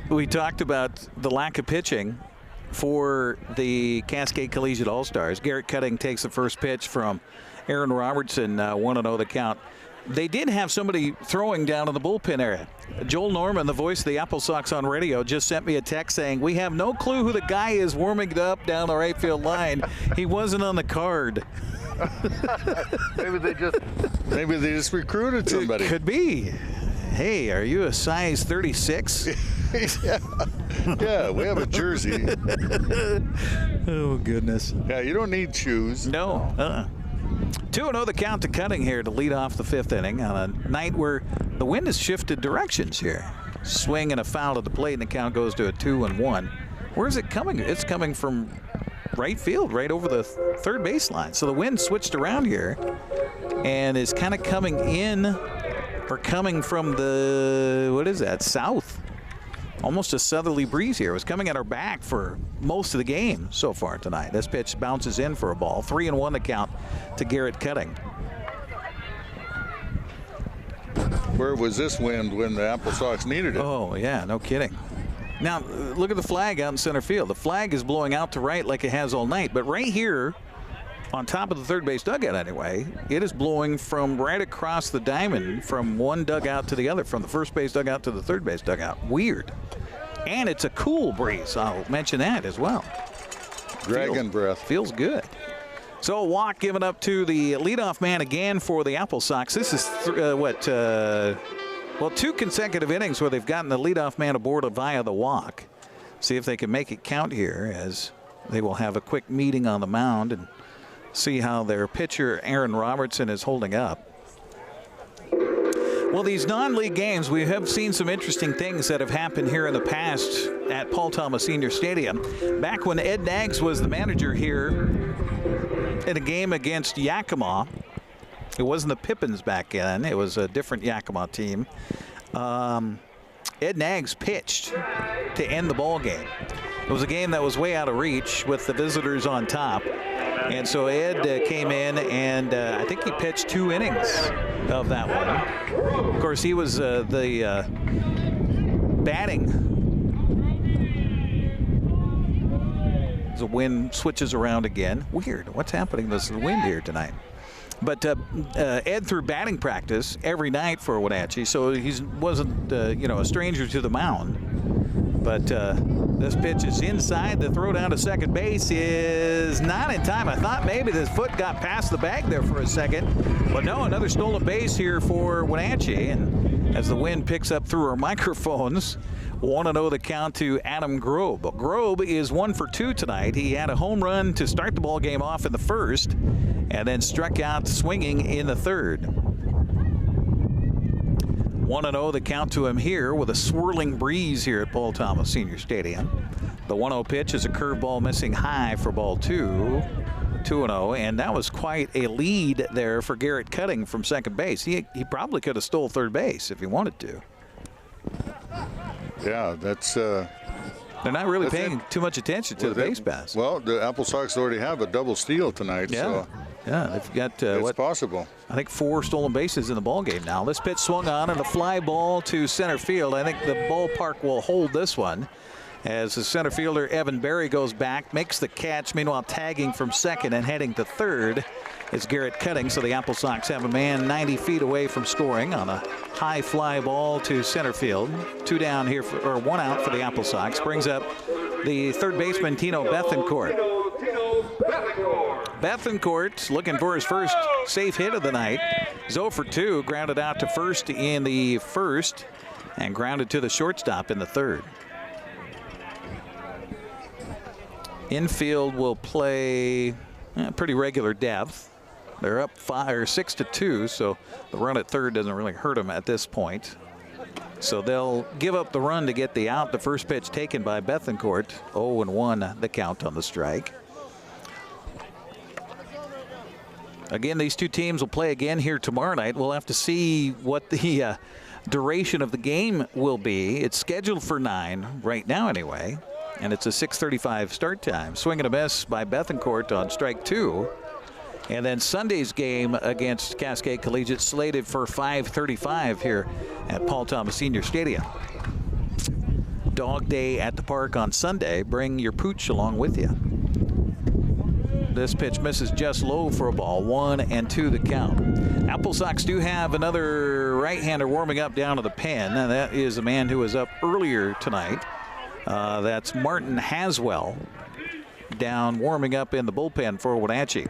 We talked about the lack of pitching for the Cascade Collegiate All-Stars. Garrett Cutting takes the first pitch from Aaron Robertson, 1-0 the count. They did have somebody throwing down in the bullpen area. Joel Norman, the voice of the AppleSox on radio, just sent me a text saying, we have no clue who the guy is warming up down the right field line. He wasn't on the card. Maybe they just recruited somebody. It could be. Hey, are you a size 36? Yeah, we have a jersey. Oh, goodness. Yeah, you don't need shoes. No. 2-0 the count to Cutting here to lead off the 5th inning on a night where the wind has shifted directions here. Swing and a foul to the plate, and the count goes to a 2-1. Where's it coming? It's coming from right field, right over the third baseline. So the wind switched around here and is kind of coming in or coming from the, what is that, south. Almost a southerly breeze here. It was coming at our back for most of the game so far tonight. This pitch bounces in for a ball. 3-1 the count to Garrett Cutting. Where was this wind when the AppleSox needed it? Oh, yeah, no kidding. Now, look at the flag out in center field. The flag is blowing out to right like it has all night, but right here on top of the third base dugout anyway, it is blowing from right across the diamond from one dugout to the other, from the first base dugout to the third base dugout. Weird. And it's a cool breeze. I'll mention that as well. Dragon breath. Feels good. So a walk given up to the leadoff man again for the AppleSox. This is well, 2 consecutive innings where they've gotten the leadoff man aboard via the walk. See if they can make it count here, as they will have a quick meeting on the mound and see how their pitcher Aaron Robertson is holding up. Well, these non-league games, we have seen some interesting things that have happened here in the past at Paul Thomas Senior Stadium. Back when Ed Naggs was the manager here in a game against Yakima, it wasn't the Pippins back then, it was a different Yakima team. Ed Naggs pitched to end the ball game. It was a game that was way out of reach with the visitors on top. And so Ed came in, and I think he pitched 2 innings of that one. Of course, he was the batting. The wind switches around again. Weird. What's happening to the wind here tonight? But Ed threw batting practice every night for Wenatchee, so he wasn't, a stranger to the mound. But this pitch is inside. The throw down to second base is not in time. I thought maybe the foot got past the bag there for a second. But no, another stolen base here for Wenatchee. And as the wind picks up through our microphones, 1-0 the count to Adam Grob. Grob is 1 for 2 tonight. He had a home run to start the ball game off in the first and then struck out swinging in the third. 1-0 the count to him here with a swirling breeze here at Paul Thomas Senior Stadium. The 1-0 pitch is a curveball missing high for ball 2. 2-0, and that was quite a lead there for Garrett Cutting from second base. He probably could have stole third base if he wanted to. Yeah, that's... They're not really paying too much attention to the base pass. Well, the AppleSox already have a double steal tonight, so... Yeah, they've got it's possible. I think 4 stolen bases in the ball game now. This pitch swung on and a fly ball to center field. I think the ballpark will hold this one as the center fielder Evan Berry goes back, makes the catch. Meanwhile, tagging from second and heading to third is Garrett Cutting. So the AppleSox have a man 90 feet away from scoring on a high fly ball to center field. 2 down here, or 1 out for the AppleSox. Brings up the third baseman Tino Bethencourt. Bethencourt looking for his first safe hit of the night. 0 for 2, grounded out to first in the first and grounded to the shortstop in the third. Infield will play pretty regular depth. They're up 6-2, so the run at third doesn't really hurt them at this point. So they'll give up the run to get the out. The first pitch taken by Bethencourt. 0-1 the count on the strike. Again, these two teams will play again here tomorrow night. We'll have to see what the duration of the game will be. It's scheduled for 9 right now anyway, and it's a 6:35 start time. Swing and a miss by Bethencourt on strike 2. And then Sunday's game against Cascade Collegiate slated for 5:35 here at Paul Thomas Senior Stadium. Dog day at the park on Sunday. Bring your pooch along with you. This pitch misses just low for a ball. 1-2 the count. AppleSox do have another right-hander warming up down to the pen, and that is a man who was up earlier tonight. That's Martin Haswell down warming up in the bullpen for Wenatchee.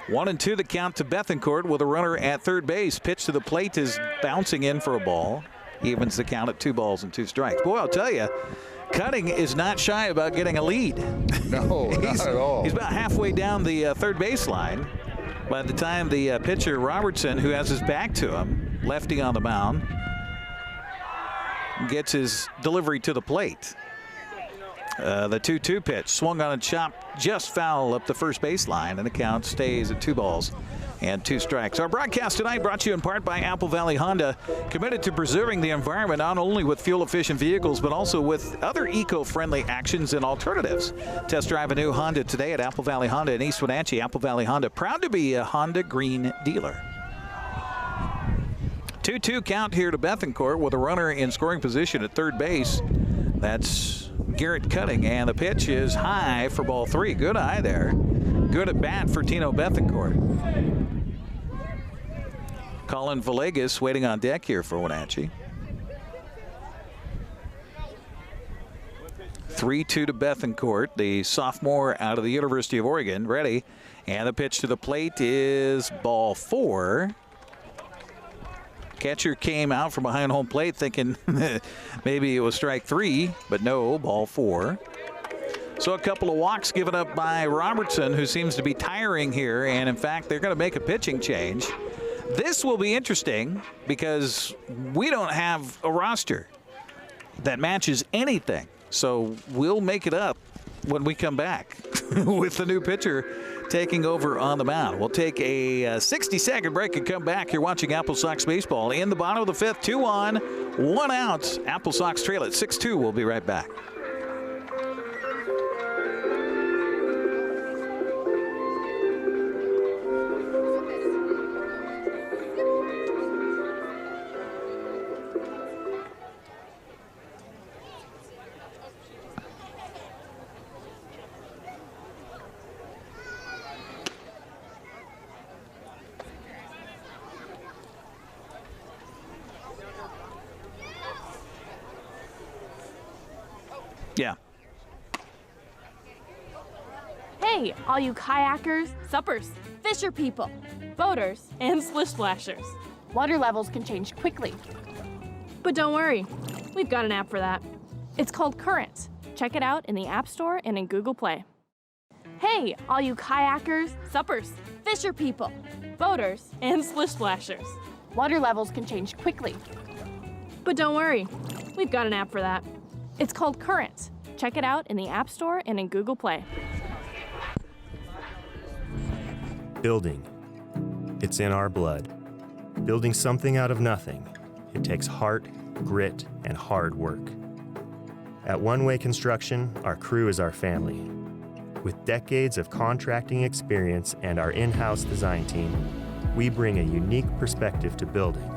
1-2 the count to Bethencourt with a runner at third base. Pitch to the plate is bouncing in for a ball. Evens the count at 2 balls and 2 strikes. Boy, I'll tell you, Cutting is not shy about getting a lead. No, not at all. He's about halfway down the third baseline by the time the pitcher Robertson, who has his back to him, lefty on the mound, gets his delivery to the plate. The 2-2 pitch swung on a chop just foul up the first baseline, and the count stays at 2 balls and 2 strikes. Our broadcast tonight brought to you in part by Apple Valley Honda, committed to preserving the environment not only with fuel-efficient vehicles but also with other eco-friendly actions and alternatives. Test drive a new Honda today at Apple Valley Honda in East Wenatchee. Apple Valley Honda, proud to be a Honda Green dealer. 2-2 count here to Bethencourt with a runner in scoring position at third base. That's Garrett Cutting, and the pitch is high for ball 3. Good eye there. Good at bat for Tino Bethencourt. Collin Villegas waiting on deck here for Wenatchee. 3-2 to Bethencourt, the sophomore out of the University of Oregon. Ready, and the pitch to the plate is ball 4. Catcher came out from behind home plate thinking maybe it was strike 3, but no, ball 4. So a couple of walks given up by Robertson, who seems to be tiring here, and in fact they're going to make a pitching change. This will be interesting because we don't have a roster that matches anything. So we'll make it up when we come back with the new pitcher taking over on the mound. We'll take a 60-second break and come back. You're watching AppleSox baseball in the bottom of the 5th. 2 on, 1 out. AppleSox trail at 6-2. We'll be right back. Yeah. Hey, all you kayakers, suppers, fisher people, boaters, and splish splashers. Water levels can change quickly. But don't worry, we've got an app for that. It's called Current. Check it out in the App Store and in Google Play. Hey, all you kayakers, suppers, fisher people, boaters, and splish splashers. Water levels can change quickly. But don't worry, we've got an app for that. It's called Current. Check it out in the App Store and in Google Play. Building. It's in our blood. Building something out of nothing. It takes heart, grit, and hard work. At One Way Construction, our crew is our family. With decades of contracting experience and our in-house design team, we bring a unique perspective to building.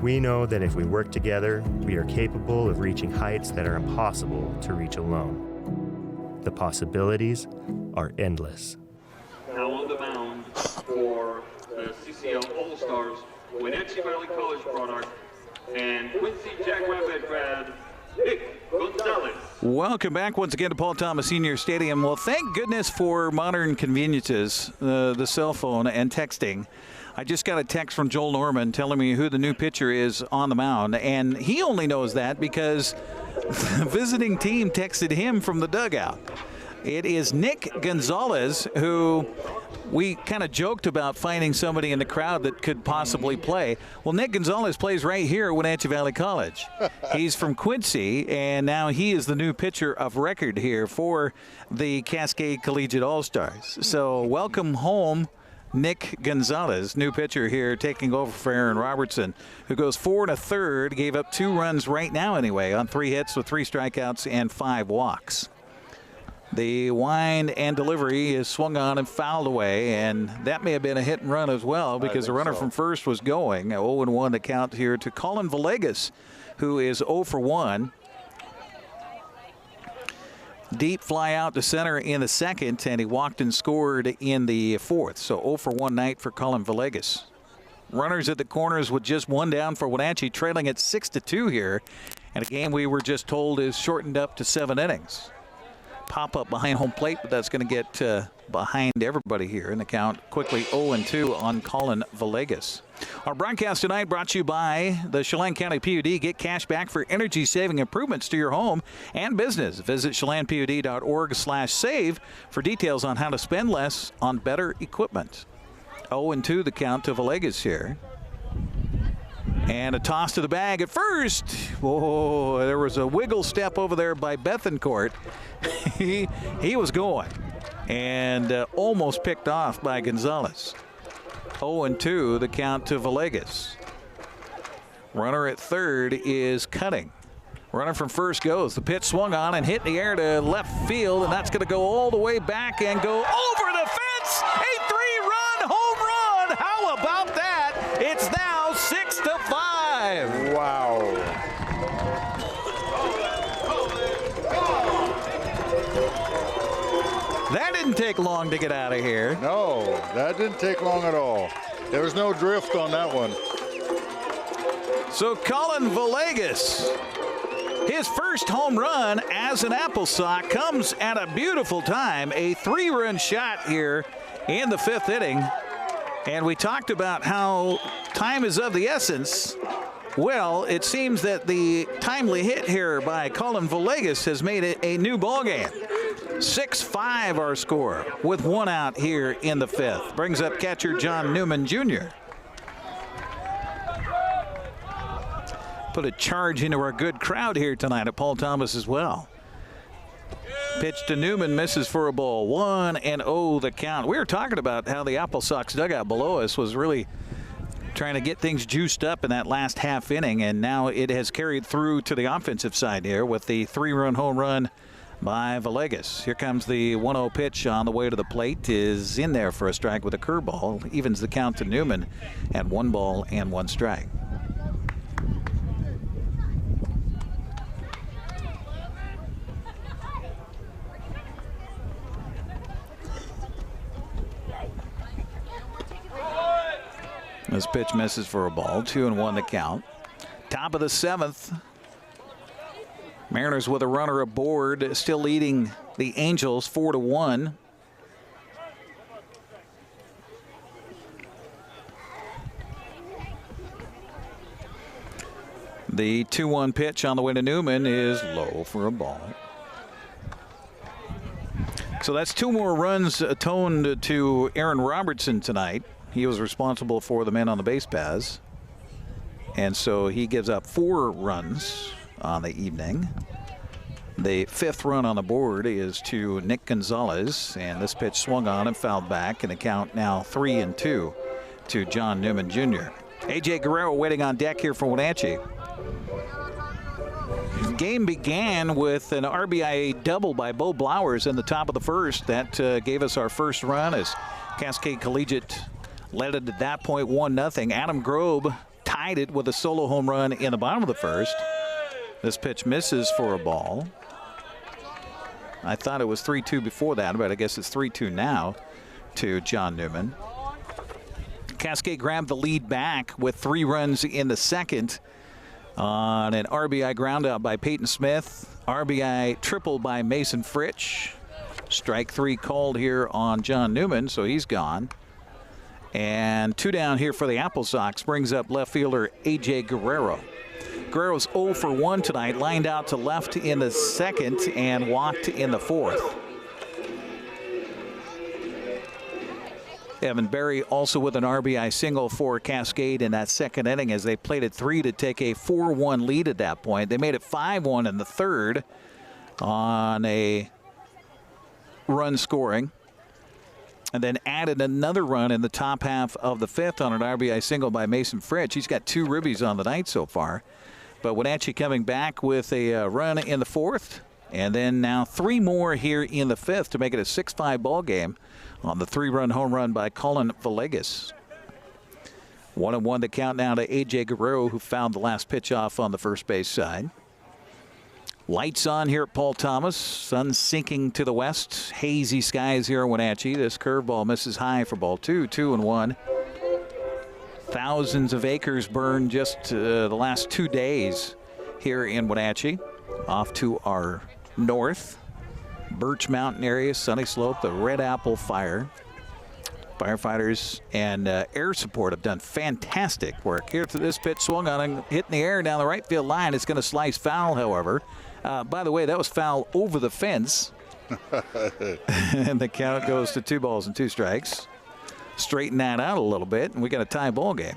We know that if we work together, we are capable of reaching heights that are impossible to reach alone. The possibilities are endless. Now on the mound for the CCL All-Stars, Wenatchee Valley College product, and Quincy Jackrabbit grad, Nick Gonzalez. Welcome back once again to Paul Thomas Senior Stadium. Well, thank goodness for modern conveniences, the cell phone and texting. I just got a text from Joel Norman telling me who the new pitcher is on the mound, and he only knows that because the visiting team texted him from the dugout. It is Nick Gonzalez, who we kind of joked about finding somebody in the crowd that could possibly play. Well, Nick Gonzalez plays right here at Wenatchee Valley College. He's from Quincy, and now he is the new pitcher of record here for the Cascade Collegiate All-Stars. So welcome home, Nick Gonzalez, new pitcher here, taking over for Aaron Robertson, who goes 4 1/3, gave up 2 runs right now anyway on 3 hits with 3 strikeouts and 5 walks. The wind and delivery is swung on and fouled away, and that may have been a hit and run as well because the runner from first was going. 0-1 to count here to Collin Villegas, who is 0 for 1. Deep fly out to center in the second, and he walked and scored in the fourth. So 0 for 1 night for Collin Villegas. Runners at the corners with just 1 down for Wenatchee, trailing at 6-2 here. And a game we were just told is shortened up to 7 innings. Pop up behind home plate, but that's going to get behind everybody here. And the count quickly 0-2 on Collin Villegas. Our broadcast tonight brought to you by the Chelan County PUD. Get cash back for energy-saving improvements to your home and business. Visit chelanpud.org/save for details on how to spend less on better equipment. 0-2 the count to Villegas here. And a toss to the bag at first. Whoa, there was a wiggle step over there by Bethencourt. he was going and almost picked off by Gonzalez. 0-2 the count to Villegas. Runner at third is cutting. Runner from first goes. The pitch swung on and hit in the air to left field, and that's going to go all the way back and go over the fence. A 3-run home run. How about that? It's now 6-5. Wow. That didn't take long to get out of here. No, that didn't take long at all. There was no drift on that one. So Collin Villegas, his first home run as an AppleSox, comes at a beautiful time. A 3-run shot here in the 5th inning. And we talked about how time is of the essence. Well, it seems that the timely hit here by Collin Villegas has made it a new ballgame. 6-5 our score with 1 out here in the 5th. Brings up catcher John Newman Jr. Put a charge into our good crowd here tonight at Paul Thomas as well. Pitch to Newman, misses for a ball. 1-0 the count. We were talking about how the AppleSox dugout below us was really trying to get things juiced up in that last half inning, and now it has carried through to the offensive side here with the 3-run home run by Villegas. Here comes the 1-0 pitch on the way to the plate, is in there for a strike with a curveball. Evens the count to Newman at 1 ball and 1 strike. This pitch misses for a ball. 2-1 the count. Top of the 7th. Mariners with a runner aboard, still leading the Angels 4-1. The 2-1 pitch on the way to Newman is low for a ball. So that's 2 more runs atoned to Aaron Robertson tonight. He was responsible for the men on the base paths. And so he gives up 4 runs on the evening. The 5th run on the board is to Nick Gonzalez, and this pitch swung on and fouled back, and the count now 3-2 to John Newman Jr. A.J. Guerrero waiting on deck here for Wenatchee. The game began with an RBI double by Bo Blowers in the top of the 1st. That gave us our first run as Cascade Collegiate led it at that point 1-0. Adam Grob tied it with a solo home run in the bottom of the 1st. This pitch misses for a ball. I thought it was 3-2 before that, but I guess it's 3-2 now to John Newman. Cascade grabbed the lead back with 3 runs in the 2nd on an RBI groundout by Peyton Smith. RBI triple by Mason Fritsch. Strike 3 called here on John Newman, so he's gone. And 2 down here for the AppleSox brings up left fielder A.J. Guerrero. Guerrero's 0 for 1 tonight, lined out to left in the 2nd and walked in the 4th. Evan Berry also with an RBI single for Cascade in that 2nd inning as they played at 3 to take a 4-1 lead at that point. They made it 5-1 in the 3rd on a run scoring. and then added another run in the top half of the 5th on an RBI single by Mason Fritsch. He's got 2 ribbies on the night so far. But Wenatchee coming back with a run in the 4th, and then now 3 more here in the 5th to make it a 6-5 ball game on the 3-run home run by Collin Villegas. 1-1 the count now to A.J. Guerrero, who found the last pitch off on the first base side. Lights on here at Paul Thomas. Sun sinking to the west. Hazy skies here in Wenatchee. This curveball misses high for ball 2, 2-1. Thousands of acres burned just the last 2 days here in Wenatchee. Off to our north, Birch Mountain area, Sunny Slope, the Red Apple fire. Firefighters and air support have done fantastic work. Here to this pitch, swung on and hit in the air down the right field line. It's going to slice foul, however. By the way, that was foul over the fence. And the count goes to 2 balls and 2 strikes. Straighten that out a little bit, and we got a tie ball game.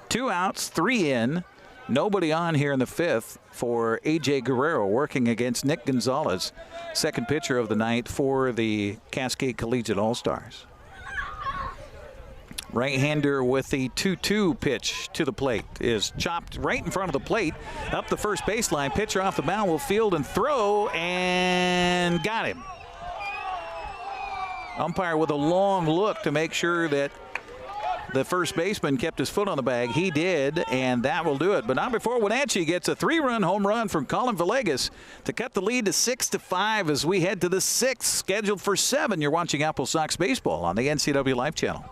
2 outs, 3 in. Nobody on here in the 5th for A.J. Guerrero working against Nick Gonzalez, second pitcher of the night for the Cascade Collegiate All-Stars. Right-hander with the 2-2 pitch to the plate is chopped right in front of the plate. Up the first baseline, pitcher off the mound will field and throw, and got him. Umpire with a long look to make sure that the first baseman kept his foot on the bag. He did, and that will do it. But not before Wenatchee gets a 3-run home run from Collin Villegas to cut the lead to 6-5 as we head to the 6th, scheduled for 7. You're watching AppleSox Baseball on the NCWLIFE Channel.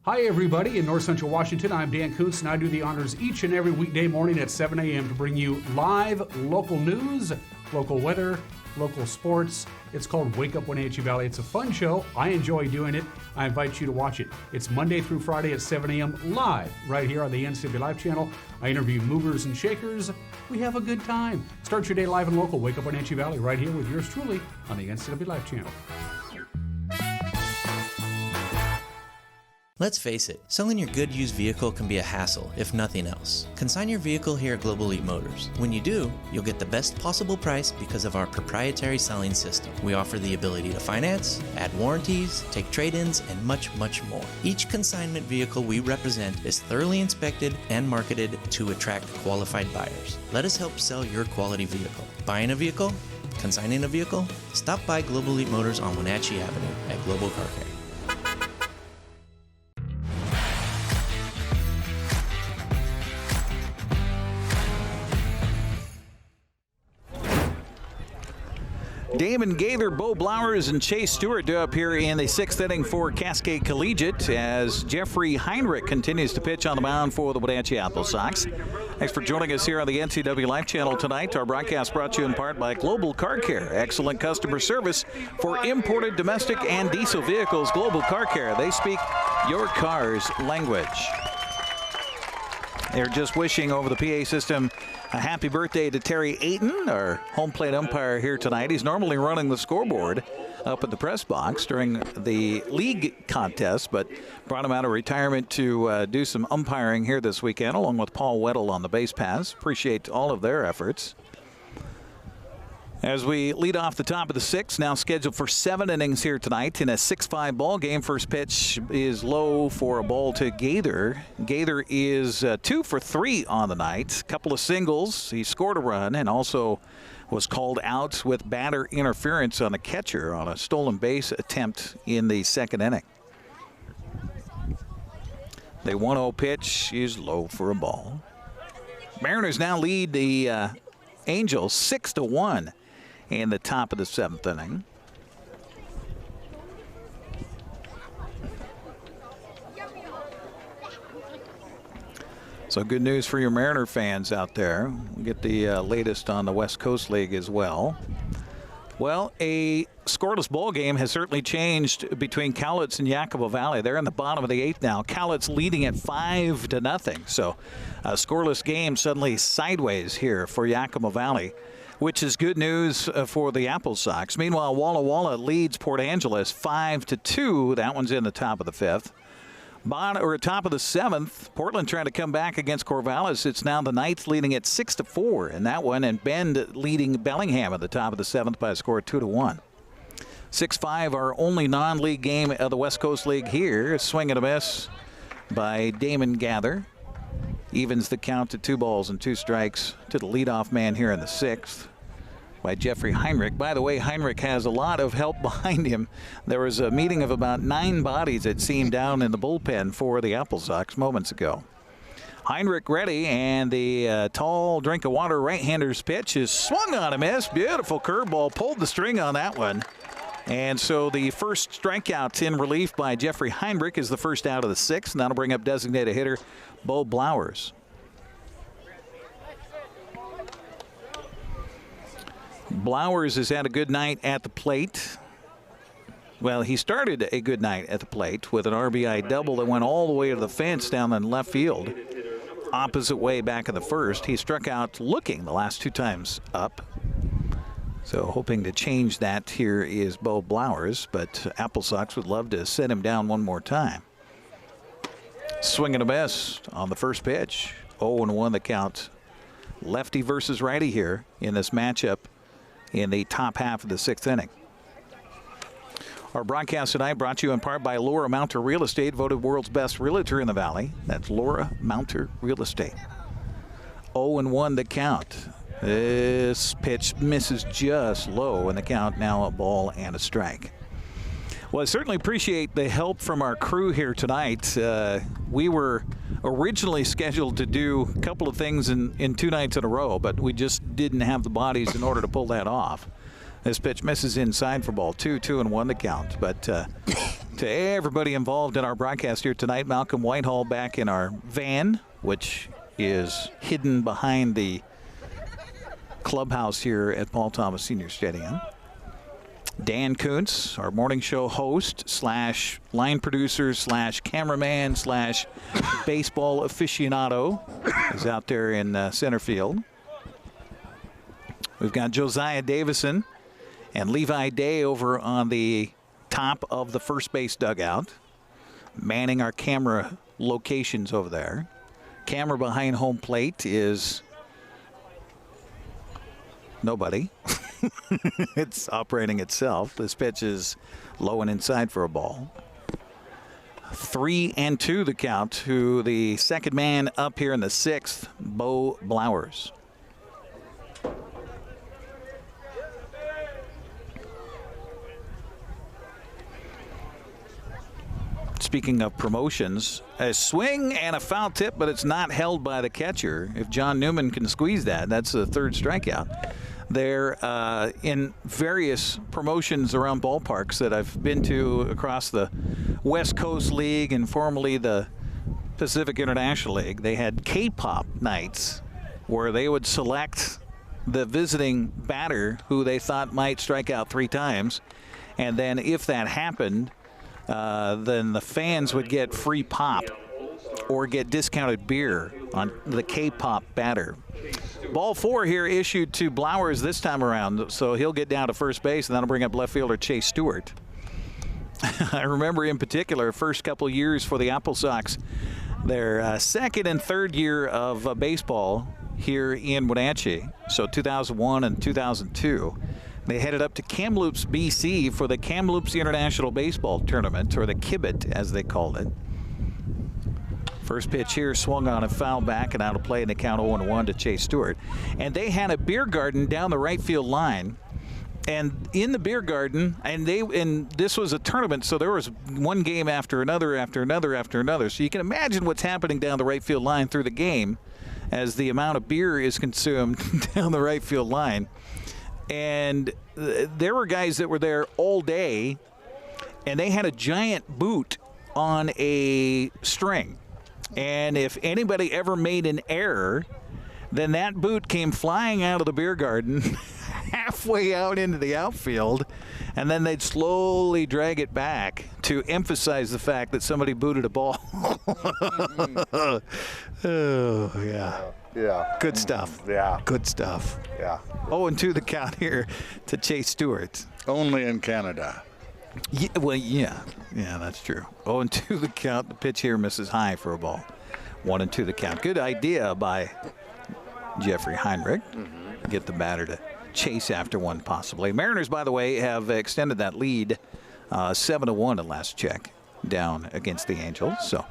Hi, everybody. In North Central Washington, I'm Dan Kuntz, and I do the honors each and every weekday morning at 7 a.m. to bring you live local news, local weather, local sports. It's called Wake Up Wenatchee Valley. It's a fun show. I enjoy doing it. I invite you to watch it. It's Monday through Friday at 7 a.m. live right here on the NCWLIFE Channel. I interview movers and shakers. We have a good time. Start your day live and local. Wake Up Wenatchee Valley right here with yours truly on the NCWLIFE Channel. Let's face it, selling your good used vehicle can be a hassle, if nothing else. Consign your vehicle here at Global Elite Motors. When you do, you'll get the best possible price because of our proprietary selling system. We offer the ability to finance, add warranties, take trade-ins, and much, much more. Each consignment vehicle we represent is thoroughly inspected and marketed to attract qualified buyers. Let us help sell your quality vehicle. Buying a vehicle? Consigning a vehicle? Stop by Global Elite Motors on Wenatchee Avenue at Global Car Care. Damon Gaither, Bo Blowers, and Chase Stewart do up here in the 6th inning for Cascade Collegiate as Jeffrey Heinrich continues to pitch on the mound for the Wenatchee AppleSox. Thanks for joining us here on the NCWLIFE Channel tonight. Our broadcast brought to you in part by Global Car Care. Excellent customer service for imported, domestic, and diesel vehicles. Global Car Care. They speak your car's language. They're just wishing over the PA system a happy birthday to Terry Ayton, our home plate umpire here tonight. He's normally running the scoreboard up at the press box during the league contest, but brought him out of retirement to do some umpiring here this weekend, along with Paul Weddle on the base paths. Appreciate all of their efforts. As we lead off the top of the 6th, now scheduled for 7 innings here tonight in a 6-5 ball game. First pitch is low for a ball to Gaither. Gaither is 2 for 3 on the night. Couple of singles. He scored a run and also was called out with batter interference on a catcher on a stolen base attempt in the 2nd inning. The 1-0 pitch is low for a ball. Mariners now lead the Angels 6-1 in the top of the 7th inning. So good news for your Mariner fans out there. We'll get the latest on the West Coast League as well. Well, a scoreless ball game has certainly changed between Cowlitz and Yakima Valley. They're in the bottom of the 8th now. Cowlitz leading at 5-0. So a scoreless game suddenly sideways here for Yakima Valley, which is good news for the AppleSox. Meanwhile, Walla Walla leads Port Angeles 5-2. That one's in the top of the 5th. Top of the 7th, Portland trying to come back against Corvallis. It's now the 9th, leading at 6-4 in that one, and Bend leading Bellingham at the top of the 7th by a score of 2-1. 6-5, our only non-league game of the West Coast League here. A swing and a miss by Damon Gather. Evens the count to 2 balls and 2 strikes to the leadoff man here in the 6th. By Jeffrey Heinrich. By the way, Heinrich has a lot of help behind him. There was a meeting of about 9 bodies, it seemed, down in the bullpen for the AppleSox moments ago. Heinrich ready, and the tall drink of water right-hander's pitch is swung on a miss. Beautiful curveball, pulled the string on that one. And so the first strikeout in relief by Jeffrey Heinrich is the first out of the 6th, and that'll bring up designated hitter Bo Blowers. Blowers has had a good night at the plate. Well, he started a good night at the plate with an RBI double that went all the way to the fence down in left field. Opposite way back in the first. He struck out looking the last 2 times up. So hoping to change that here is Bo Blowers, but AppleSox would love to set him down one more time. Swing and a miss on the first pitch. 0-1 the count. Lefty versus righty here in this matchup in the top half of the 6th inning. Our broadcast tonight brought to you in part by Laura Mounter Real Estate, voted world's best realtor in the Valley. That's Laura Mounter Real Estate. 0-1 the count. This pitch misses just low, and the count now a ball and a strike. Well, I certainly appreciate the help from our crew here tonight. We were originally scheduled to do a couple of things in 2 nights in a row, but we just didn't have the bodies in order to pull that off. This pitch misses inside for ball 2, 2-1 the count. But to everybody involved in our broadcast here tonight, Malcolm Whitehall back in our van, which is hidden behind the clubhouse here at Paul Thomas Senior Stadium. Dan Kuntz, our morning show host / line producer / cameraman / baseball aficionado, is out there in center field. We've got Josiah Davison and Levi Day over on the top of the first base dugout, manning our camera locations over there. Camera behind home plate is nobody. It's operating itself. This pitch is low and inside for a ball. 3-2 the count to the second man up here in the 6th, Bo Blowers. Speaking of promotions, a swing and a foul tip, but it's not held by the catcher. If John Newman can squeeze that, that's the 3rd strikeout. They're in various promotions around ballparks that I've been to across the West Coast League and formerly the Pacific International League. They had K-pop nights where they would select the visiting batter who they thought might strike out 3 times. And then if that happened, then the fans would get free pop or get discounted beer on the K-pop batter. Ball 4 here issued to Blowers this time around, so he'll get down to first base, and that'll bring up left fielder Chase Stewart. I remember in particular, first couple years for the AppleSox, their 2nd and 3rd year of baseball here in Wenatchee, so 2001 and 2002. They headed up to Kamloops, BC for the Kamloops International Baseball Tournament, or the Kibit as they called it. First pitch here swung on and fouled back and out of play in the count 0-1 to Chase Stewart. And they had a beer garden down the right field line. And in the beer garden, and this was a tournament, so there was one game after another after another after another. So you can imagine what's happening down the right field line through the game as the amount of beer is consumed down the right field line. And there were guys that were there all day, and they had a giant boot on a string. And if anybody ever made an error, then that boot came flying out of the beer garden halfway out into the outfield, and then they'd slowly drag it back to emphasize the fact that somebody booted a ball. Oh, yeah. Yeah. Good stuff. Yeah. Good stuff. Yeah. 0-2 the count here to Chase Stewart. Only in Canada. Yeah, that's true. 0-2 the count. The pitch here misses high for a ball. 1-2 the count. Good idea by Jeffrey Heinrich. Get the batter to chase after one possibly. Mariners, by the way, have extended that lead 7-1 at last check down against the Angels. So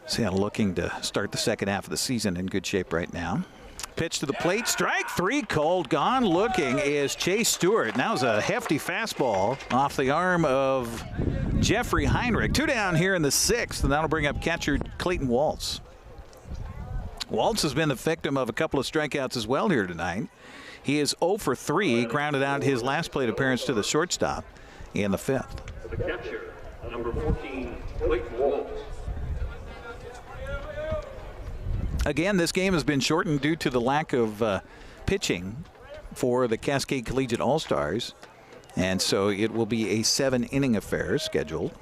Seattle looking to start the second half of the season in good shape right now. Pitch to the plate, strike three called. Gone looking is Chase Stewart. Now's a hefty fastball off the arm of Jeffrey Heinrich. 2 down here in the 6th, and that'll bring up catcher Clayton Waltz. Waltz has been the victim of a couple of strikeouts as well here tonight. He is 0 for 3, grounded out his last plate appearance to the shortstop in the 5th. The catcher, number 14, Clayton Waltz. Again, this game has been shortened due to the lack of pitching for the Cascade Collegiate All-Stars, and so it will be a 7-inning affair scheduled.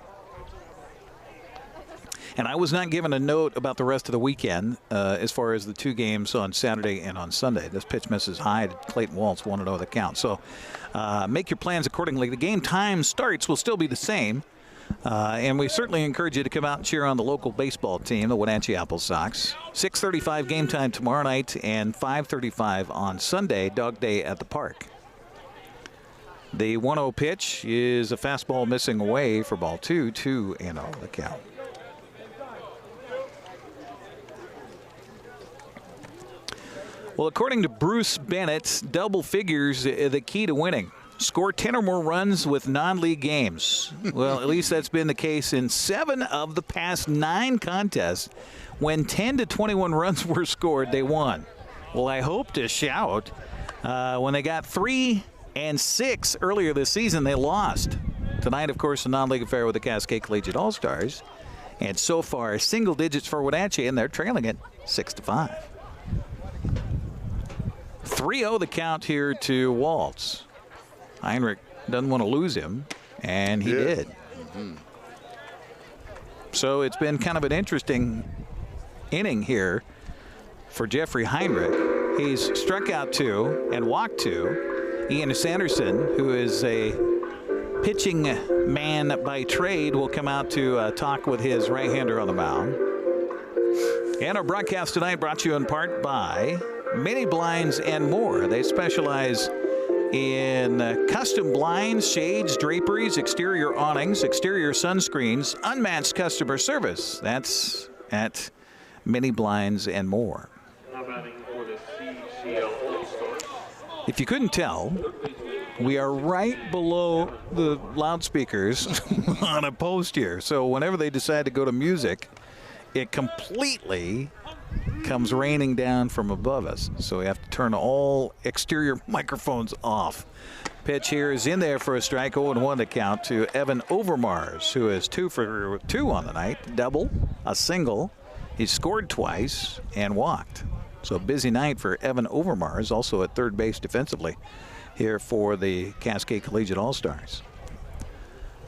And I was not given a note about the rest of the weekend as far as the 2 games on Saturday and on Sunday. This pitch misses high to Clayton Waltz, 1-0 the count. So make your plans accordingly. The game time starts will still be the same. And we certainly encourage you to come out and cheer on the local baseball team, the Wenatchee AppleSox. 6:35 game time tomorrow night and 5:35 on Sunday, Dog Day at the Park. The 1-0 pitch is a fastball missing away for ball 2, 2-0 the count. Well, according to Bruce Bennett, double figures the key to winning. Score 10 or more runs with non-league games. Well, at least that's been the case in 7 of the past 9 contests. When 10 to 21 runs were scored, they won. Well, I hope to shout. When they got 3 and 6 earlier this season, they lost. Tonight, of course, a non-league affair with the Cascade Collegiate All-Stars. And so far, single digits for Wenatchee, and they're trailing it 6-5. 3-0 the count here to Waltz. Heinrich doesn't want to lose him, and he did. So it's been kind of an interesting inning here for Jeffrey Heinrich. He's struck out 2 and walked 2. Ian Sanderson, who is a pitching man by trade, will come out to talk with his right-hander on the mound. And our broadcast tonight brought to you in part by Mini Blinds and More. They specialize in custom blinds, shades, draperies, exterior awnings, exterior sunscreens, unmatched customer service. That's at Mini Blinds and More. If you couldn't tell, we are right below the loudspeakers on a post here. So whenever they decide to go to music, it completely comes raining down from above us. So we have to turn all exterior microphones off. Pitch here is in there for a strike. 0-1 to count to Evan Overmars, who is 2 for 2 on the night. Double, a single. He scored twice and walked. So a busy night for Evan Overmars, also at third base defensively here for the Cascade Collegiate All-Stars.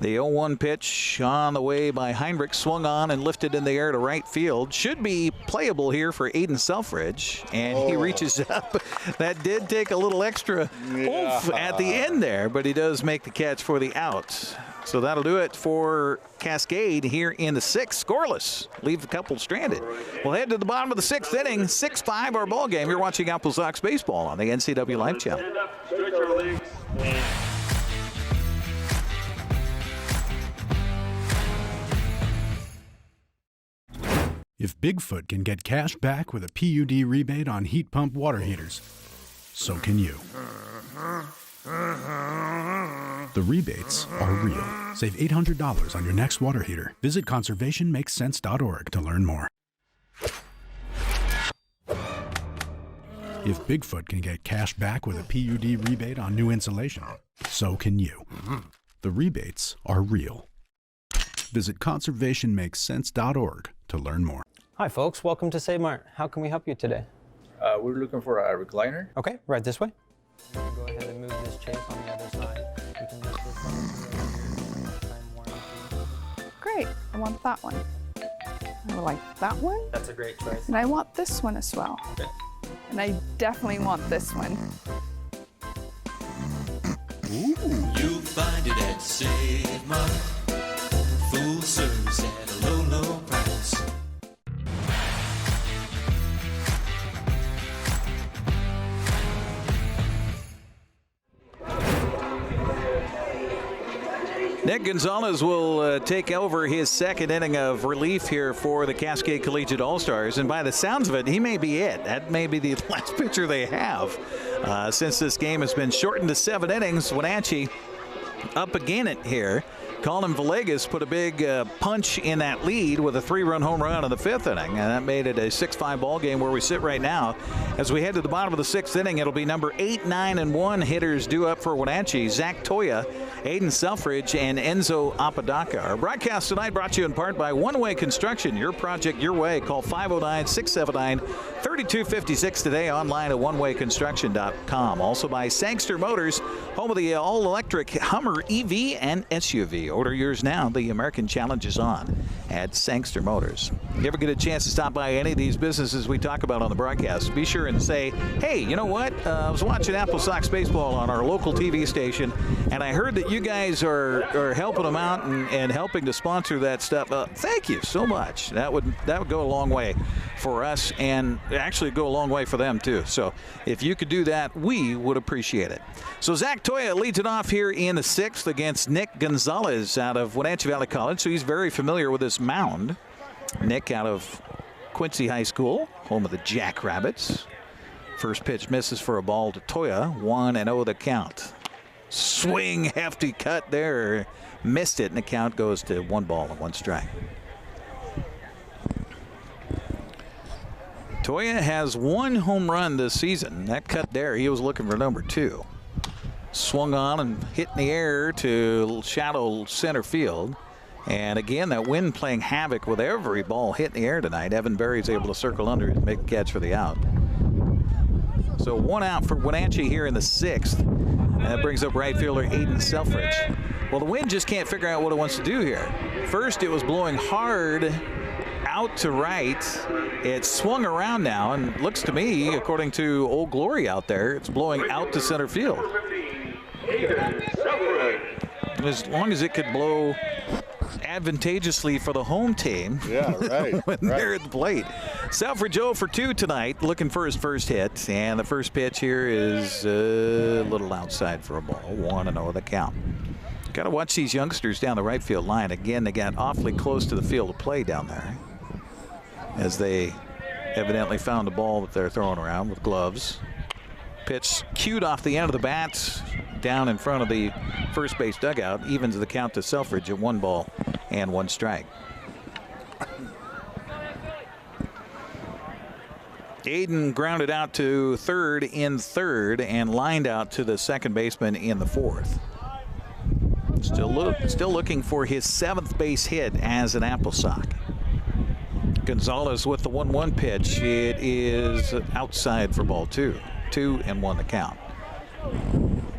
The 0-1 pitch on the way by Heinrich, swung on and lifted in the air to right field. Should be playable here for Aiden Selfridge, and he reaches up. That did take a little extra oomph at the end there, but he does make the catch for the out. So that'll do it for Cascade here in the 6th. Scoreless. Leave a couple stranded. We'll head to the bottom of the 6th inning. 6-5 our ball game. You're watching AppleSox Baseball on the NCWLIFE Channel. Stand up, stretch our legs, and If Bigfoot can get cash back with a PUD rebate on heat pump water heaters, so can you. The rebates are real. Save $800 on your next water heater. Visit conservationmakesense.org to learn more. If Bigfoot can get cash back with a PUD rebate on new insulation, so can you. The rebates are real. Visit conservationmakesense.org to learn more. Hi folks, welcome to Save Mart. How can we help you today? We're looking for a recliner. Okay, right this way. Go ahead and move this chase on the other side. You can lift this up. Great, I want that one. I like that one. That's a great choice. And I want this one as well. Okay. And I definitely want this one. You'll find it at Save Mart. Full service at a low, low price. Nick Gonzalez will take over his second inning of relief here for the Cascade Collegiate All-Stars, and by the sounds of it, he may be it. That may be the last pitcher they have. Since this game has been shortened to 7 innings, Wenatchee up again it here. Collin Villegas put a big punch in that lead with a 3-run home run in the 5th inning, and that made it a 6-5 ball game where we sit right now. As we head to the bottom of the 6th inning, it'll be number 8, 9, and 1 hitters due up for Wenatchee. Zach Toya, Aiden Selfridge, and Enzo Apodaca. Our broadcast tonight brought to you in part by One Way Construction. Your project, your way. Call 509-679-3256 today, online at onewayconstruction.com. Also by Sangster Motors, home of the all-electric Hummer EV and SUV. Order yours now. The American Challenge is on at Sangster Motors. If you ever get a chance to stop by any of these businesses we talk about on the broadcast, be sure and say, hey, you know what? I was watching AppleSox baseball on our local TV station, and I heard that you guys are helping them out and helping to sponsor that stuff. Thank you so much. That would go a long way for us, and actually go a long way for them too. So if you could do that, we would appreciate it. So Zach Toya leads it off here in the 6th against Nick Gonzalez out of Wenatchee Valley College. So he's very familiar with this mound. Nick out of Quincy High School, home of the Jackrabbits. First pitch misses for a ball to Toya. 1-0 the count. Swing, hefty cut there. Missed it, and the count goes to 1 ball and 1 strike. Toya has 1 home run this season. That cut there, he was looking for number 2. Swung on and hit in the air to shallow center field. And again, that wind playing havoc with every ball hit in the air tonight. Evan Berry's able to circle under and make a catch for the out. So 1 out for Wenatchee here in the 6th. And that brings up right fielder Aiden Selfridge. Well, the wind just can't figure out what it wants to do here. First, it was blowing hard out to right. It swung around now, and looks to me, according to Old Glory out there, it's blowing out to center field. As long as it could blow advantageously for the home team. Yeah, right. when they're at the plate. Selfridge 0 for 2 tonight, looking for his first hit. And the first pitch here is a little outside for a ball. 1-0 the count. Got to watch these youngsters down the right field line. Again, they got awfully close to the field of play down there, as they evidently found a ball that they're throwing around with gloves. Pitch cued off the end of the bat down in front of the first base dugout. Evens the count to Selfridge at 1 ball and 1 strike. Aiden grounded out to third in 3rd and lined out to the second baseman in the 4th. Still looking for his 7th base hit as an AppleSox. Gonzalez with the 1-1 pitch. It is outside for ball 2. 2-1 the count.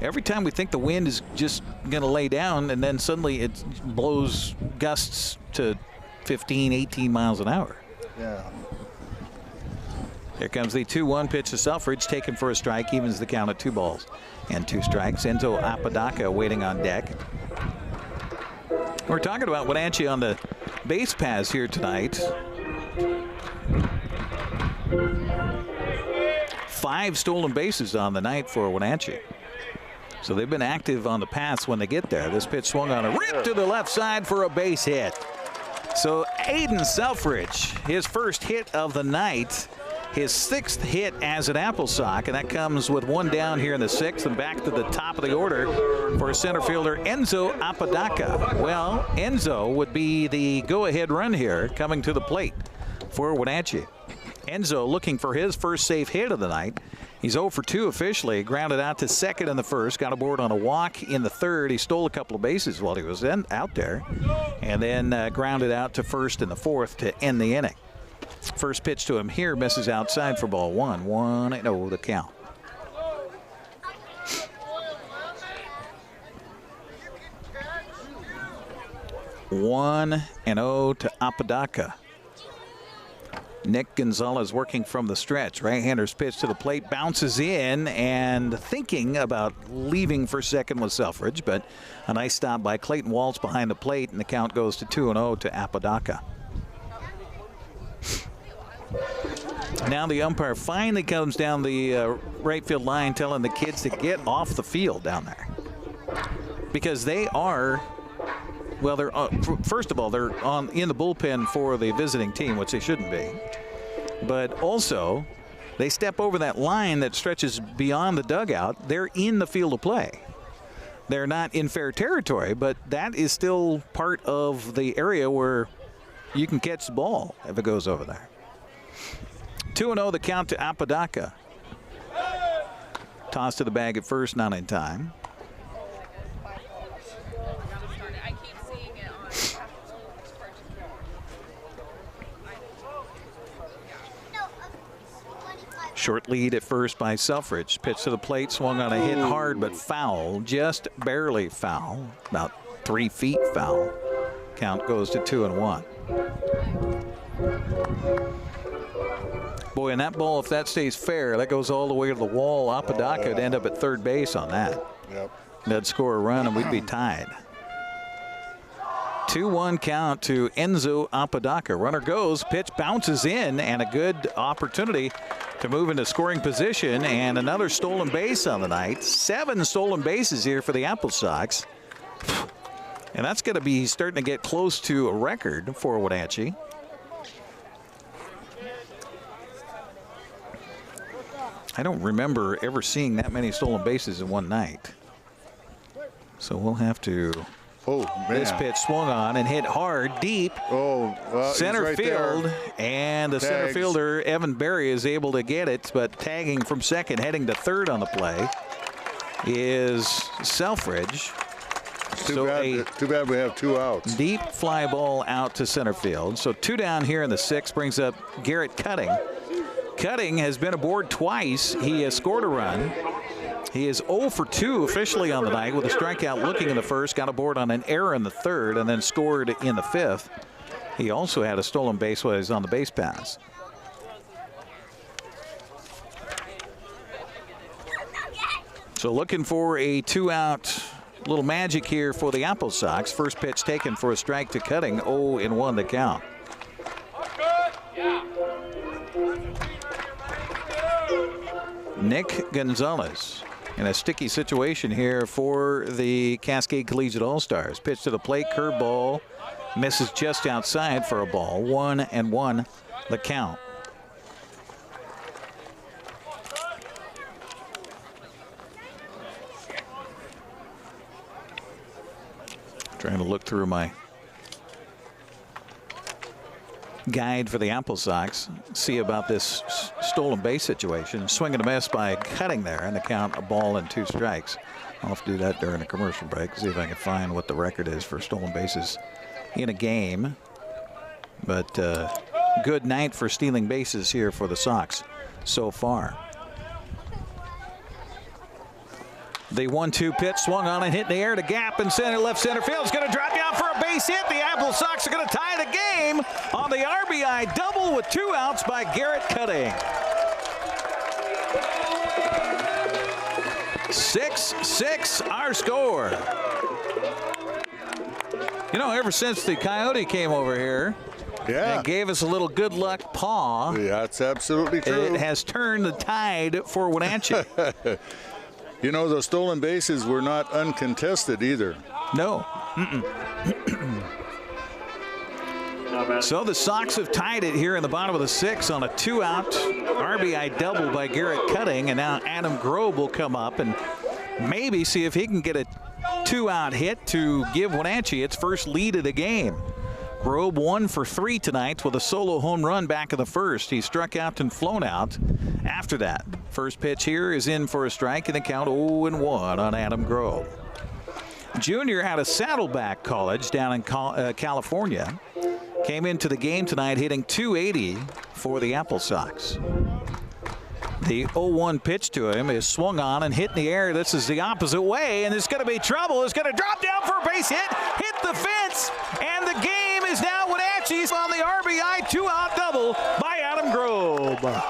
Every time we think the wind is just going to lay down, and then suddenly it blows gusts to 15, 18 miles an hour. Yeah. Here comes the 2-1 pitch to Selfridge, taken for a strike, evens the count at 2 balls and 2 strikes. Enzo Apodaca waiting on deck. We're talking about Wenatchee on the base paths here tonight. 5 stolen bases on the night for Wenatchee. So they've been active on the paths when they get there. This pitch swung on a rip to the left side for a base hit. So Aiden Selfridge, his first hit of the night, his 6th hit as an AppleSox, and that comes with 1 down here in the 6th, and back to the top of the order for center fielder Enzo Apodaca. Well, Enzo would be the go-ahead run here coming to the plate for Wenatchee. Enzo looking for his first safe hit of the night. He's 0 for 2 officially. Grounded out to second in the 1st. Got aboard on a walk in the 3rd. He stole a couple of bases while he was out there. And then grounded out to 1st in the 4th to end the inning. First pitch to him here misses outside for ball 1. 1-0 the count. (1-0) to Apodaca. Nick Gonzalez working from the stretch. Right-hander's pitch to the plate, bounces in, and thinking about leaving for second with Selfridge, but a nice stop by Clayton Waltz behind the plate, and the count goes to 2-0 to Apodaca. Now the umpire finally comes down the right field line telling the kids to get off the field down there. Because they are, well, they're first of all, they're in the bullpen for the visiting team, which they shouldn't be. But also, they step over that line that stretches beyond the dugout. They're in the field of play. They're not in fair territory, but that is still part of the area where you can catch the ball if it goes over there. 2-0 the count to Apodaca. Toss to the bag at first, not in time. Short lead at first by Selfridge. Pitch to the plate, swung on a hit hard but foul, just barely foul, about 3 feet foul. Count goes to 2-1. Boy, and that ball, if that stays fair, that goes all the way to the wall. Apodaca would end up at third base on that. Yep. That'd score a run and we'd be tied. 2-1 count to Enzo Apodaca. Runner goes, pitch bounces in, and a good opportunity to move into scoring position, and another stolen base on the night. 7 stolen bases here for the AppleSox. And that's going to be starting to get close to a record for Wenatchee. I don't remember ever seeing that many stolen bases in one night. So we'll have to. Oh, man. This pitch swung on and hit hard, deep. Oh, well, center right field. there. And the center fielder, Evan Berry, is able to get it, but tagging from second, heading to third on the play is Selfridge. Too bad we have 2 outs. Deep fly ball out to center field. So 2 down here in the 6th brings up Garrett Cutting. Cutting has been aboard twice. He has scored a run. He is 0 for 2 officially on the night with a strikeout looking in the first, got aboard on an error in the 3rd, and then scored in the 5th. He also had a stolen base while he was on the base pass. So looking for a 2-out little magic here for the AppleSox. First pitch taken for a strike to Cutting, 0-1 the count. Nick Gonzalez in a sticky situation here for the Cascade Collegiate All-Stars. Pitch to the plate, curveball, misses just outside for a ball. 1-1 the count. Trying to look through my guide for the AppleSox, see about this stolen base situation. Swing and a miss by Cutting there, and the count a ball and 2 strikes. I'll have to do that during a commercial break, see if I can find what the record is for stolen bases in a game. But good night for stealing bases here for the Sox so far. The 1-2 pitch swung on and hit in the air to gap in center, left center field. It's going to drop down for a base hit. The AppleSox are going to tie the game on the RBI double with 2 outs by Garrett Cutting. 6-6 our score. You know, ever since the Coyote came over here, and gave us a little good luck paw. That's absolutely true. It has turned the tide for Wenatchee. You know, the stolen bases were not uncontested either. No. So the Sox have tied it here in the bottom of the 6th on a 2-out RBI double by Garrett Cutting, and now Adam Grob will come up and maybe see if he can get a 2-out hit to give Wenatchee its first lead of the game. Grob 1 for 3 tonight with a solo home run back in the 1st. He struck out and flown out after that. First pitch here is in for a strike, and the count 0-1 on Adam Grob. Junior out of Saddleback College down in California. Came into the game tonight hitting .280 for the AppleSox. The 0-1 pitch to him is swung on and hit in the air. This is the opposite way, and there's going to be trouble. It's going to drop down for a base hit, hit the fence, and the game is now Wenatchee's on the RBI 2-out double by Adam ball.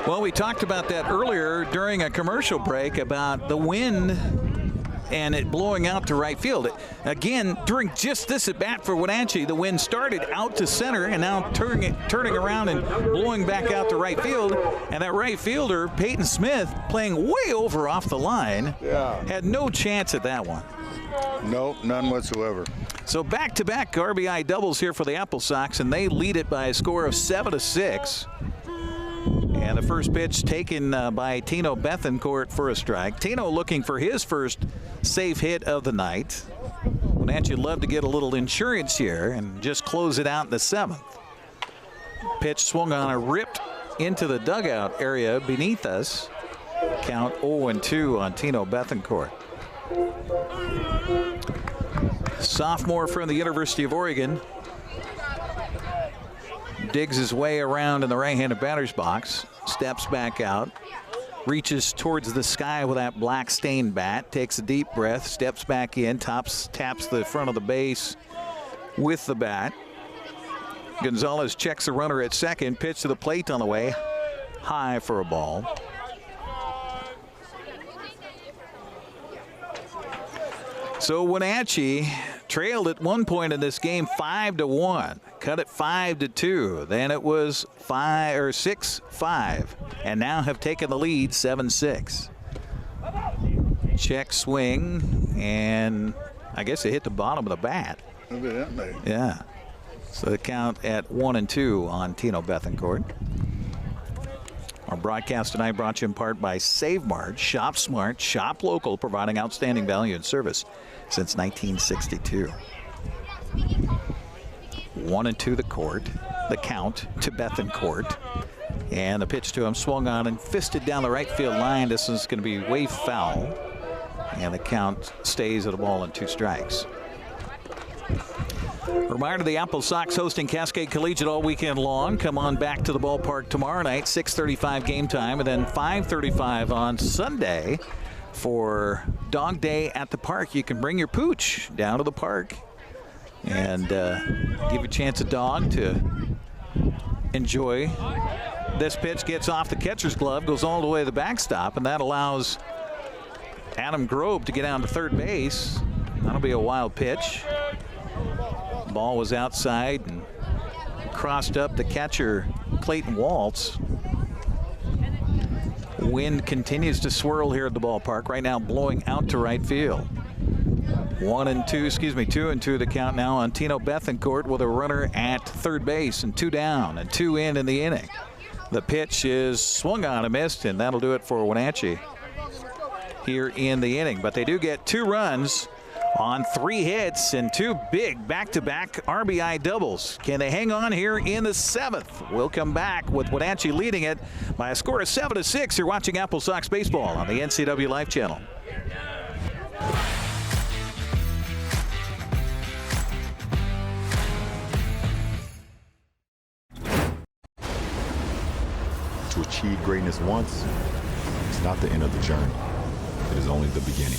Well, we talked about that earlier during a commercial break about the wind and it blowing out to right field. Again, during just this at bat for Wenatchee, the wind started out to center and now turning around and blowing back out to right field. And that right fielder, Peyton Smith, playing way over off the line, had no chance at that one. Nope, none whatsoever. So back-to-back RBI doubles here for the AppleSox, and they lead it by a score of 7-6. And the first pitch taken by Tino Bethencourt for a strike. Tino looking for his first safe hit of the night. Wenatchee would love to get a little insurance here and just close it out in the 7th. Pitch swung on and ripped into the dugout area beneath us. Count 0-2 on Tino Bethencourt. Sophomore from the University of Oregon. Digs his way around in the right-handed batter's box, steps back out, reaches towards the sky with that black stained bat, takes a deep breath, steps back in, taps the front of the base with the bat. Gonzalez checks the runner at second, pitch to the plate on the way, high for a ball. So Wenatchee trailed at one point in this game 5-1, cut it 5-2. Then it was 6-5, and now have taken the lead 7-6. Check swing, and I guess it hit the bottom of the bat. Evidently. Yeah. So the count at 1-2 on Tino Bethencourt. Our broadcast tonight brought to you in part by Save Mart. Shop smart, shop local, providing outstanding value and service since 1962. 1-2 the count to Bethencourt. And the pitch to him swung on and fisted down the right field line. This is going to be way foul. And the count stays at a ball and 2 strikes. Reminder, the AppleSox hosting Cascade Collegiate all weekend long. Come on back to the ballpark tomorrow night, 6:35 game time, and then 5:35 on Sunday for Dog Day at the park. You can bring your pooch down to the park and give a chance a dog to enjoy. This pitch gets off the catcher's glove, goes all the way to the backstop, and that allows Adam Grob to get down to third base. That'll be a wild pitch. Ball was outside and crossed up the catcher, Clayton Waltz. Wind continues to swirl here at the ballpark. Right now blowing out to right field. 2-2 the count now on Tino Bethencourt with a runner at third base and 2 down and 2 in the inning. The pitch is swung on and missed, and that'll do it for Wenatchee here in the inning. But they do get 2 runs on 3 hits and 2 big back-to-back RBI doubles. Can they hang on here in the 7th? We'll come back with Wenatchee leading it by a score of 7-6. You're watching AppleSox baseball on the NCWLIFE Channel. To achieve greatness once, it's not the end of the journey. It is only the beginning.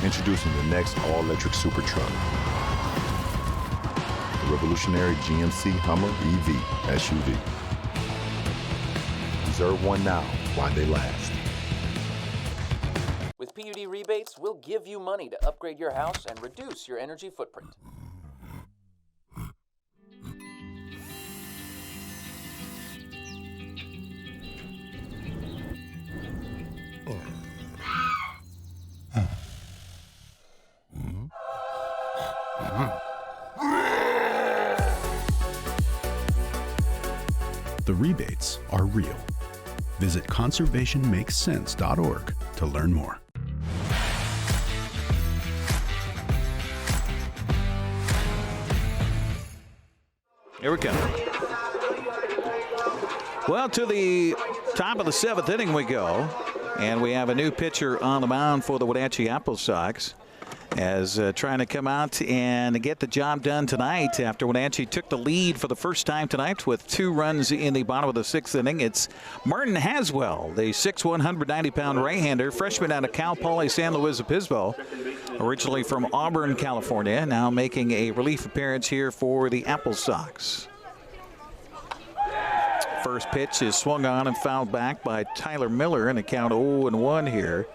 Introducing the next all-electric super truck. The revolutionary GMC Hummer EV SUV. Reserve one now while they last. With PUD rebates, we'll give you money to upgrade your house and reduce your energy footprint. The rebates are real. Visit conservationmakessense.org to learn more. Here we go. Well, to the top of the 7th inning we go, and we have a new pitcher on the mound for the Wenatchee AppleSox. as trying to come out and get the job done tonight after Wenatchee took the lead for the first time tonight with 2 runs in the bottom of the 6th inning. It's Martin Haswell, the 6'1", 190-pound right-hander, freshman out of Cal Poly San Luis Obispo, originally from Auburn, California, now making a relief appearance here for the AppleSox. First pitch is swung on and fouled back by Tyler Miller, and a count 0-1 here.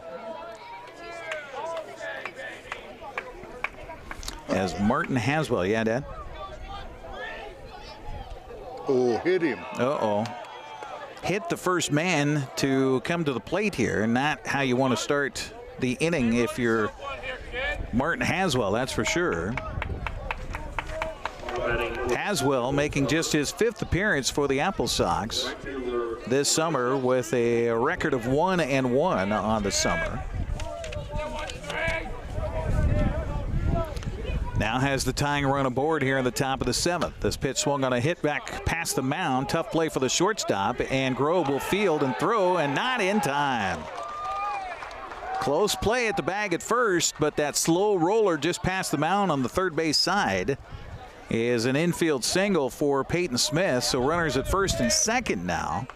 As Martin Haswell, yeah, Dad? Oh, hit him. Uh-oh. Hit the first man to come to the plate here, not how you want to start the inning if you're Martin Haswell, that's for sure. Haswell making just his 5th appearance for the AppleSox this summer with a record of 1-1 on the summer. Now has the tying run aboard here in the top of the 7th. This pitch swung on a hit back past the mound. Tough play for the shortstop, and Grob will field and throw, and not in time. Close play at the bag at first, but that slow roller just past the mound on the third base side is an infield single for Peyton Smith. So runners at first and second now.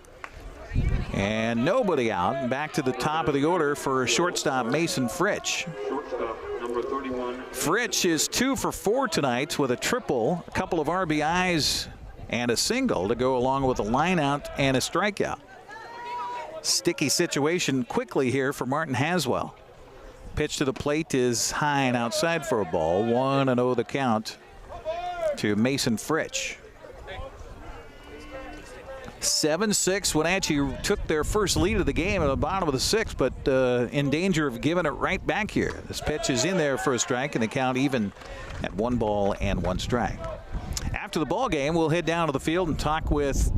And nobody out. Back to the top of the order for shortstop Mason Fritsch. Fritsch is 2 for 4 tonight with a triple, a couple of RBIs, and a single to go along with a lineout and a strikeout. Sticky situation quickly here for Martin Haswell. Pitch to the plate is high and outside for a ball. 1-0 the count to Mason Fritsch. 7-6. Wenatchee took their first lead of the game at the bottom of the 6th, but in danger of giving it right back here. This pitch is in there for a strike, and the count even at 1 ball and 1 strike. After the ball game, we'll head down to the field and talk with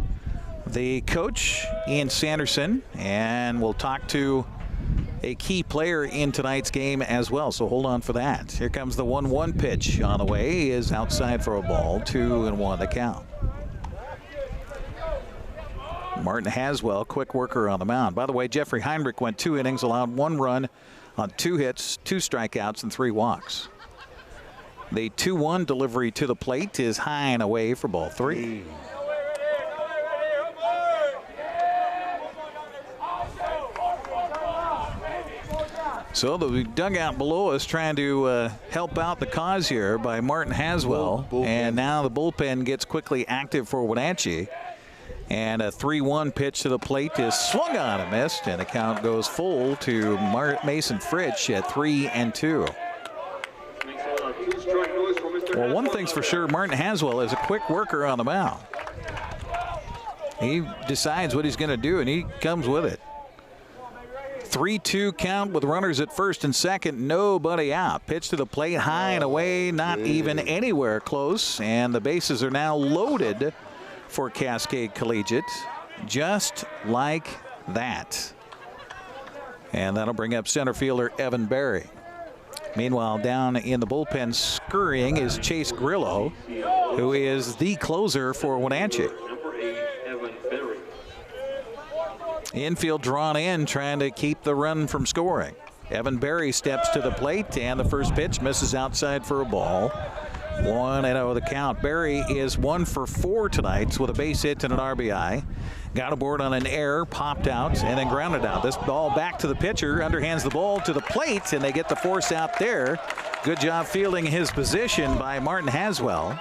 the coach, Ian Sanderson, and we'll talk to a key player in tonight's game as well, so hold on for that. Here comes the 1-1 pitch on the way. He is outside for a ball. 2-1 the count. Martin Haswell, quick worker on the mound. By the way, Jeffrey Heinrich went 2 innings, allowed 1 run on 2 hits, 2 strikeouts, and 3 walks. The 2-1 delivery to the plate is high and away for ball 3. So the dugout below us trying to help out the cause here by Martin Haswell. And now the bullpen gets quickly active for Wenatchee. And a 3-1 pitch to the plate is swung on and missed. And the count goes full to Mason Fritsch at 3-2. Well, one thing's for sure, Martin Haswell is a quick worker on the mound. He decides what he's going to do, and he comes with it. 3-2 count with runners at first and second, nobody out. Pitch to the plate, high and away, not even anywhere close. And the bases are now loaded for Cascade Collegiate, just like that. And that'll bring up center fielder Evan Berry. Meanwhile, down in the bullpen scurrying is Chase Grillo, who is the closer for Wenatchee. Infield drawn in, trying to keep the run from scoring. Evan Berry steps to the plate, and the first pitch misses outside for a ball. 1-0 the count. Berry is 1 for 4 tonight with a base hit and an RBI. Got aboard on an error, popped out, and then grounded out. This ball back to the pitcher, underhands the ball to the plate, and they get the force out there. Good job fielding his position by Martin Haswell.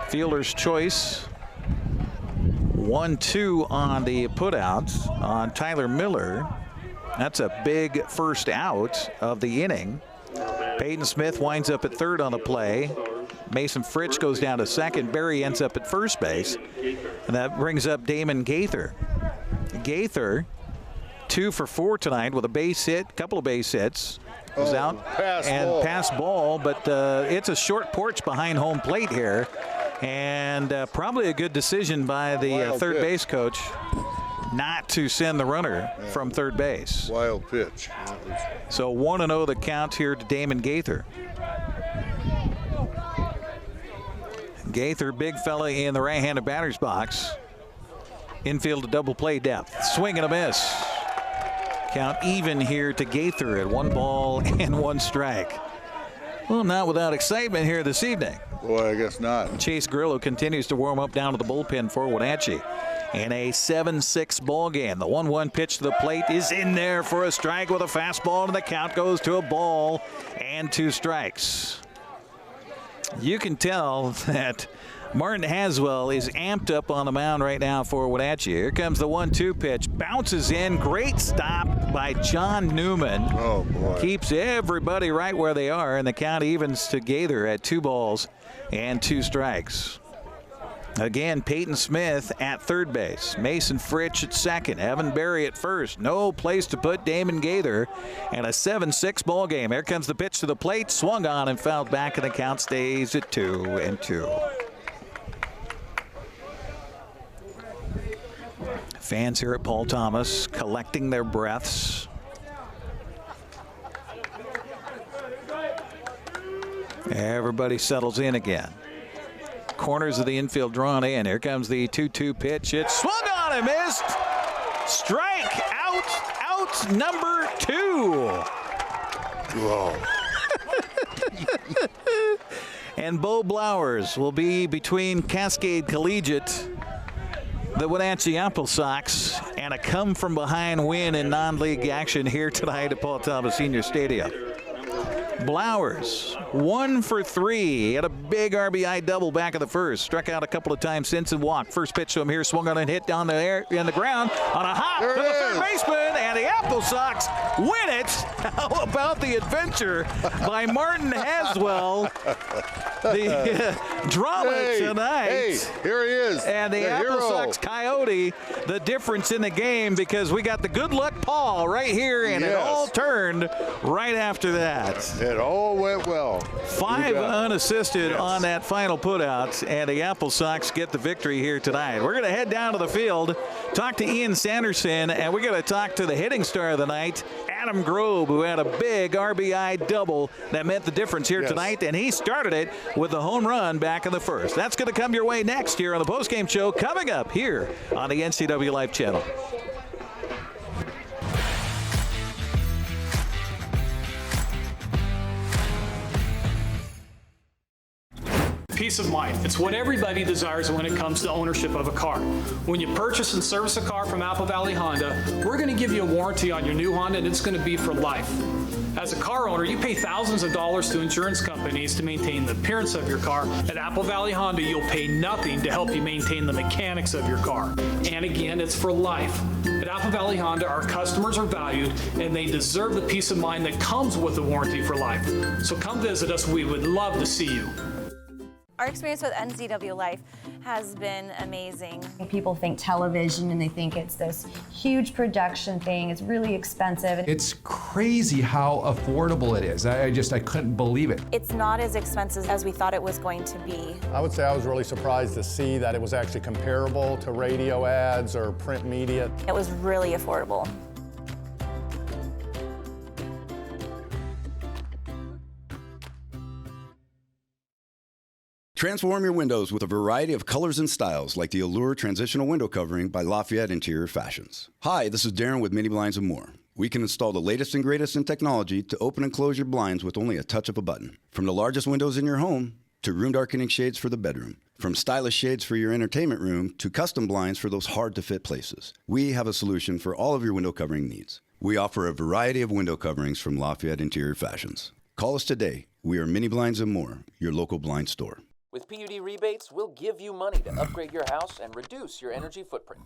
Fielder's choice. 1-2 on the putout on Tyler Miller. That's a big first out of the inning. Peyton Smith winds up at third on the play. Mason Fritsch goes down to second. Berry ends up at first base. And that brings up Damon Gaither. Gaither, 2 for 4 tonight with a base hit, couple of base hits. Was out and pass ball, but it's a short porch behind home plate here. And probably a good decision by the third base coach not to send the runner from third base. Wild pitch. So 1-0 the count here to Damon Gaither. Gaither, big fella in the right-handed batter's box. Infield to double play depth. Swing and a miss. Count even here to Gaither at 1 ball and 1 strike. Well, not without excitement here this evening. Boy, I guess not. Chase Grillo continues to warm up down to the bullpen for Wenatchee. In a 7-6 ball game, the 1-1 pitch to the plate is in there for a strike with a fastball, and the count goes to a ball and 2 strikes. You can tell that Martin Haswell is amped up on the mound right now for Wenatchee. Here comes the 1-2 pitch. Bounces in. Great stop by John Newman. Oh, boy. Keeps everybody right where they are, and the count evens to Gaither at 2 balls and 2 strikes. Again, Peyton Smith at third base. Mason Fritch at second. Evan Berry at first. No place to put Damon Gaither. And a 7-6 ball game. Here comes the pitch to the plate. Swung on and fouled back, and the count stays at 2-2. Fans here at Paul Thomas collecting their breaths. Everybody settles in again. Corners of the infield drawn in. Here comes the 2-2 pitch. It's swung on and missed. Strike out number 2. Whoa. And Bo Blowers will be between Cascade Collegiate, the Wenatchee AppleSox, and a come-from-behind win in non-league action here tonight at Paul Thomas Senior Stadium. Blowers, 1 for 3. He had a big RBI double back in the first. Struck out a couple of times since and walked. First pitch to him here, swung on and hit down the air in the ground on a hop to the third baseman, and the AppleSox win it. How about the adventure by Martin Haswell? The drama tonight. Hey, here he is. And the AppleSox Coyote, the difference in the game, because we got the good luck Paul right here, and it all turned right after that. It all went well. 5 unassisted on that final putout, and the AppleSox get the victory here tonight. We're going to head down to the field, talk to Ian Sanderson, and we're going to talk to the hitting star of the night, Adam Grob, who had a big RBI double that meant the difference here tonight, and he started it with a home run back in the first. That's going to come your way next here on the postgame show, coming up here on the NCWLIFE Channel. Peace of mind. It's what everybody desires when it comes to ownership of a car. When you purchase and service a car from Apple Valley Honda, we're going to give you a warranty on your new Honda, and it's going to be for life. As a car owner, you pay thousands of dollars to insurance companies to maintain the appearance of your car. At Apple Valley Honda, you'll pay nothing to help you maintain the mechanics of your car. And again, it's for life. At Apple Valley Honda, our customers are valued, and they deserve the peace of mind that comes with the warranty for life. So come visit us. We would love to see you. Our experience with NCWLIFE has been amazing. People think television and they think it's this huge production thing. It's really expensive. It's crazy how affordable it is. I couldn't believe it. It's not as expensive as we thought it was going to be. I would say I was really surprised to see that it was actually comparable to radio ads or print media. It was really affordable. Transform your windows with a variety of colors and styles like the Allure Transitional Window Covering by Lafayette Interior Fashions. Hi, this is Darren with Mini Blinds and More. We can install the latest and greatest in technology to open and close your blinds with only a touch of a button. From the largest windows in your home to room darkening shades for the bedroom. From stylish shades for your entertainment room to custom blinds for those hard-to-fit places. We have a solution for all of your window covering needs. We offer a variety of window coverings from Lafayette Interior Fashions. Call us today. We are Mini Blinds and More, your local blind store. With PUD rebates, we'll give you money to upgrade your house and reduce your energy footprint.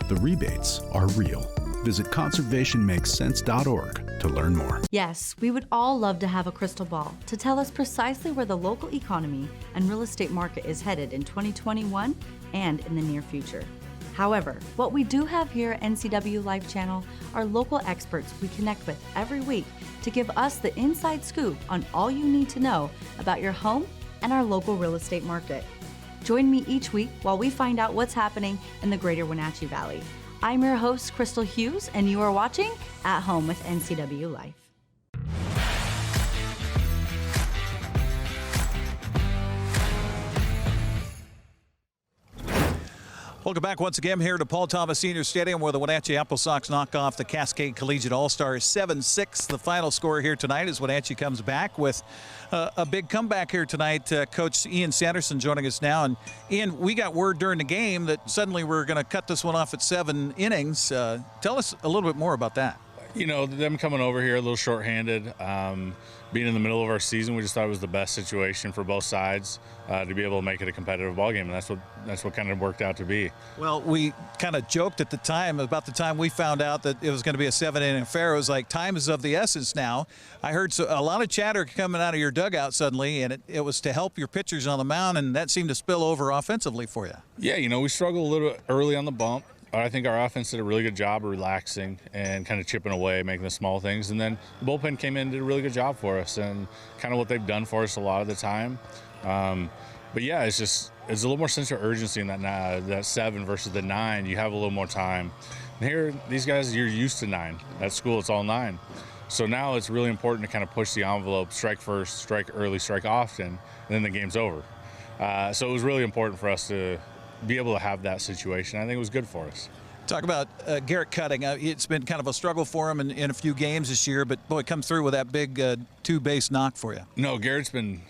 The rebates are real. Visit conservationmakessense.org to learn more. Yes, we would all love to have a crystal ball to tell us precisely where the local economy and real estate market is headed in 2021 and in the near future. However, what we do have here at NCWLIFE Channel are local experts we connect with every week to give us the inside scoop on all you need to know about your home and our local real estate market. Join me each week while we find out what's happening in the greater Wenatchee Valley. I'm your host, Crystal Hughes, and you are watching At Home with NCWLIFE. Welcome back once again here to Paul Thomas Senior Stadium, where the Wenatchee AppleSox knock off the Cascade Collegiate All-Stars 7-6. The final score here tonight as Wenatchee comes back with a big comeback here tonight. Coach Ian Sanderson joining us now. And Ian, we got word during the game that suddenly we're going to cut this one off at 7 innings. Tell us a little bit more about that. You know, them coming over here a little shorthanded, being in the middle of our season, we just thought it was the best situation for both sides to be able to make it a competitive ball game, and that's what kind of worked out to be. Well, we kind of joked at the time, about the time we found out that it was going to be a 7-inning affair. It was like time is of the essence now. I heard a lot of chatter coming out of your dugout suddenly, and it was to help your pitchers on the mound, and that seemed to spill over offensively for you. Yeah, you know, we struggled a little bit early on the bump. I think our offense did a really good job of relaxing and kind of chipping away, making the small things. And then the bullpen came in and did a really good job for us, and kind of what they've done for us a lot of the time. But yeah, it's a little more sense of urgency in that 7 versus the 9. You have a little more time. And here, these guys, you're used to 9. At school, it's all 9. So now it's really important to kind of push the envelope, strike first, strike early, strike often, and then the game's over. So it was really important for us to be able to have that situation. I think it was good for us. Talk about Garrett cutting. It's been kind of a struggle for him in a few games this year, but boy, come through with that big 2-base knock for you. No, Garrett's been,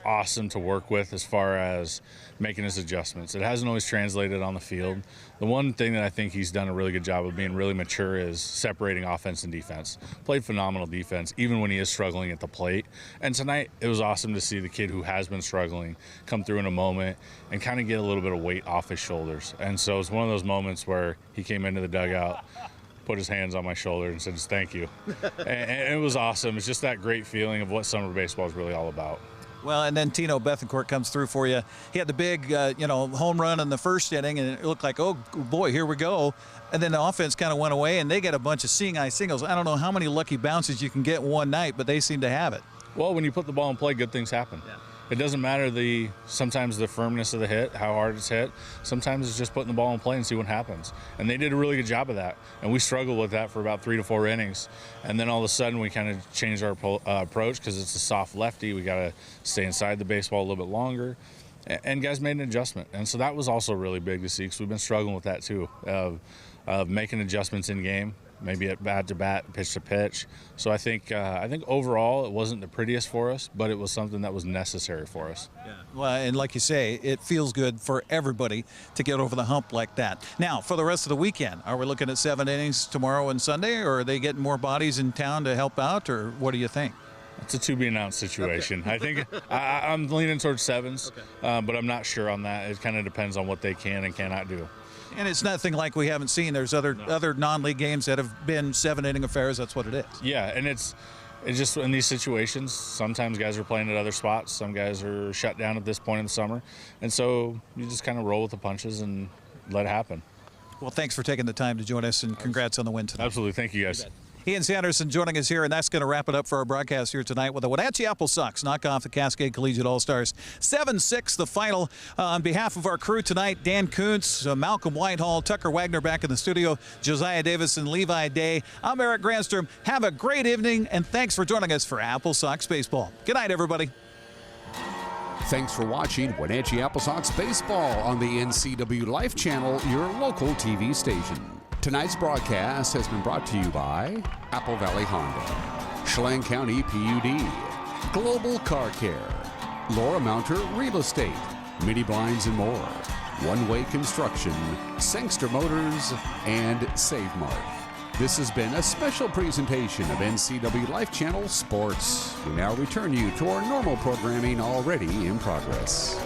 awesome to work with as far as making his adjustments. It hasn't always translated on the field. The one thing that I think he's done a really good job of being really mature is separating offense and defense. Played phenomenal defense, even when he is struggling at the plate. And tonight, it was awesome to see the kid who has been struggling come through in a moment and kind of get a little bit of weight off his shoulders. And so it's one of those moments where he came into the dugout, put his hands on my shoulder and said, just thank you. and it was awesome. It's just that great feeling of what summer baseball is really all about. Well, and then Tino Bethencourt comes through for you. He had the big, home run in the first inning, and it looked like, oh, boy, here we go. And then the offense kind of went away, and they got a bunch of seeing-eye singles. I don't know how many lucky bounces you can get one night, but they seem to have it. Well, when you put the ball in play, good things happen. Yeah. It doesn't matter sometimes the firmness of the hit, how hard it's hit. Sometimes it's just putting the ball in play and see what happens. And they did a really good job of that. And we struggled with that for about 3 to 4 innings. And then all of a sudden we kind of changed our approach because it's a soft lefty. We got to stay inside the baseball a little bit longer. And guys made an adjustment. And so that was also really big to see because we've been struggling with that too, of making adjustments in game. Maybe at bat to bat, pitch to pitch. So I think overall it wasn't the prettiest for us, but it was something that was necessary for us. Yeah. Well, and like you say, it feels good for everybody to get over the hump like that. Now, for the rest of the weekend, are we looking at 7 innings tomorrow and Sunday, or are they getting more bodies in town to help out, or what do you think? It's a to-be-announced situation. Okay. I think I'm leaning towards 7s, but I'm not sure on that. It kind of depends on what they can and cannot do. And it's nothing like we haven't seen. There's other non-league games that have been 7-inning affairs. That's what it is. Yeah, and it's just in these situations, sometimes guys are playing at other spots. Some guys are shut down at this point in the summer. And so you just kind of roll with the punches and let it happen. Well, thanks for taking the time to join us, and congrats on the win tonight. Absolutely. Thank you, guys. Ian Sanderson joining us here, and that's going to wrap it up for our broadcast here tonight with the Wenatchee AppleSox knock off the Cascade Collegiate All-Stars. 7-6 the final. On behalf of our crew tonight, Dan Kuntz, Malcolm Whitehall, Tucker Wagner back in the studio, Josiah Davis and Levi Day. I'm Eric Granstrom. Have a great evening, and thanks for joining us for AppleSox Baseball. Good night, everybody. Thanks for watching Wenatchee AppleSox Baseball on the NCWLIFE Channel, your local TV station. Tonight's broadcast has been brought to you by Apple Valley Honda, Chelan County PUD, Global Car Care, Laura Mounter Real Estate, Mini Blinds and more, One Way Construction, Sangster Motors, and Save Mart. This has been a special presentation of NCWLIFE Channel Sports. We now return you to our normal programming already in progress.